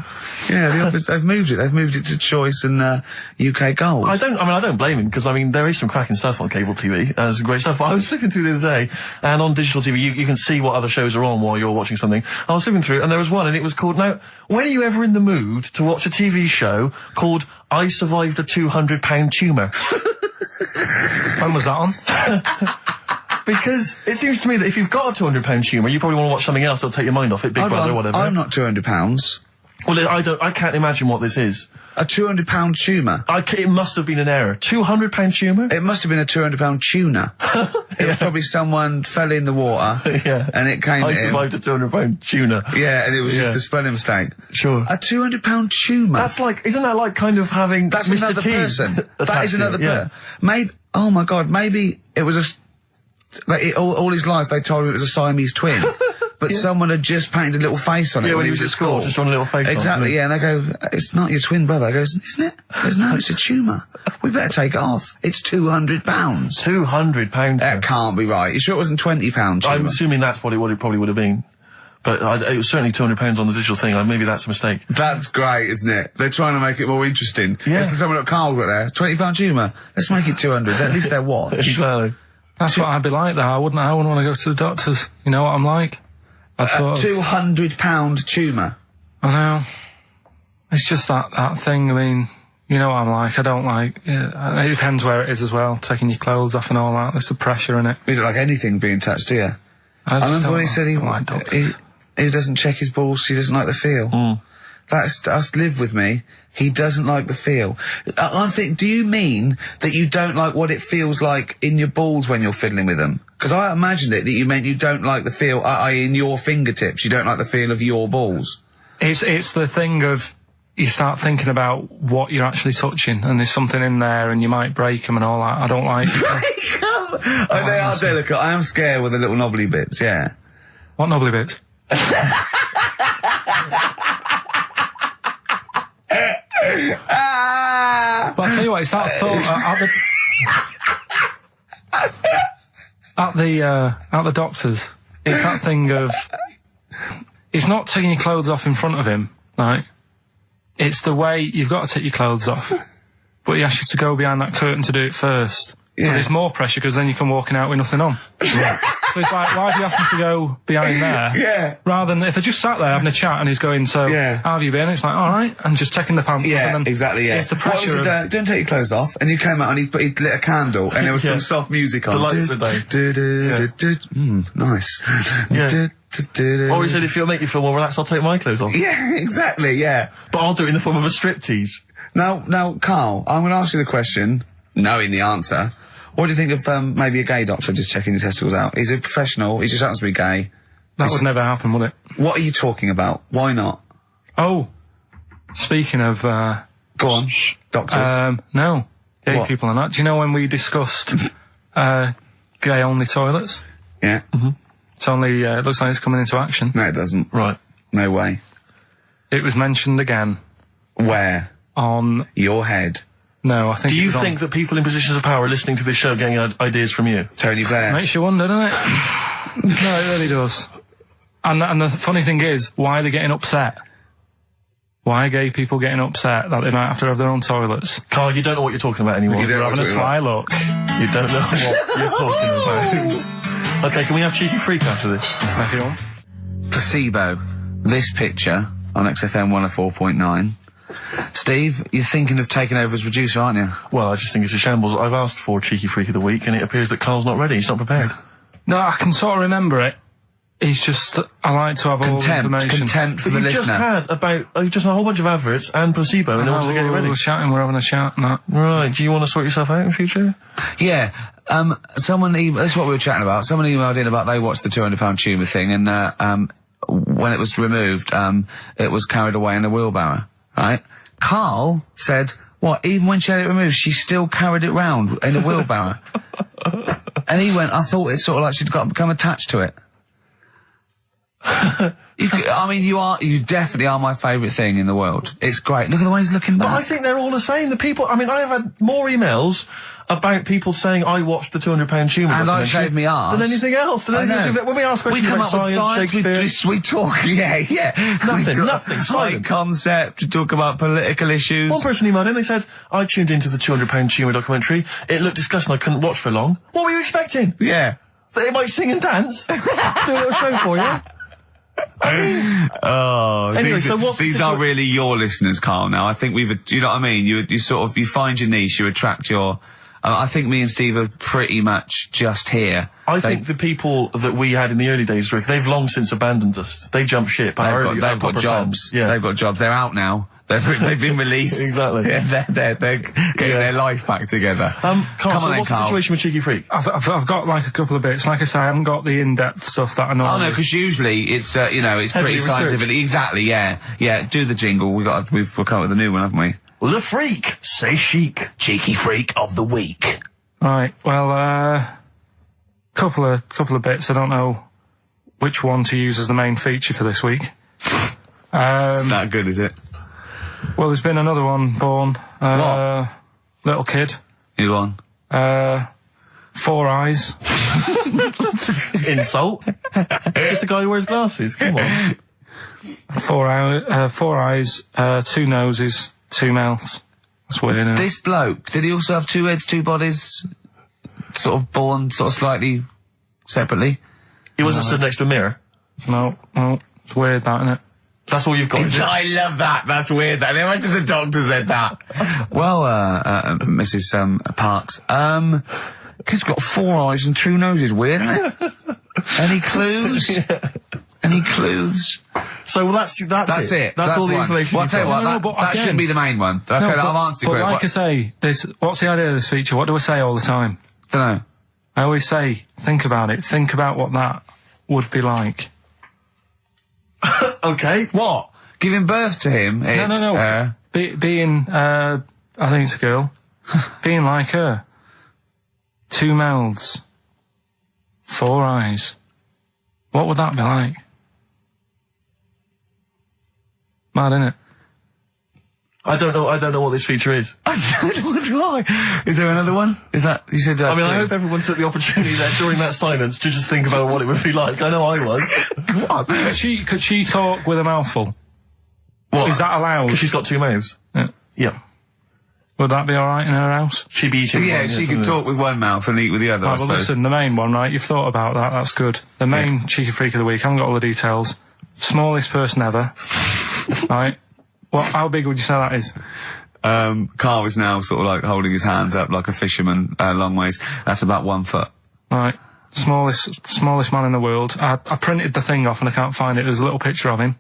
the Office, they've moved it. They've moved it to Choice and UK Gold. I don't blame him, because, I mean, there is some cracking stuff on cable TV. There's great stuff. But I was flipping through the other day, and on digital TV, you can see what other shows are on while you're watching something. I was flipping through, and there was one, and it was called... Now, when are you ever in the mood to watch a TV show called I Survived a £200 Tumour? When was that on? Because it seems to me that if you've got a £200 tumour, you probably want to watch something else that'll take your mind off it, Big Brother or whatever. I'm not £200. Well, I can't imagine what this is. A £200 tumour? It must have been an error. £200 tumour? It must have been a £200 tuna. It was probably someone fell in the water. And it came I survived a £200 tuna. Yeah, and it was just a spelling mistake. Sure. A £200 tumour? That's like, isn't that like kind of having That's Mr. another T person. That is another person. Yeah. Maybe, oh my God, maybe it was all his life they told him it was a Siamese twin. But someone had just painted a little face on it when he was at school. Just drawn a little face on it. Exactly, and they go, it's not your twin brother. I goes, isn't it? Goes, no, it's a tumour. We better take it off. It's £200. £200? That can't be right. You sure it wasn't £20 tumour? I'm assuming that's what it probably would have been. But it was certainly £200 on the digital thing. Maybe that's a mistake. That's great, isn't it? They're trying to make it more interesting. Yeah. It's someone at Karl got there. £20 tumour. Let's make it 200. At least they're watch. Exactly. That's what I'd be like, though. I wouldn't want to go to the doctors. You know what I'm like? A £200 tumour. I know. It's just that thing. I mean, you know what I'm like. I don't like... it depends where it is as well. Taking your clothes off and all that. There's the pressure in it. You don't like anything being touched, do you? I remember when he said he doesn't check his balls, he doesn't like the feel. That's live with me. He doesn't like the feel. I think, do you mean that you don't like what it feels like in your balls when you're fiddling with them? Because I imagined it that you meant you don't like the feel, in your fingertips, you don't like the feel of your balls. It's the thing of, you start thinking about what you're actually touching, and there's something in there, and you might break them and all that. I don't like... Break them? They are delicate. I am scared with the little knobbly bits, yeah. What knobbly bits? But I'll tell you what, it's that thought at the doctors. It's that thing of, it's not taking your clothes off in front of him, right? It's the way you've got to take your clothes off, but he asks you to go behind that curtain to do it first. Yeah. So there's more pressure, because then you come walking out with nothing on. Yeah. So it's like, why do you ask me to go behind there? Yeah. Rather than if I just sat there having a chat and he's going, so, how have you been? It's like, all right, and just taking the pants off. And then exactly, it's the pressure what was don't take your clothes off, and you came out and he lit a candle, and there was some soft music on. The lights were down. Nice. Yeah. Or he said, if it'll make you feel more relaxed, I'll take my clothes off. Yeah, exactly, yeah. But I'll do it in the form of a striptease. Now, Karl, I'm going to ask you the question, knowing the answer. What do you think of maybe a gay doctor just checking his testicles out? He's a professional, he just happens to be gay. That would never happen, would it? What are you talking about? Why not? Oh, speaking of... Go on, doctors. No, gay people and that. Do you know when we discussed gay-only toilets? Yeah. It's only, it looks like it's coming into action. No, it doesn't. Right. No way. it was mentioned again. Where? On your head. No, I think. Do you think that people in positions of power are listening to this show getting ideas from you? Tony Blair. Makes you wonder, doesn't it? No, it really does. And the funny thing is, why are they getting upset? Why are gay people getting upset that they might have to have their own toilets? Carl, you don't know what you're talking about anymore. You're having a sly look. You don't know what you're talking about. Okay, can we have Cheeky Freak after this? Back it on. Placebo. This picture on XFM 104.9. Steve, you're thinking of taking over as producer, aren't you? Well, I just think it's a shambles. I've asked for Cheeky Freak of the Week, and it appears that Carl's not ready. He's not prepared. No, I can sort of remember it. He's just, I like to have all the information. Contempt for the listener. You've just had a whole bunch of adverts and placebo in order to get it ready. We're having a chat and that. Right, do you want to sort yourself out in future? Yeah, someone, that's what we were chatting about. Someone emailed in about they watched the £200 tumour thing, and when it was removed, it was carried away in a wheelbarrow, right? Karl said, what, even when she had it removed, she still carried it round in a wheelbarrow? And he went, I thought it's sort of like she'd become attached to it. You definitely are my favourite thing in the world. It's great. Look at the way he's looking back. But I think they're all the same. The people, I mean, I have had more emails about people saying I watched the £200 tumour and I shaved me arse than anything else. When we ask questions about science, Shakespeare, we talk, yeah. Nothing. Science concept. We talk about political issues. One person emailed in. They said I tuned into the £200 tumour documentary. It looked disgusting. I couldn't watch for long. What were you expecting? Yeah, that they might sing and dance, do a little show for you. Anyway, so these are really your listeners, Karl. Now, I think do you know what I mean? You find your niche, you attract your. I think me and Steve are pretty much just here. I think the people that we had in the early days, Rick, they've long since abandoned us. They jumped ship. They've got jobs. Yeah, they've got jobs. They're out now. They've been released. Exactly. Yeah, they're getting their life back together. Carl, Karl. what's the situation with Cheeky Freak? I've got like a couple of bits. Like I say, I haven't got the in-depth stuff that I know. Oh no, because usually it's it's pretty scientific. Exactly. Yeah. Do the jingle. We've come up with a new one, haven't we? The Freak, say chic. Cheeky Freak of the Week. Right. Well, couple of bits. I don't know which one to use as the main feature for this week. It's not good, is it? Well, there's been another one born. What? Little kid. Who on? 4 eyes. Insult. Just a guy who wears glasses. Come on. 4 eyes, 2 noses, 2 mouths. That's weird, isn't it? This bloke, did he also have 2 heads, 2 bodies? Sort of born sort of slightly separately? He wasn't stood next to a mirror? No. It's weird, that, isn't it? That's all you've got. I love that. That's weird. That. Imagine the doctor said that. Well, Mrs. Parks, kid's got 4 eyes and 2 noses. Weird, isn't it? Any clues? Yeah. Any clues? So that's it. That's all the information. Well, I'll tell you what, that shouldn't be the main one. Okay, I've answered your question. But like I say, what's the idea of this feature? What do I say all the time? Dunno. I always say, think about it. Think about what that would be like. Okay. What? Giving birth to him? No. Being, I think it's a girl. Being like her. 2 mouths. 4 eyes. What would that be like? Mad, innit? I don't know what this feature is. I don't know why. Is there another one? Is that, you said that? I mean, I hope everyone took the opportunity there during that silence to just think about what it would be like. I know I was. What? Could she talk with a mouthful? What? Is that allowed? Because she's got 2 mouths. Yeah. Would that be alright in her house? She'd be eating Yeah, she could talk with one mouth and eat with the other, I well, suppose. listen, the main one, right? You've thought about that. That's good. The main Cheeky Freak of the Week. I haven't got all the details. Smallest person ever. Right? How big would you say that is? Karl is now sort of like holding his hands up like a fisherman, long ways. That's about 1 foot. Right. Smallest man in the world. I printed the thing off and I can't find it. There's a little picture of him.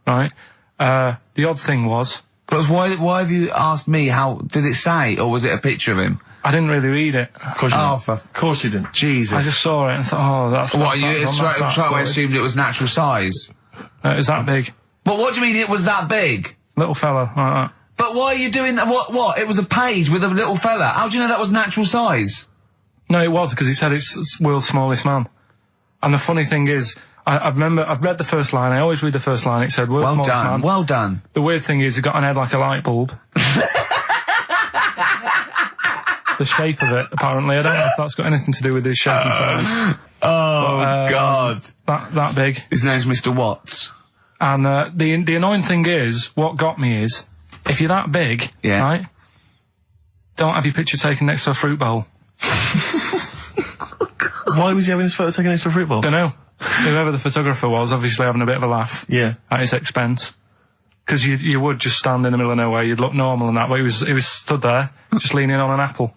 Right? The odd thing was... But why have you asked me how... Did it say, or was it a picture of him? I didn't really read it. Of course you didn't. Of course you didn't. Jesus. I just saw it and thought, that's... What, you assumed it was natural size? It was that big. But what do you mean it was that big? Little fella, like that. But why are you doing that? What? It was a page with a little fella. How do you know that was natural size? No, it was, because he said it's world's smallest man. And the funny thing is, I've read the first line. I always read the first line. It said, "World's smallest man." Well done. The weird thing is, it got an head like a light bulb. The shape of it, apparently. I don't know if that's got anything to do with his shape and size. God. That big. His name's Mr. Watts. And the annoying thing is, what got me is, if you're that big, right, don't have your picture taken next to a fruit bowl. Why was he having his photo taken next to a fruit bowl? Don't know. Whoever the photographer was, obviously having a bit of a laugh. Yeah. At his expense. Because you would just stand in the middle of nowhere, you'd look normal and that, but he was stood there, just leaning on an apple.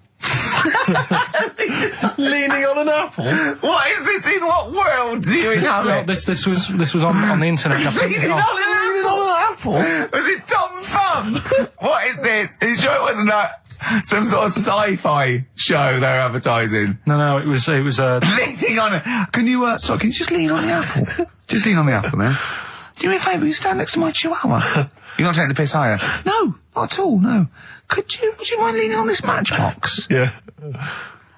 Leaning on an apple? What is this? In what world do you inhabit? This was on the internet. Leaning on an apple? Was it Tom Thumb? What is this? Are you sure it wasn't some sort of sci-fi show they're advertising? No, it was leaning on it. Can you just lean on the apple? Just lean on the apple there. Do me a favour, you stand next to my chihuahua. You're not taking the piss, are you? No, not at all, no. Would you mind leaning on this matchbox? Yeah.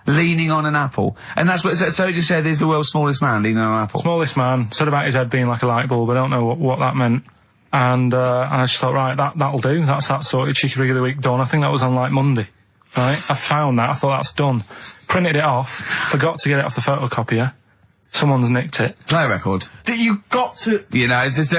Leaning on an apple. And that's what, so it just said there's the world's smallest man leaning on an apple. Smallest man, said about his head being like a light bulb. I don't know what that meant. And I just thought, right, that'll do. That's that sorted. Cheeky Rig of the Week done. I think that was on like Monday. Right? I found that. I thought that's done. Printed it off. Forgot to get it off the photocopier. Someone's nicked it. Play a record. You got to... You know, it's just...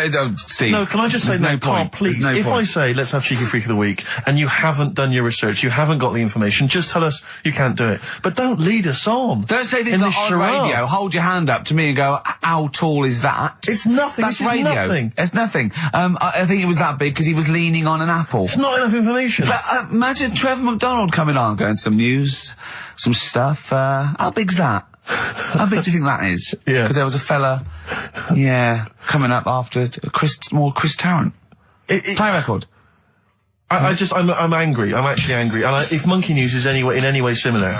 Steve. No, can I just say, no, Carl, please, no if point. I say, let's have Cheeky Freak of the Week, and you haven't done your research, you haven't got the information, just tell us you can't do it. But don't lead us on. Don't say this on charade. radio. Hold your hand up to me and go, how tall is that? It's nothing. That's this is radio. Nothing. It's nothing. I think it was that big because he was leaning on an apple. It's not enough information. But, imagine Trevor McDonald coming on, going, some news, some stuff. How big's that? How big do you think that is? Yeah. Because there was a fella, coming up after Chris Tarrant. Play a record. I'm angry. I'm actually angry. And if Monkey News is in any way similar,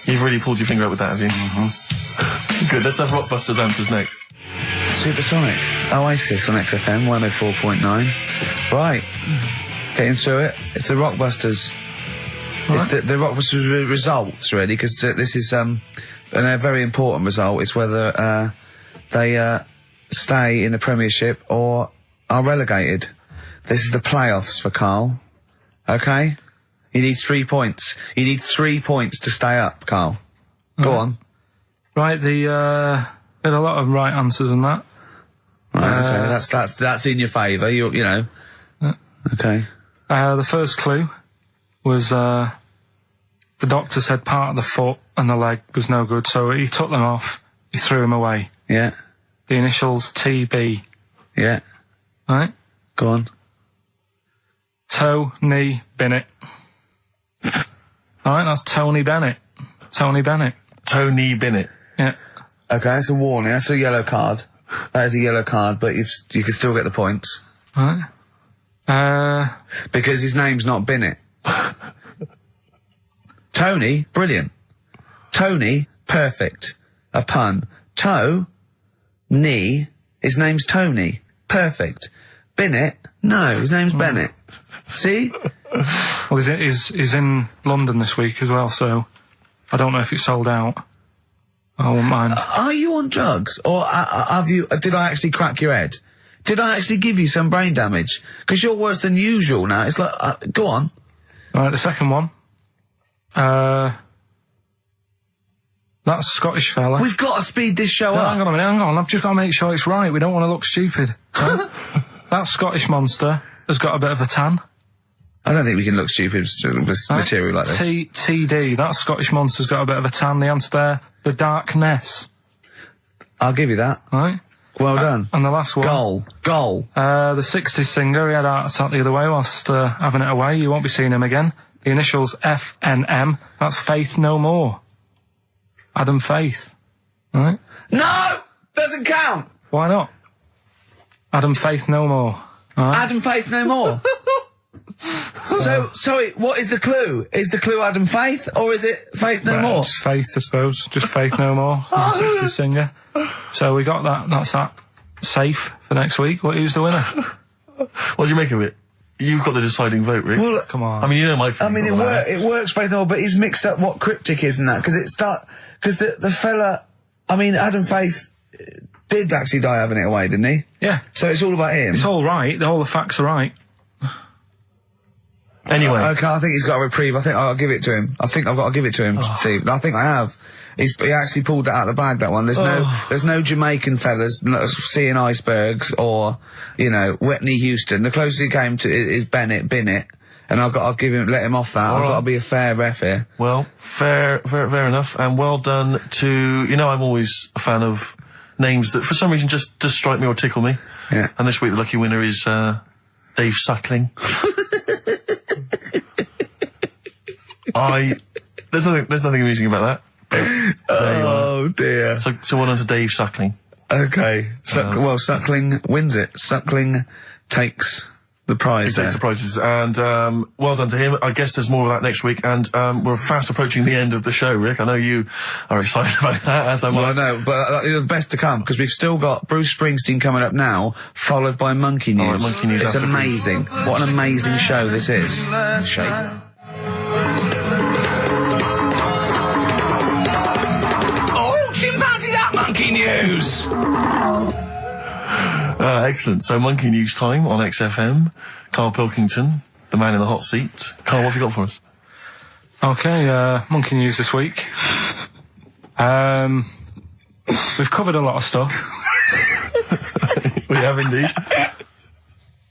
you've really pulled your finger out with that, have you? Mm-hmm. Good. Let's have Rockbusters answers next. Supersonic. Oasis on XFM 104.9. Right. Getting through it. It's the Rockbusters. Right. It's the Rockbusters results, really, because this is a very important result. It's whether they stay in the Premiership or are relegated. This is the playoffs for Karl. Okay? You need 3 points. You need 3 points to stay up, Karl. Go on. Right, had a lot of right answers in that. Right, okay, that's in your favour, you know. Okay. The first clue was, the doctor said part of the foot and the leg was no good, so he took them off, he threw them away. Yeah. The initials TB. Yeah. Right? Go on. Tony Bennett. Alright, that's Tony Bennett. Tony Bennett. Tony Bennett. Yeah. Okay, that's a warning, that's a yellow card. That is a yellow card, but you can still get the points. Right. Because his name's not Bennett. Tony, brilliant. Tony, perfect. A pun. Knee, his name's Tony. Perfect. Bennett, no, his name's Bennett. See? Well, he's in London this week as well, so I don't know if it's sold out. I won't mind. Are you on drugs? Or did I actually crack your head? Did I actually give you some brain damage? Because you're worse than usual now. It's like, go on. Right, the second one. That Scottish fella. We've got to speed this show up. Hang on a minute, hang on. I've just got to make sure it's right. We don't want to look stupid. Right? That Scottish monster has got a bit of a tan. I don't think we can look stupid with material like this. TD, that Scottish monster's got a bit of a tan. The answer there, the darkness. I'll give you that. Right. Well done. And the last one. Goal. The 60s singer, he had a heart attack the other way whilst having it away. You won't be seeing him again. The initials FNM. That's Faith No More. Adam Faith. Right? No! Doesn't count! Why not? Adam Faith No More. Right? Adam Faith No More. So, sorry, what is the clue? Is the clue Adam Faith, or is it Faith No More? Just Faith, I suppose. Just Faith No More. He's a 60s singer. So we got that. That's that. Safe for next week. Who's the winner? What do you make of it? You've got the deciding vote, Rick. Well, come on. I mean, you know my feelings. I mean, it works, Faith No More, but he's mixed up what cryptic is and that, because the fella, I mean, Adam Faith did actually die having it away, didn't he? Yeah. So it's all about him. It's all right. All the facts are right. Anyway. Okay, I think he's got a reprieve. I think I'll give it to him. I think I've got to give it to him, Steve. I think I have. He actually pulled that out of the bag, that one. There's no Jamaican fellas seeing icebergs or, Whitney Houston. The closest he came to is Bennett, and I'll let him off that. I've got to be a fair ref here. Well, fair enough, and well done to, I'm always a fan of names that for some reason just strike me or tickle me. Yeah. And this week the lucky winner is, Dave Suckling. There's nothing amusing about that. Oh dear. So well done to Dave Suckling. Okay. Suckling wins it. Suckling takes the prize. He takes the prizes, and well done to him. I guess there's more of that next week, and we're fast approaching the end of the show, Rick. I know you are excited about that, as am I. Well, I know, but the best to come, because we've still got Bruce Springsteen coming up now, followed by Monkey News. All right, Monkey News. It's amazing. What an amazing show this is. Shake. Chimpanzee that Monkey News! Excellent. So, Monkey News time on XFM. Karl Pilkington, the man in the hot seat. Karl, what have you got for us? Okay, Monkey News this week. We've covered a lot of stuff. We have indeed.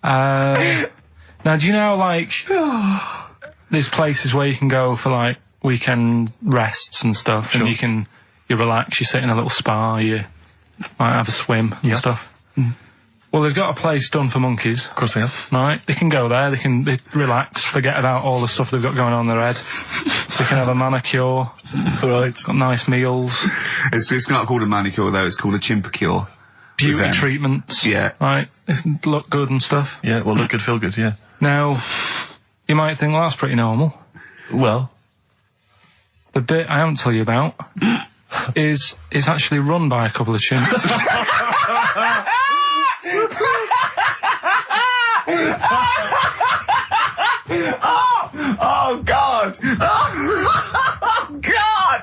Now, do you know, there's places where you can go for, weekend rests and stuff, Sure. and you relax, you sit in a little spa, you might have a swim and stuff. Well, they've got a place done for monkeys. Of course they have. Right? They can go there, they relax, forget about all the stuff they've got going on in their head. They can have a manicure. Right. Got nice meals. It's not called a manicure, though, it's called a chimpacure. Beauty treatments. Yeah. Right? They look good and stuff. Yeah, well, look good, feel good, yeah. Now, you might think, well, that's pretty normal. Well. The bit I haven't told you about is actually run by a couple of chimps. Oh God! Oh God!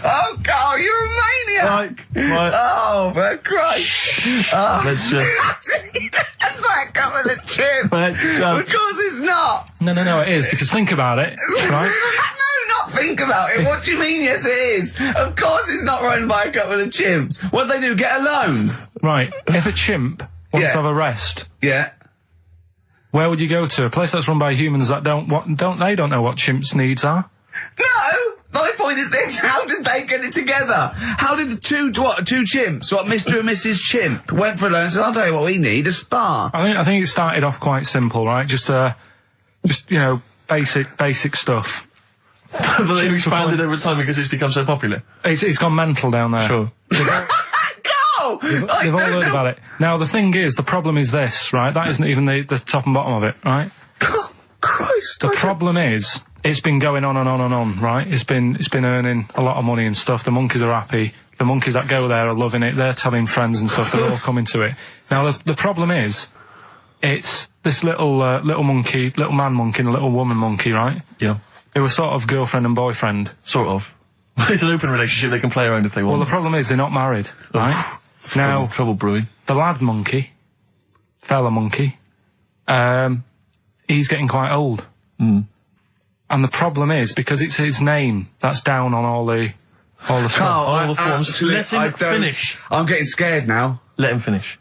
Oh God! You're a maniac! Right. Oh, for Christ! Oh. Let's just... That's like a couple of chimps. Of course it's not. No, it is, because think about it, right? Not think about it. What do you mean, yes it is? Of course it's not run by a couple of chimps. What do they do, get a loan? Right, if a chimp wants Yeah. to have a rest, Yeah. where would you go to? A place that's run by humans that don't know what chimps' needs are? No! My point is this, how did they get it together? How did the two chimps, Mr. and Mrs. Chimp, went for a loan and said, I'll tell you what we need, a spa. I think it started off quite simple, right? Just basic stuff. But they've expanded over time because it's become so popular. It's gone mental down there. Sure. Go! They've all heard about it. Now, the thing is, the problem is this, right? That isn't even the top and bottom of it, right? Oh, Christ. The problem is, it's been going on and on and on, right? It's been earning a lot of money and stuff. The monkeys are happy. The monkeys that go there are loving it. They're telling friends and stuff. They're all coming to it. Now, the problem is, it's this little monkey, little man monkey and a little woman monkey, right? Yeah. They were sort of girlfriend and boyfriend. Sort of. It's an open relationship, they can play around if they want. Well, the problem is they're not married, right? Now, trouble brewing. the lad monkey, fella monkey, he's getting quite old. Mm. And the problem is, because it's his name that's down on all the stuff. All the forms. Let him finish. I'm getting scared now. Let him finish.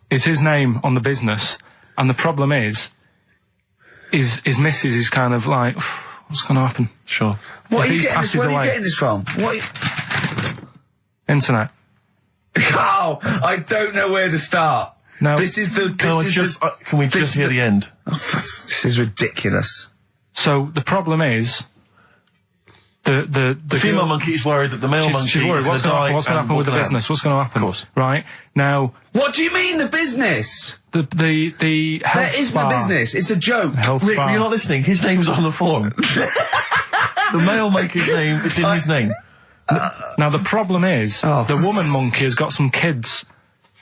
It's his name on the business. And the problem is his missus is kind of like, what's going to happen? Sure. Where are you getting this from? Internet. Oh, I don't know where to start. No. This is the... Can we just hear the end? This is ridiculous. So the problem is, the female monkey is worried that the male monkey she's worried. What's going to happen with the business? What's going to happen? Of course. Right now. What do you mean the business? The health There isn't a business. It's a joke. Health Rick, spa. you're not listening. His name's on the form. The male monkey's name, it's in his name. Now the problem is, the woman monkey has got some kids,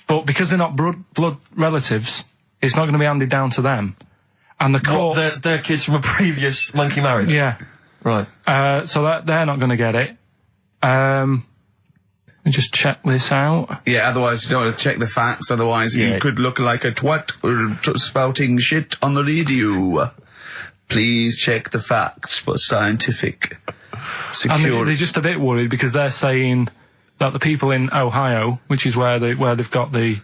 but because they're not blood relatives, it's not going to be handed down to them. And the court... They're kids from a previous monkey marriage? Yeah. Right. So they're not going to get it. And me just check this out. Yeah, otherwise you don't want to check the facts, otherwise you could look like a twat spouting shit on the radio. Please check the facts for scientific security. And they're just a bit worried because they're saying that the people in Ohio, which is where they've got the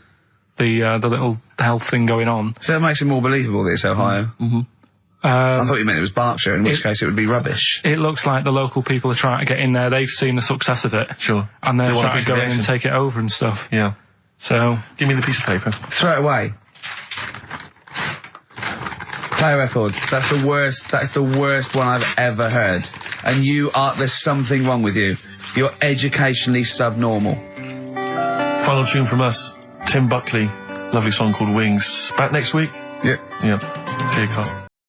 little health thing going on. So that makes it more believable that it's Ohio. Mm-hmm. I thought you meant it was Berkshire, in which case it would be rubbish. It looks like the local people are trying to get in there. They've seen the success of it. Sure. And they're trying to go in and take it over and stuff. Yeah. So... Give me the piece of paper. Throw it away. Play a record. That's the worst one I've ever heard. And there's something wrong with you. You're educationally subnormal. Final tune from us. Tim Buckley. Lovely song called Wings. Back next week? Yeah. Yeah. See you, Carl.